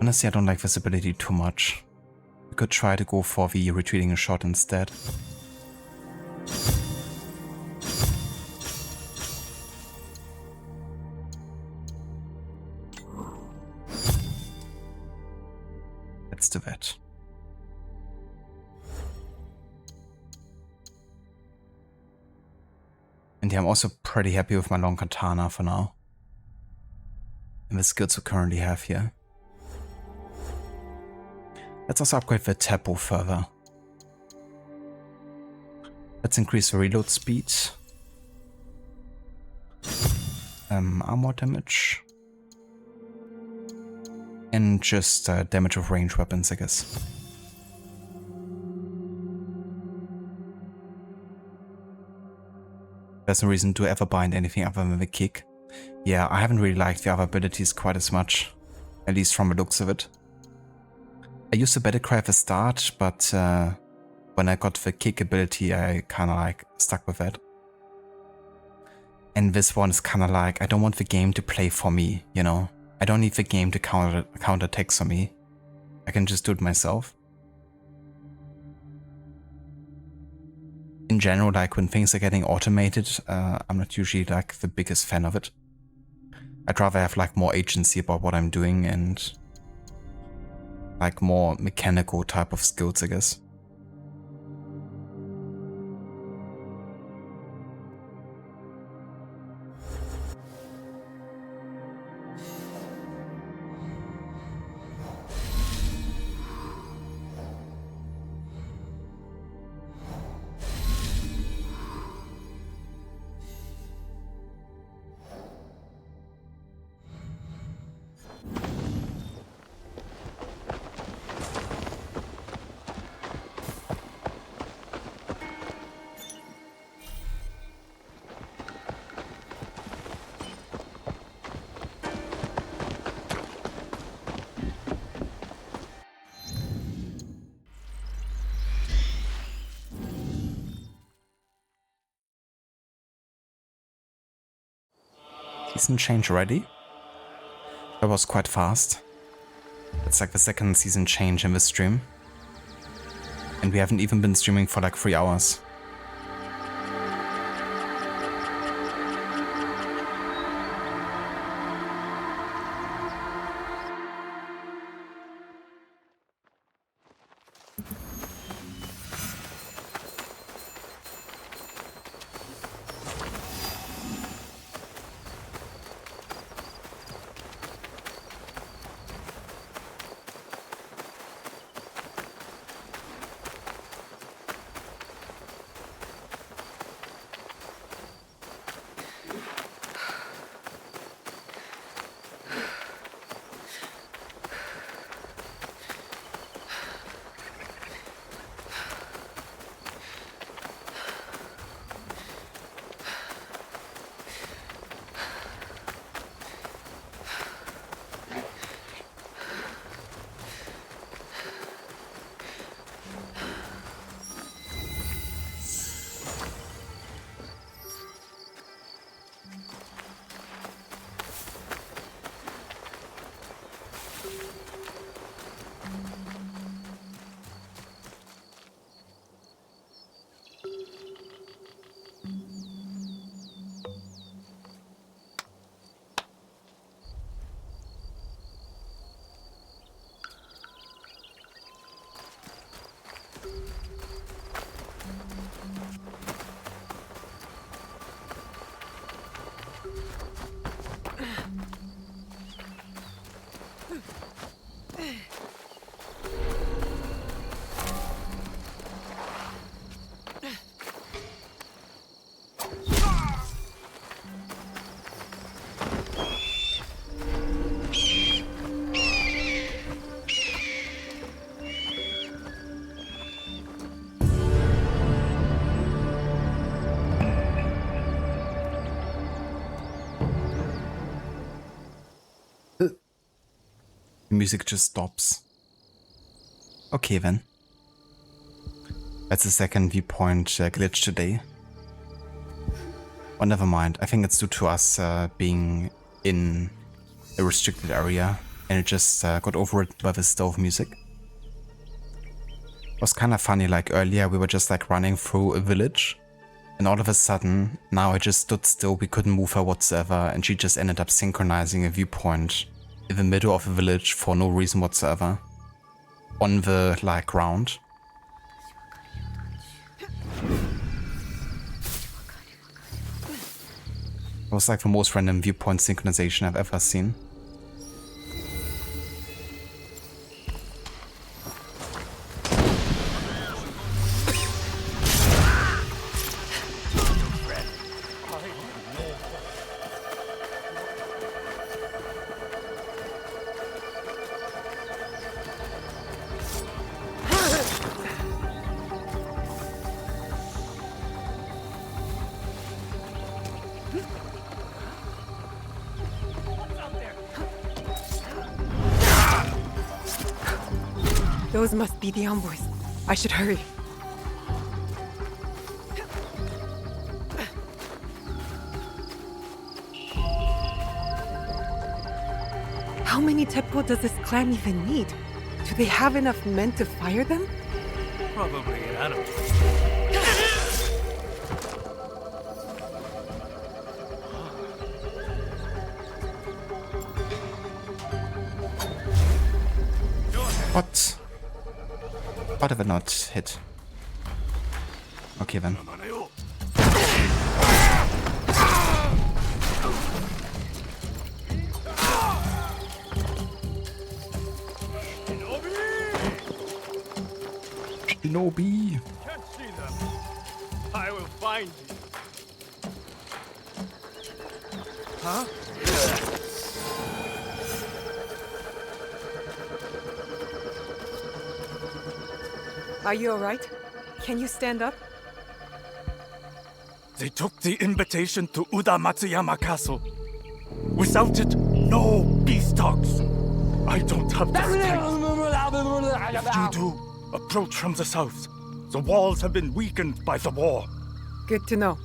Honestly, I don't like this ability too much. We could try to go for the retreating shot instead. Let's do that. And yeah, I'm also pretty happy with my long katana for now. And the skills we currently have here. Let's also upgrade the tempo further. Let's increase the reload speed. Armor damage. And just damage of ranged weapons, I guess. There's no reason to ever bind anything other than the kick. Yeah, I haven't really liked the other abilities quite as much. At least from the looks of it. I used the battle cry at the start, but when I got the kick ability, I kinda like stuck with that. And this one is kinda like, I don't want the game to play for me, you know? I don't need the game to counter attacks on me. I can just do it myself. In general, like when things are getting automated, I'm not usually like the biggest fan of it. I'd rather have like more agency about what I'm doing and like more mechanical type of skills, I guess. Season change already? That was quite fast. It's like the second season change in this stream. And we haven't even been streaming for like 3 hours. The music just stops. Okay then. That's the second viewpoint glitch today. Oh, never mind. I think it's due to us being in a restricted area and it just got overridden by the stove music. It was kind of funny, like earlier we were just like running through a village and all of a sudden now I just stood still, we couldn't move her whatsoever, and she just ended up synchronizing a viewpoint in the middle of a village for no reason whatsoever on the like ground. It was like the most random viewpoint synchronization I've ever seen. Those must be the envoys. I should hurry. How many teppo does this clan even need? Do they have enough men to fire them? Probably an animal. What? Why did I not hit? Okay then. Shinobi! Can't see them. I will find you. Huh? Are you alright? Can you stand up? They took the invitation to Uda Matsuyama Castle. Without it, no beast dogs. I don't have the strength. If you do, approach from the south. The walls have been weakened by the war. Good to know.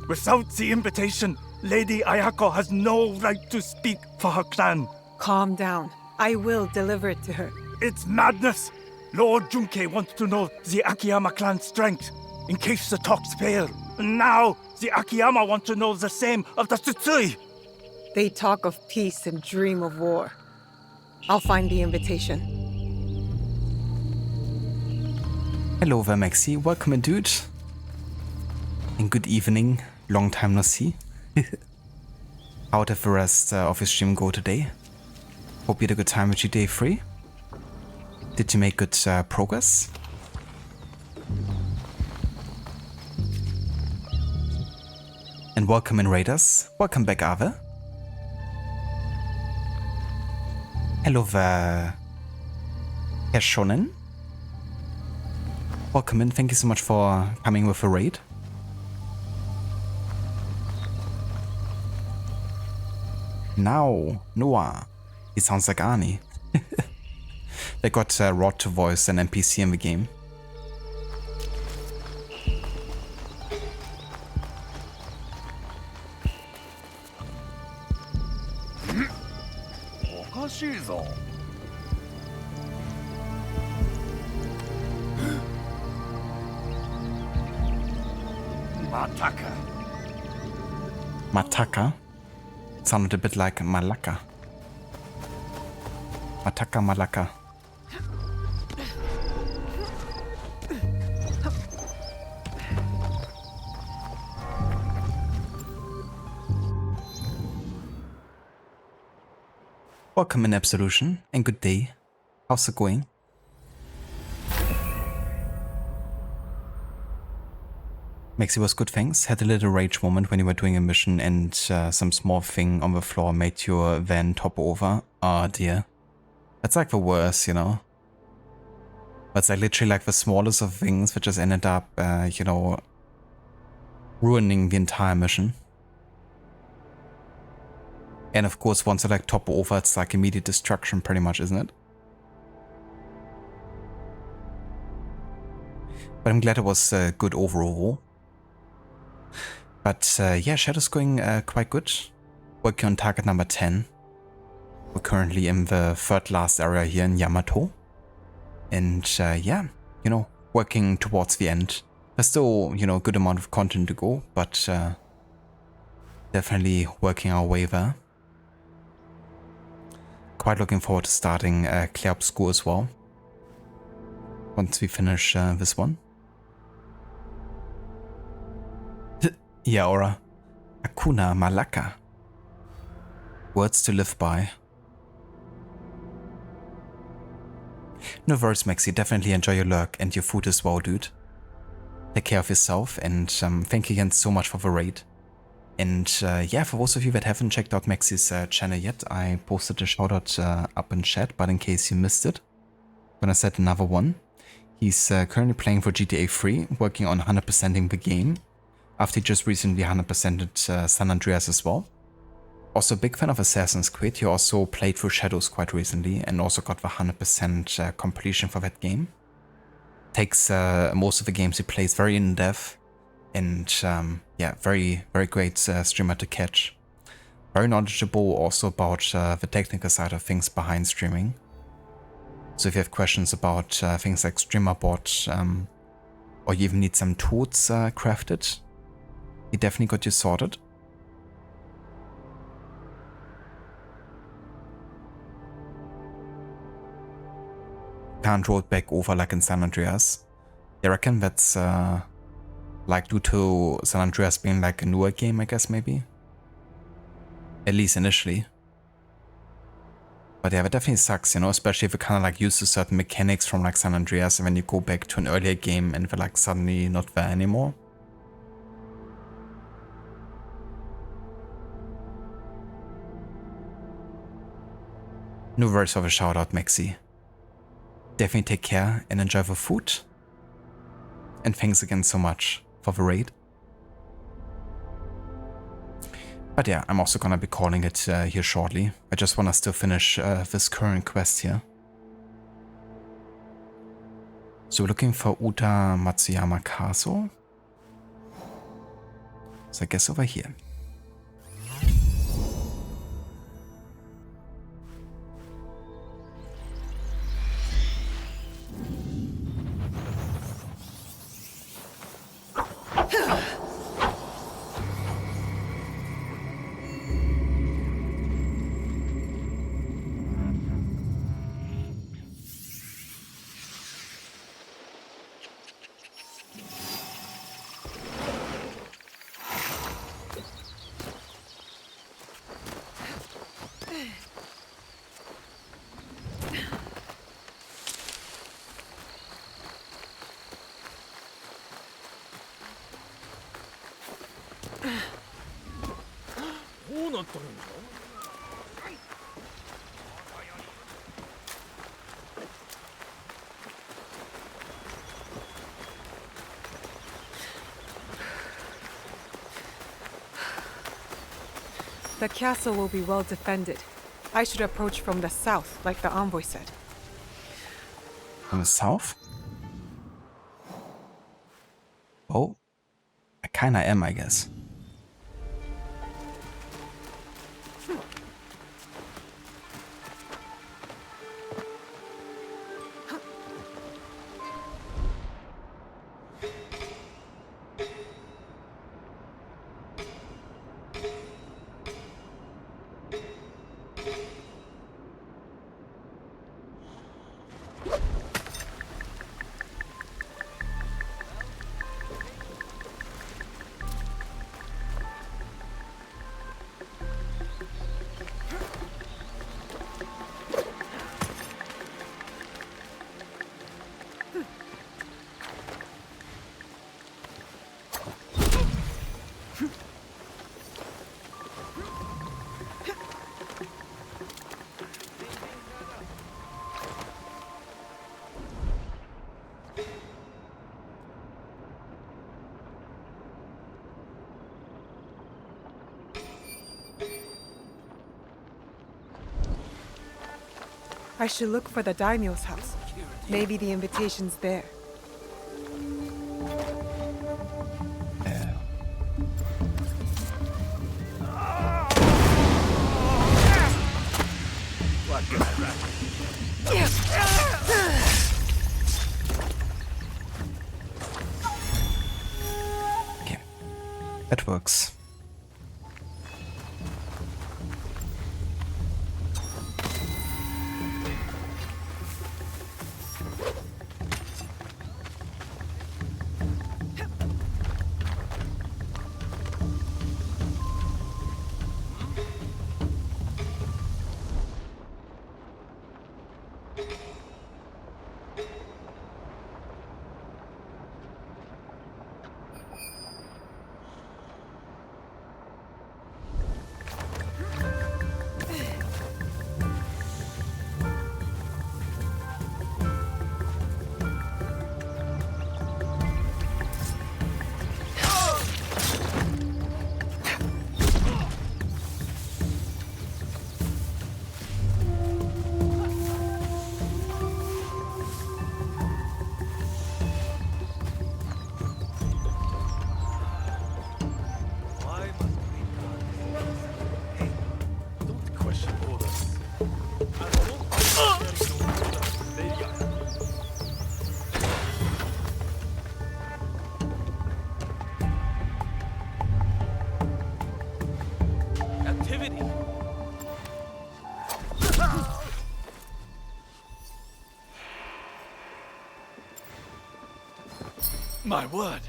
Without the invitation, Lady Ayako has no right to speak for her clan. Calm down. I will deliver it to her. It's madness. Lord Junkei wants to know the Akiyama clan's strength, in case the talks fail. And now, the Akiyama want to know the same of the Tsutsui. They talk of peace and dream of war. I'll find the invitation. Hello there, Maxi. Welcome, dude. And good evening. Long time no see. How did the rest of your stream go today? Hope you had a good time with GTA 3. Did you make good progress? And welcome in, Raiders. Welcome back, Ave. Hello there, Herr Shonen. Welcome in. Thank you so much for coming with a raid. Now, Noah. He sounds like Arnie. They got Rod to voice an NPC in the game. Mataka. Mataka? Sounded a bit like Malaka. Mataka Malaka. Welcome in Absolution, and good day. How's it going? Maxi was good, thanks. Had a little rage moment when you were doing a mission and some small thing on the floor made your van topple over. Oh dear. That's like the worst, you know? That's like literally like the smallest of things that just ended up, you know, ruining the entire mission. And of course, once I like topple over, it's like immediate destruction pretty much, isn't it? But I'm glad it was good overall. But yeah, Shadow's going quite good. Working on target number 10. We're currently in the third last area here in Yamato. And yeah, you know, working towards the end. There's still, you know, a good amount of content to go, but definitely working our way there. Quite looking forward to starting Clair Obscur as well. Once we finish this one. Yeah, Aura. Akuna Malaka. Words to live by. No worries, Maxi. Definitely enjoy your lurk and your food as well, dude. Take care of yourself, and thank you again so much for the raid. And yeah, for those of you that haven't checked out Maxi's channel yet, I posted a shoutout up in chat, but in case you missed it, I'm gonna set another one. He's currently playing for GTA 3, working on 100%ing the game, after he just recently 100%ed San Andreas as well. Also a big fan of Assassin's Creed. He also played through Shadows quite recently and also got the 100% completion for that game. Takes most of the games he plays very in-depth and yeah, very great streamer to catch. Very knowledgeable also about the technical side of things behind streaming. So if you have questions about things like StreamerBot or you even need some tools crafted, he definitely got you sorted. Can't roll it back over like in San Andreas. I reckon that's like due to San Andreas being like a newer game, I guess maybe. At least initially. But yeah, that definitely sucks, you know, especially if you kind of like used to certain mechanics from like San Andreas and then you go back to an earlier game and they're like suddenly not there anymore. No worries of a shout out, Maxi. Definitely take care and enjoy the food. And thanks again so much for the raid. But yeah, I'm also gonna be calling it here shortly. I just want us to finish this current quest here. So we're looking for Uta Matsuyama Castle. So I guess over here. The castle will be well defended. I should approach from the south, like the envoy said. From the south? Oh, I kinda am, I guess. I should look for the daimyo's house. Maybe the invitation's there. Okay, that works. My word.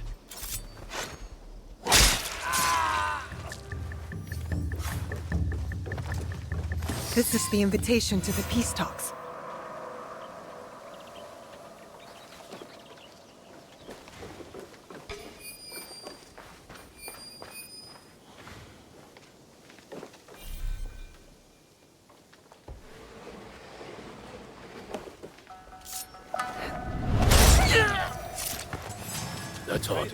This is the invitation to the peace talks. That's odd.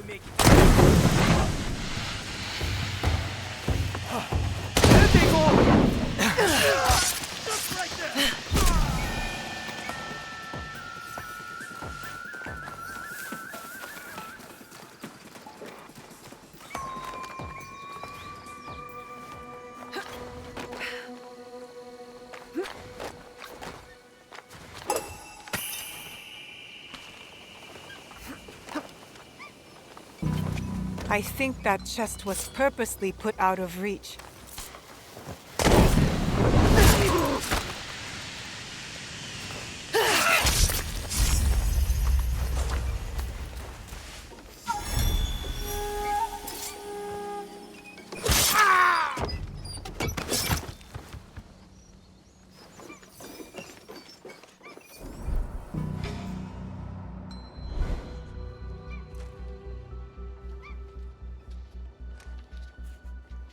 I think that chest was purposely put out of reach.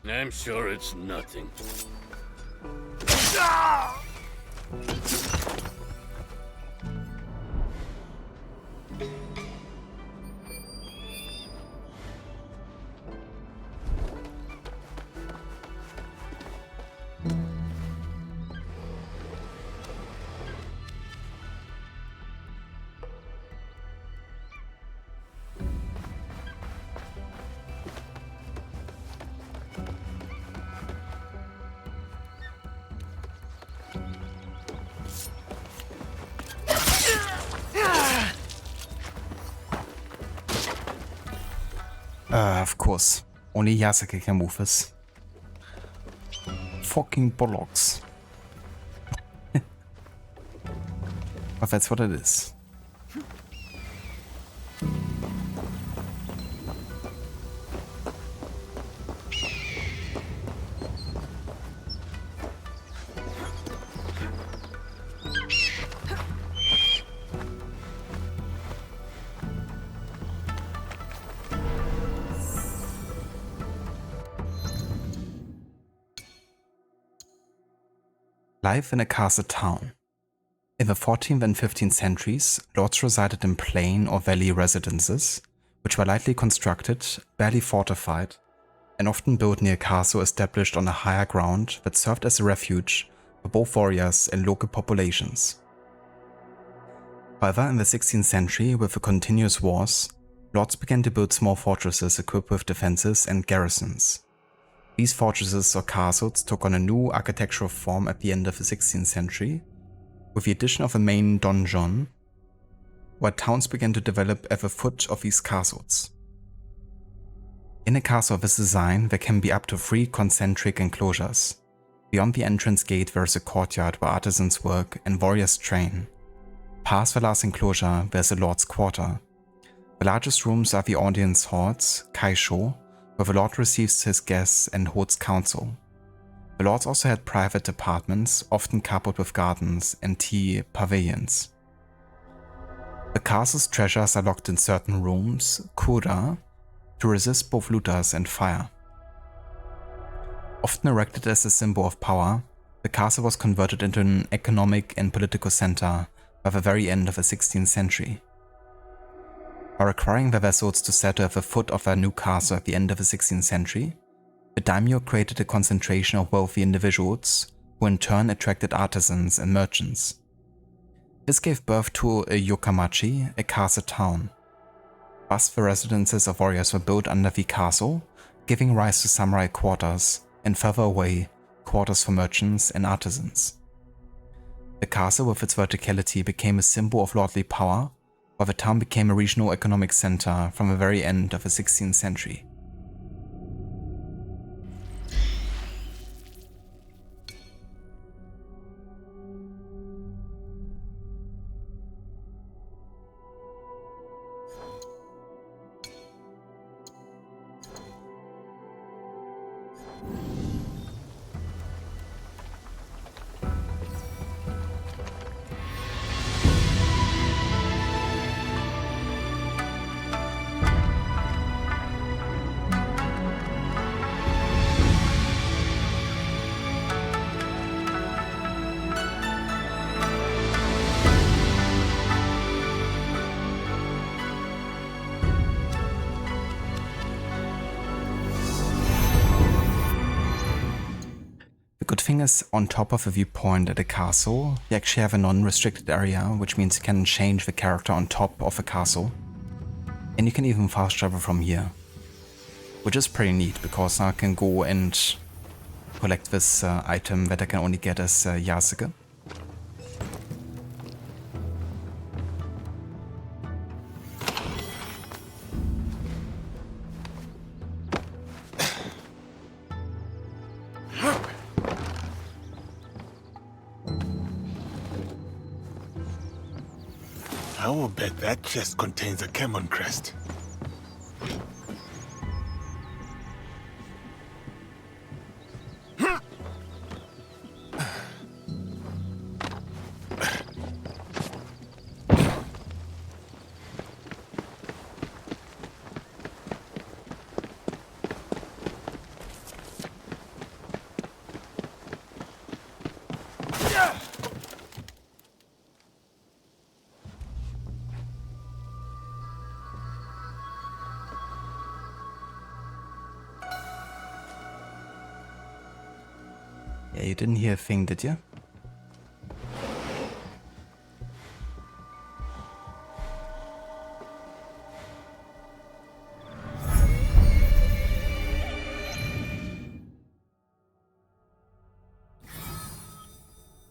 I'm sure it's nothing. Of course. Only Yasuke can move this. Fucking bollocks. But that's what it is. Life in a castle town. In the 14th and 15th centuries, lords resided in plain or valley residences, which were lightly constructed, barely fortified, and often built near a castle established on a higher ground that served as a refuge for both warriors and local populations. However, in the 16th century, with the continuous wars, lords began to build small fortresses equipped with defenses and garrisons. These fortresses or castles took on a new architectural form at the end of the 16th century, with the addition of a main donjon, where towns began to develop at the foot of these castles. In a castle of this design, there can be up to 3 concentric enclosures. Beyond the entrance gate there is a courtyard where artisans work and warriors train. Past the last enclosure there is a lord's quarter. The largest rooms are the audience halls, kaisho, where the lord receives his guests and holds council. The lords also had private apartments, often coupled with gardens and tea pavilions. The castle's treasures are locked in certain rooms, kura, to resist both looters and fire. Often erected as a symbol of power, the castle was converted into an economic and political center by the very end of the 16th century. By requiring the vassals to settle at the foot of their new castle at the end of the 16th century, the daimyo created a concentration of wealthy individuals who in turn attracted artisans and merchants. This gave birth to a yokamachi, a castle town. Thus the residences of warriors were built under the castle, giving rise to samurai quarters, and further away, quarters for merchants and artisans. The castle with its verticality became a symbol of lordly power, while the town became a regional economic center from the very end of the 16th century. The good thing is, on top of the viewpoint at the castle, you actually have a non-restricted area, which means you can change the character on top of the castle. And you can even fast travel from here. Which is pretty neat, because now I can go and collect this item that I can only get as Yasuke. I will bet that chest contains a Canon crest. Yeah, you didn't hear a thing, did you?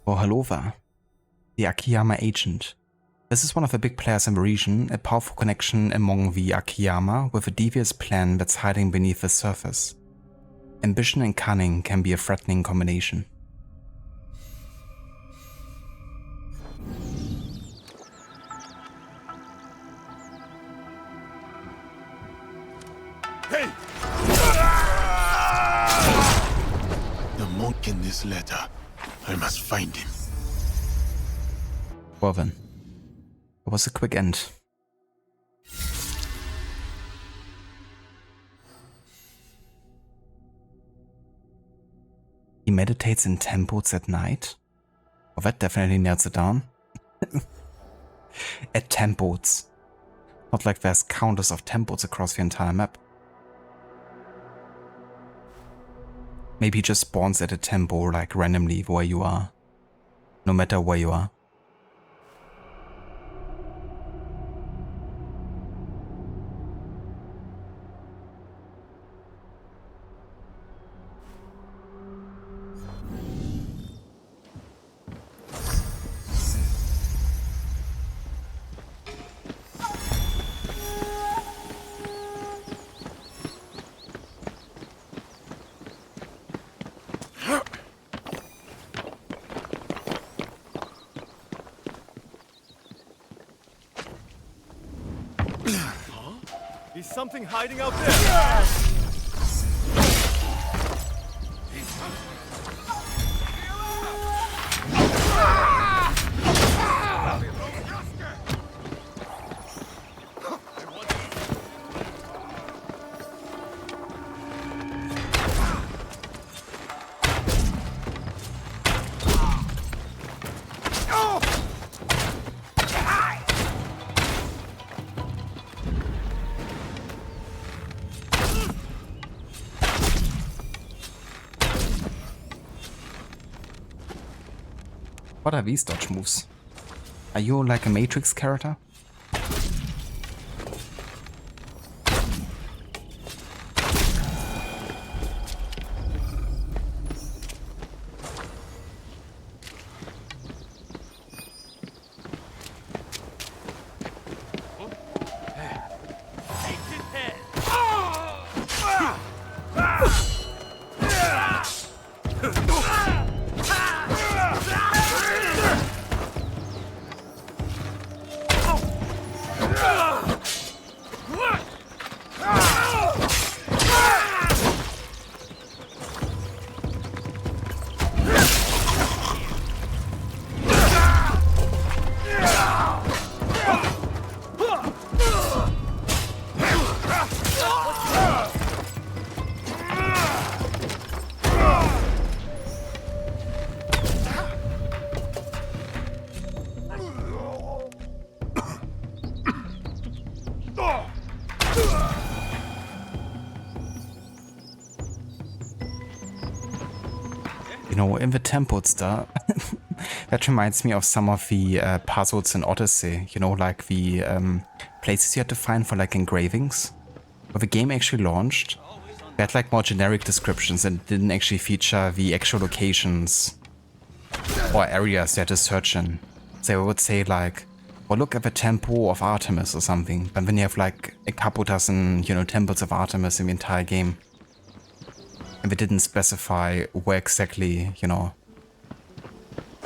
Oh, Halova, the Akiyama agent. This is one of the big players in the region, a powerful connection among the Akiyama with a devious plan that's hiding beneath the surface. Ambition and cunning can be a threatening combination. Hey! The monk in this letter. I must find him. Well then, it was a quick end. He meditates in temples at night? Well, that definitely nails it down. At temples. Not like there's countless of temples across the entire map. Maybe he just spawns at a temple like randomly where you are. no matter where you are. Is something hiding out there? What are these dodge moves? Are you like a Matrix character? You know, in the temples there, that reminds me of some of the puzzles in Odyssey, you know, like the places you had to find for like engravings. When the game actually launched, they had like more generic descriptions and didn't actually feature the actual locations or areas you had to search in. So I would say like, well, look at the temple of Artemis or something, but then you have like a couple dozen, you know, temples of Artemis in the entire game. And they didn't specify where exactly, you know,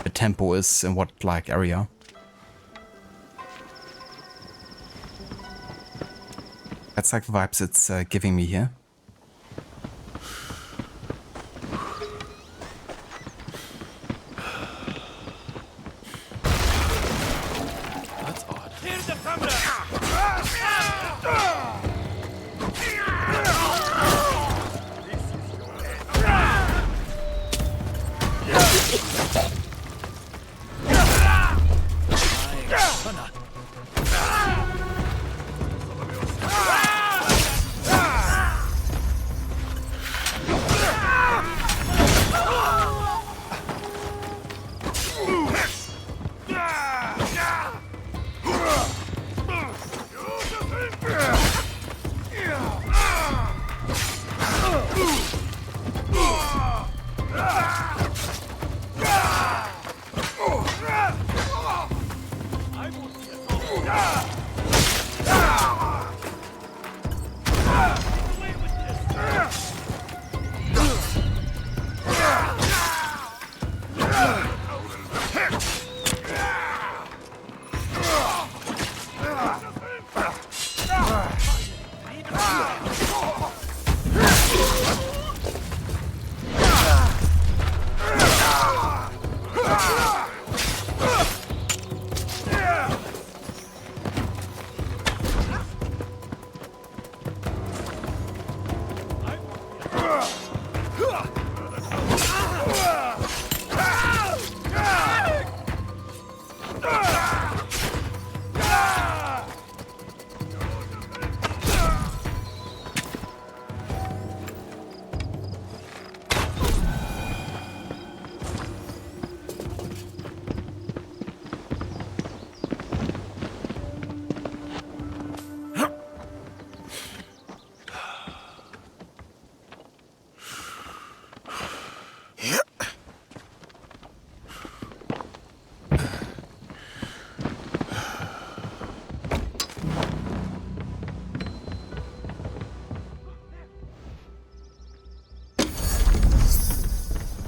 the temple is in what, like, area. That's like the vibes it's giving me here. That's odd.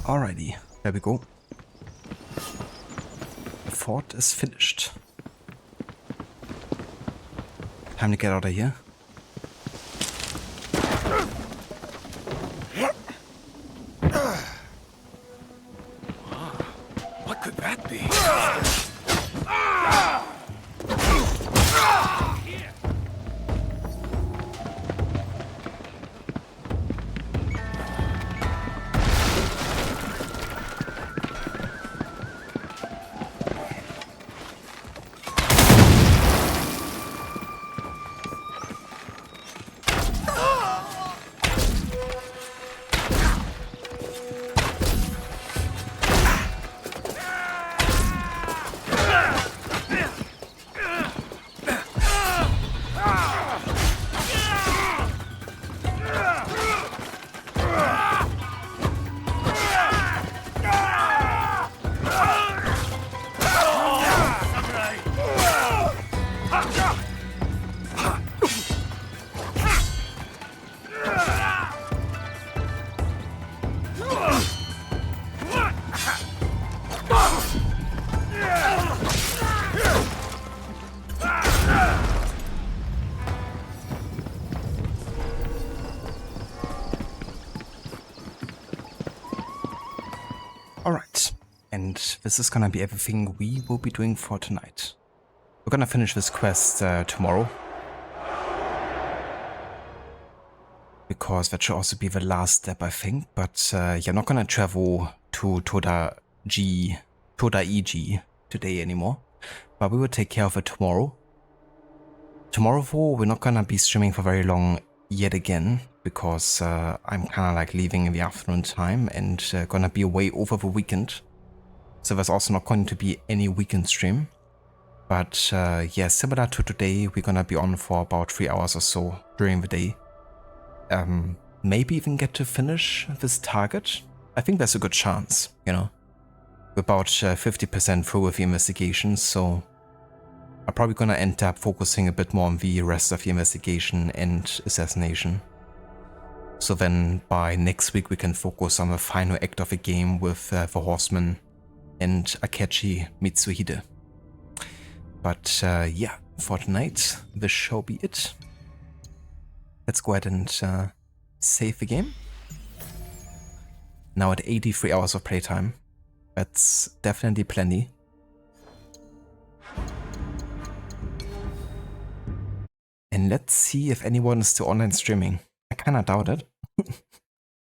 Alrighty, there we go. The fort is finished. Time to get out of here. What could that be? Alright, and this is gonna be everything we will be doing for tonight. We're gonna finish this quest tomorrow. Because that should also be the last step, I think. But you're not gonna travel to Toda EG today anymore. But we will take care of it tomorrow. Tomorrow, though, we're not gonna be streaming for very long yet again. Because I'm kind of like leaving in the afternoon time and gonna be away over the weekend. So there's also not going to be any weekend stream. But yeah, similar to today, we're gonna be on for about 3 hours or so during the day. Maybe even get to finish this target. I think there's a good chance, you know. We're about 50% through with the investigation, so I'm probably gonna end up focusing a bit more on the rest of the investigation and assassination. So then by next week we can focus on the final act of the game with the Horseman and Akechi Mitsuhide. But yeah, for tonight this shall be it. Let's go ahead and save the game. Now at 83 hours of playtime. That's definitely plenty. And let's see if anyone is still online streaming. I kinda doubt it.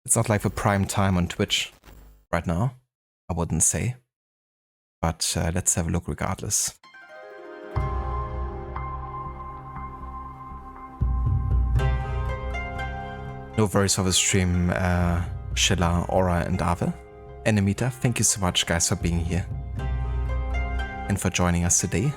It's not like the prime time on Twitch right now, I wouldn't say. But let's have a look regardless. No worries for the stream, Shilla, Aura, and Ave. Enemita, thank you so much, guys, for being here. And for joining us today.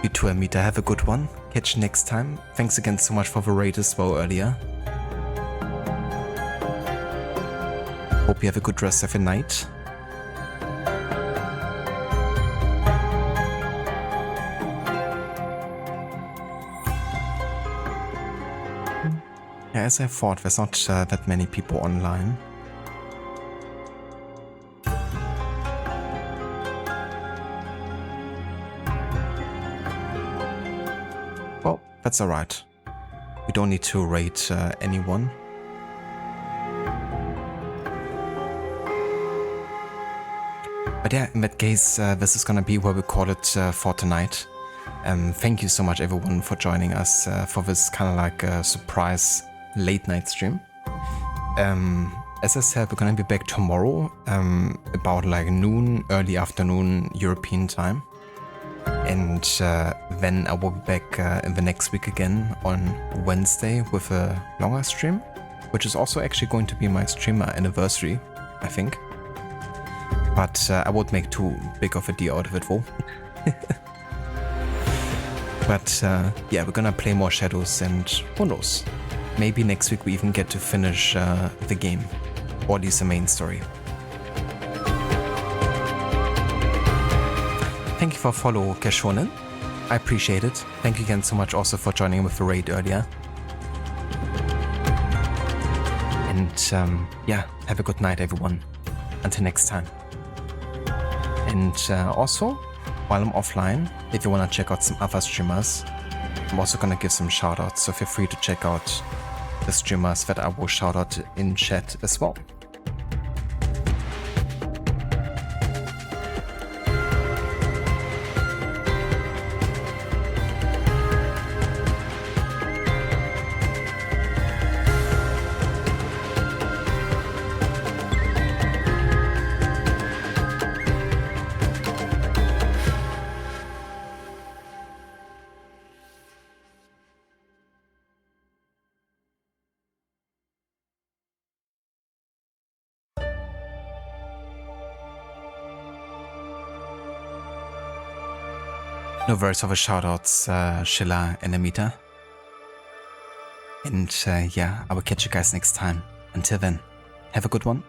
You too, Amita, have a good one. Catch you next time. Thanks again so much for the raid as well earlier. Hope you have a good rest of your night. Yeah, as I thought, there's not that many people online. Well, that's alright. We don't need to raid anyone. But yeah, in that case, this is gonna be where we call it for tonight. Thank you so much everyone for joining us for this kind of like surprise late night stream. As I said, we're gonna be back tomorrow about like noon, early afternoon European time. And then I will be back in the next week again on Wednesday with a longer stream, which is also actually going to be my streamer anniversary, I think. But I won't make too big of a deal out of it though. But yeah, we're gonna play more Shadows and who knows, maybe next week we even get to finish the game, or at least the main story. Thank you for follow, Keshonen. I appreciate it. Thank you again so much also for joining with the raid earlier. yeah, have a good night, everyone. Until next time. And also, while I'm offline, if you want to check out some other streamers, I'm also going to give some shoutouts, so feel free to check out the streamers that I will shout out in chat as well. No words of a shoutouts, Shilla and Amita. And yeah, I will catch you guys next time. Until then, have a good one.